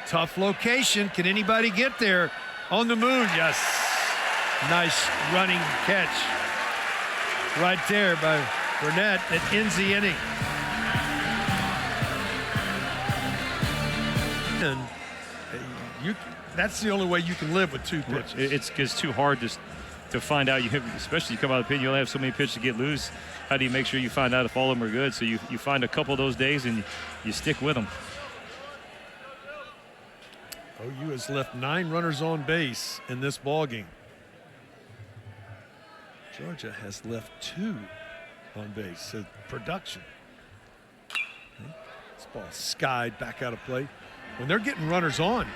Tough location. Can anybody get there? On the move, yes. Nice running catch right there by Burnett that ends the inning. And that's the only way you can live with 2 pitches. It's too hard to find out. Especially you come out of the pen, you only have so many pitches to get loose. How do you make sure you find out if all of them are good? So you find a couple of those days and you stick with them. OU has left 9 runners on base in this ball game. Georgia has left 2 on base. So production. This ball skied back out of play. When they're getting runners on,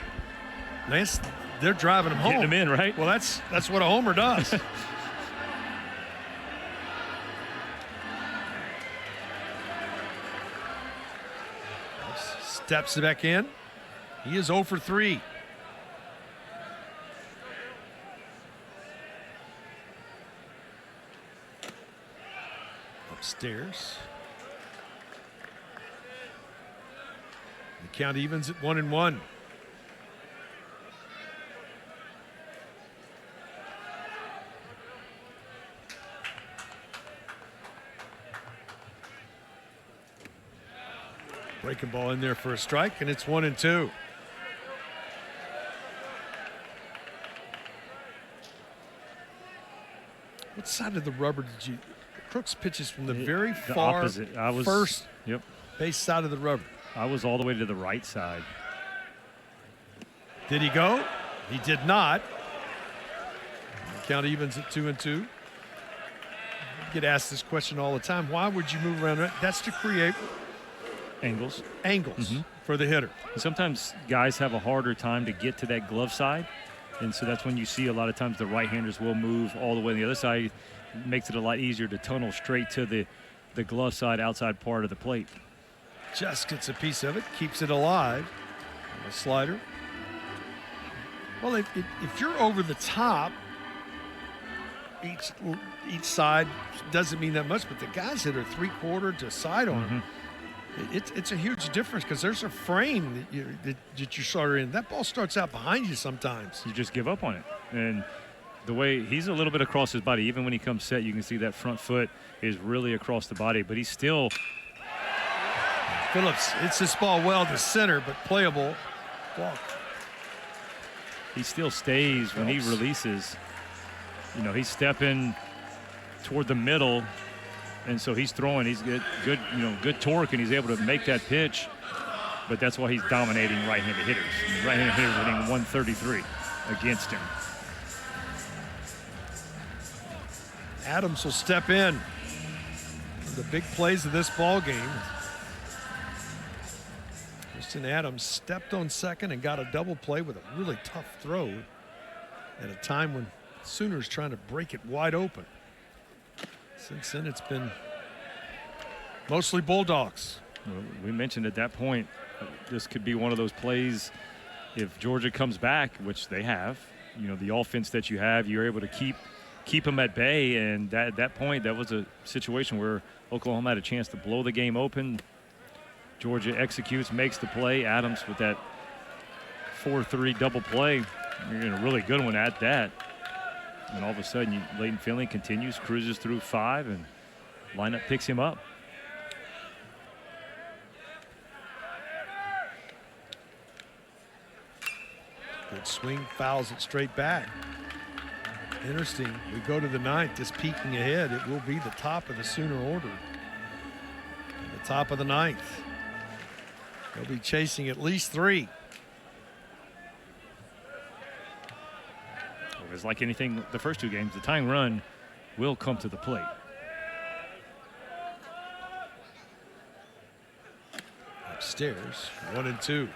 Lance, they're driving them home. Getting them in, right? Well, that's what a homer does. Steps back in. He is 0 for 3. Upstairs. The count evens at 1-1. Breaking ball in there for a strike, and it's 1-2. What side of the rubber did you? Crooks pitches from the very far opposite. First Yep. base side of the rubber. I was all the way to the right side. Did he go? He did not. Count evens at 2-2. I get asked this question all the time. Why would you move around? That's to create Angles. For the hitter. And sometimes guys have a harder time to get to that glove side. And so that's when you see a lot of times the right-handers will move all the way to the other side. It makes it a lot easier to tunnel straight to the glove side outside part of the plate. Just gets a piece of it, keeps it alive. A slider. Well, if you're over the top, each side doesn't mean that much, but the guys that are 3/4 to sidearm, it's a huge difference because there's a frame that you start in. That ball starts out behind you sometimes. You just give up on it. And the way he's a little bit across his body, even when he comes set, you can see that front foot is really across the body, but he's still. Phillips hits this ball well to center, but playable. Walk. He still stays when he releases. You know, he's stepping toward the middle, and so he's throwing. He's good torque, and he's able to make that pitch. But that's why he's dominating right-handed hitters. Right-handed hitters are hitting 133 against him. Adams will step in. The big plays of this ball game. Christian Adams stepped on second and got a double play with a really tough throw at a time when Sooners trying to break it wide open. Since then, it's been mostly Bulldogs. Well, we mentioned at that point, this could be one of those plays if Georgia comes back, which they have. You know, the offense that you have, you're able to keep them at bay, and at that point, that was a situation where Oklahoma had a chance to blow the game open. Georgia executes, makes the play. Adams with that 4-3 double play. You're in a really good one at that. And all of a sudden, Leighton Finley continues, cruises through 5, and lineup picks him up. Good swing, fouls it straight back. Interesting. We go to the 9th, just peeking ahead. It will be the top of the Sooner order. The top of the 9th. They'll be chasing at least 3. It's like anything the first 2 games, the tying run will come to the plate. Upstairs, 1-2.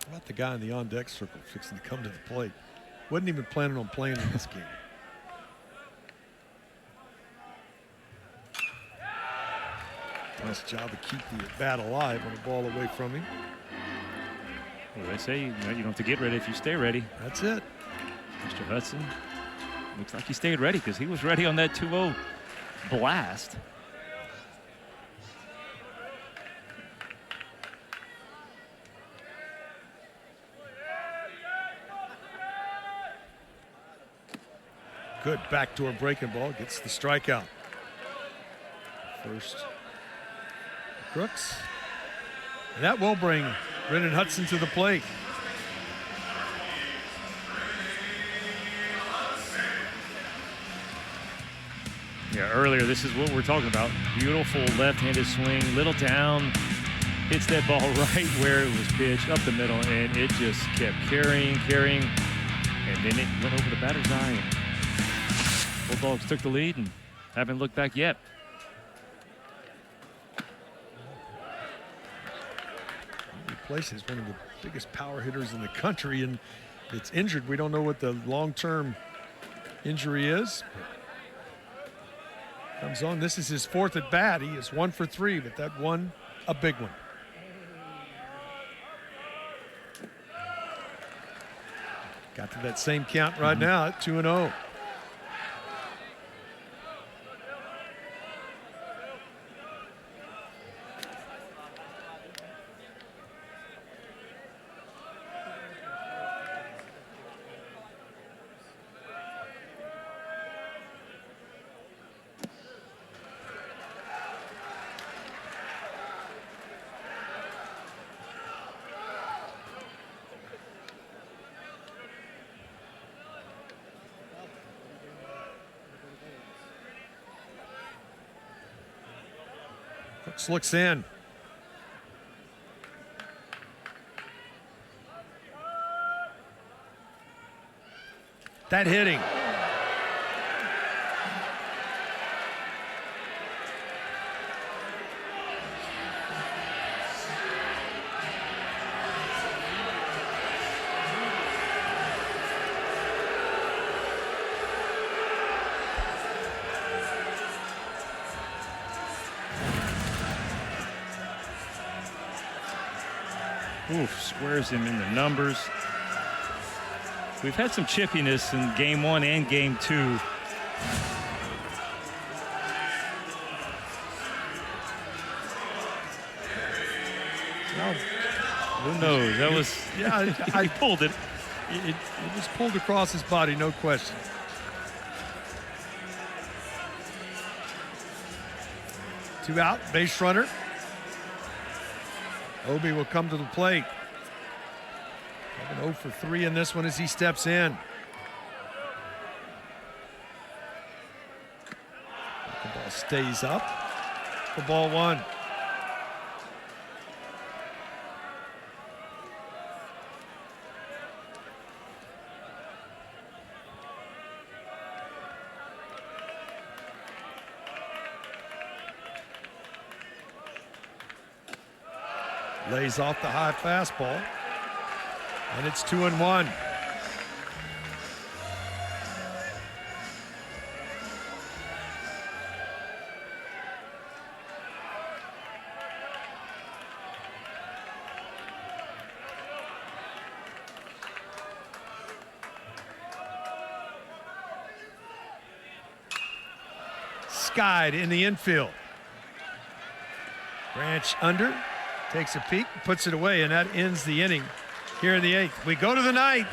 How about the guy in the on-deck circle fixing to come to the plate? Wasn't even planning on playing in this game. Nice job to keep the bat alive on the ball away from him. Well, they say you don't have to get ready if you stay ready. That's it. Mr. Hudson looks like he stayed ready because he was ready on that 2-0 blast. Good backdoor breaking ball, gets the strikeout. First, Crooks. And that will bring Brendan Hudson to the plate. Yeah, earlier, this is what we're talking about. Beautiful left-handed swing, little down, hits that ball right where it was pitched, up the middle, and it just kept carrying, and then it went over the batter's eye. And Bulldogs took the lead and haven't looked back yet. He places one of the biggest power hitters in the country, and it's injured. We don't know what the long-term injury is. Comes on. This is his 4th at bat. He is 1 for 3, but that one, a big one. Got to that same count right now at 2-0. Looks in. That hitting. Oof, squares him in the numbers. We've had some chippiness in game 1 and game 2. Well, who knows? That was, yeah, I pulled it. It was pulled across his body, no question. Two out, base runner. Obi will come to the plate. 0 for 3 in this one as he steps in. The ball stays up for ball 1. Lays off the high fastball, and it's 2-1. Skied in the infield. Branch under. Takes a peek, puts it away, and that ends the inning here in the 8th. We go to the 9th.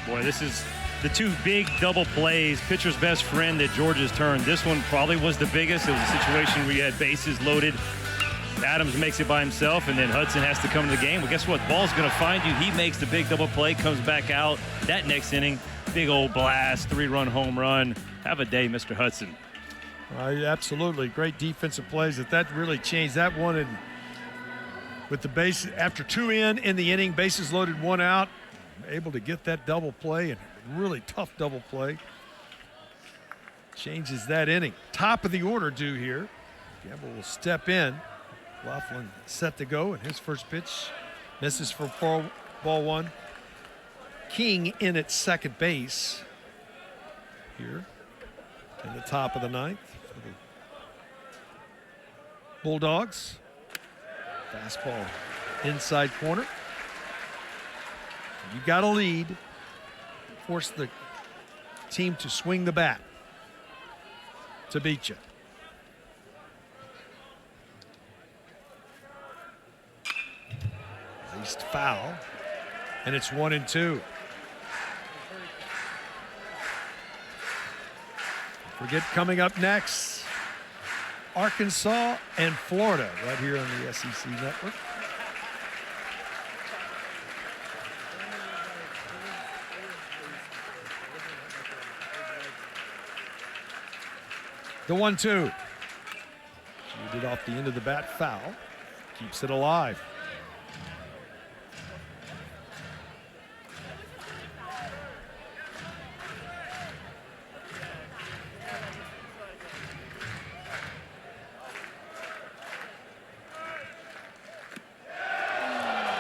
Boy, this is the 2 big double plays. Pitcher's best friend at Georgia's turn. This one probably was the biggest. It was a situation where you had bases loaded. Adams makes it by himself, and then Hudson has to come to the game. Well, guess what? Ball's going to find you. He makes the big double play, comes back out. That next inning, big old blast, 3-run home run. Have a day, Mr. Hudson. Absolutely. Great defensive plays. That really changed that one. And with the base, after 2 in the inning, bases loaded, 1 out, able to get that double play, and really tough double play. Changes that inning. Top of the order due here. Gamble will step in. Laughlin set to go, and his first pitch misses for ball 1. King in at second base. here in the top of the ninth for the Bulldogs. Fastball inside corner. You got to lead. Force the team to swing the bat to beat you. Least foul, and it's 1-2. Forget coming up next, Arkansas and Florida right here on the SEC Network. The 1-2. Shooted off the end of the bat, foul. Keeps it alive.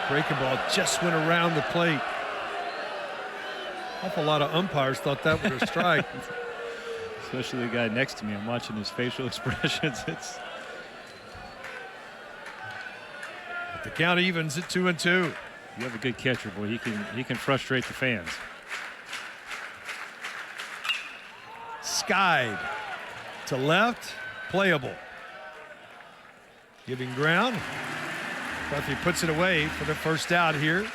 Breaking ball just went around the plate. Awful lot of umpires thought that was a strike. Especially the guy next to me. I'm watching his facial expressions. It's The count evens at 2-2. You have a good catcher, boy. He can frustrate the fans. Skied to left, playable. Giving ground. Duffy puts it away for the first out here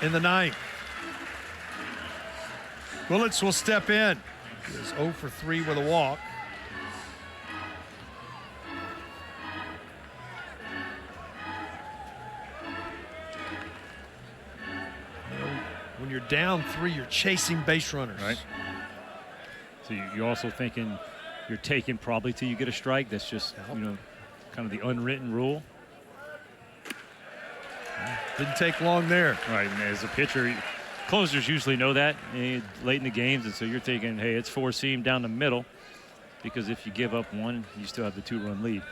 in the ninth. Bullets will step in. He is 0 for 3 with a walk. You know, when you're down 3, you're chasing base runners. Right. So you're also thinking you're taking probably till you get a strike. That's just, you know, kind of the unwritten rule. Didn't take long there. Right, and as a pitcher, closers usually know that late in the games, and so you're thinking, hey, it's 4-seam down the middle, because if you give up one, you still have the 2-run lead.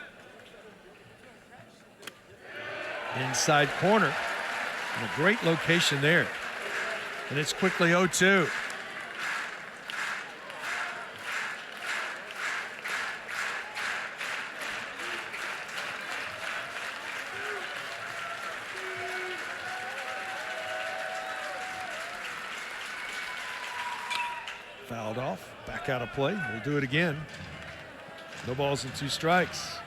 Inside corner. And a great location there. And it's quickly 0-2. Fouled off, back out of play. We'll do it again. No balls and 2 strikes.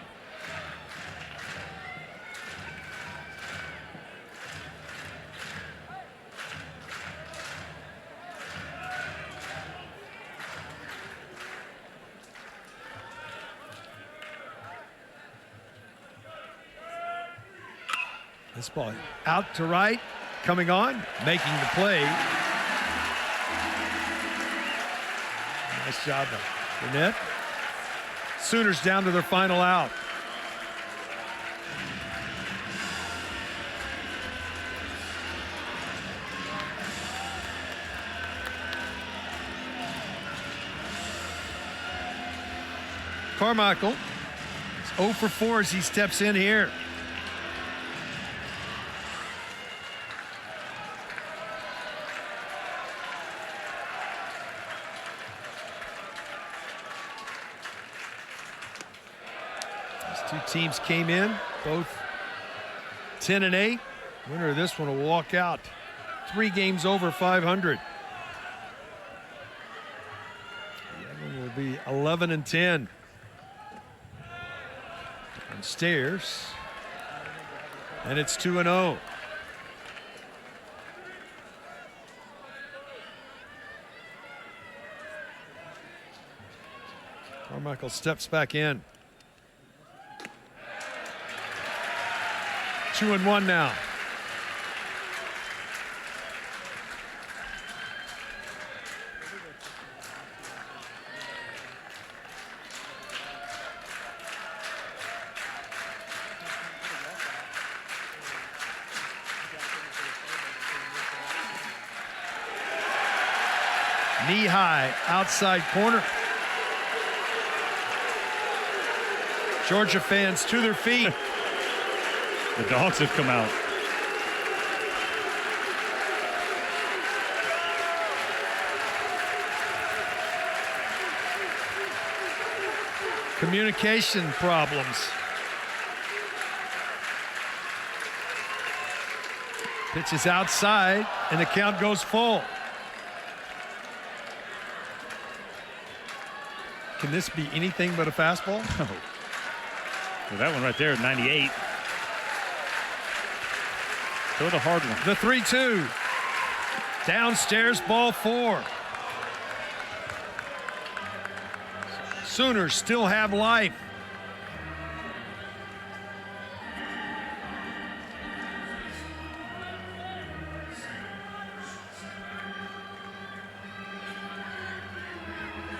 This ball out to right, coming on, making the play. Nice job by Burnett. Sooners down to their final out. Carmichael is 0 for 4 as he steps in here. Two teams came in, both 10-8. Winner of this one will walk out 3 games over 500. The other one will be 11-10. On stairs, and it's 2-0. Carmichael steps back in. 2-1 now. Knee high, outside corner. Georgia fans to their feet. The Dogs have come out. Communication problems. Pitch is outside, and the count goes full. Can this be anything but a fastball? Oh. Well, that one right there, 98. Throw the hard one. The 3-2. Downstairs, ball 4. Sooners still have life.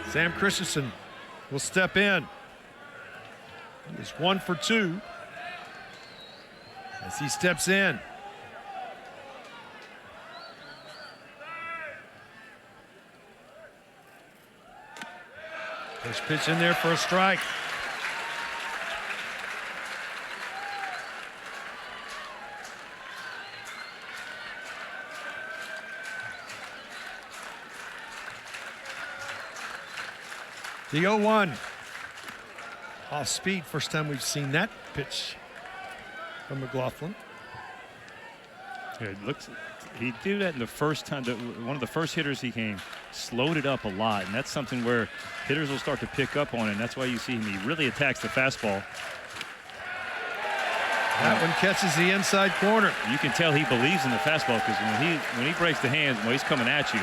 Sam Christensen will step in. He is 1 for 2 as he steps in. First pitch in there for a strike. The 0-1. Off speed. First time we've seen that pitch from McLaughlin. Yeah, it looks. He did that in the first time. One of the first hitters he came, slowed it up a lot, and that's something where hitters will start to pick up on it. And that's why you see him. He really attacks the fastball. That one catches the inside corner. You can tell he believes in the fastball because when he breaks the hands, when he's coming at you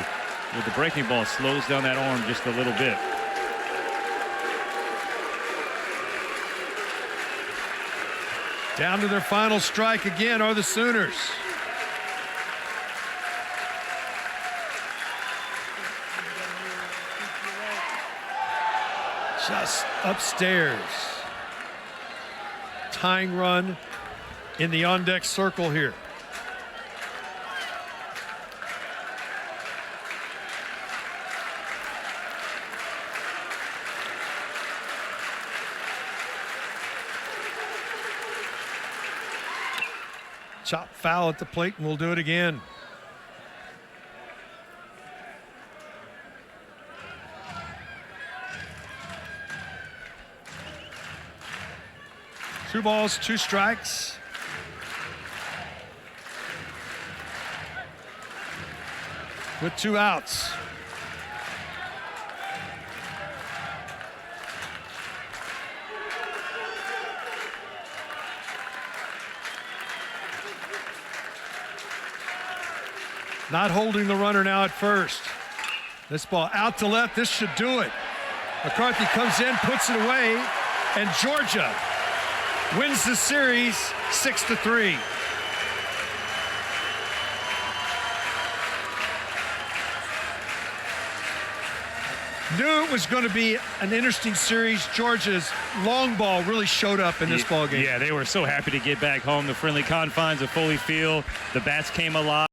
with the breaking ball, slows down that arm just a little bit. Down to their final strike again are the Sooners. Just upstairs. Tying run in the on-deck circle here. Chop foul at the plate, and we'll do it again. Two balls, 2 strikes. With 2 outs. Not holding the runner now at first. This ball out to left. This should do it. McCarthy comes in, puts it away, and Georgia wins the series 6-3. Knew it was going to be an interesting series. Georgia's long ball really showed up in this ball game. Yeah, they were so happy to get back home. The friendly confines of Foley Field. The bats came alive.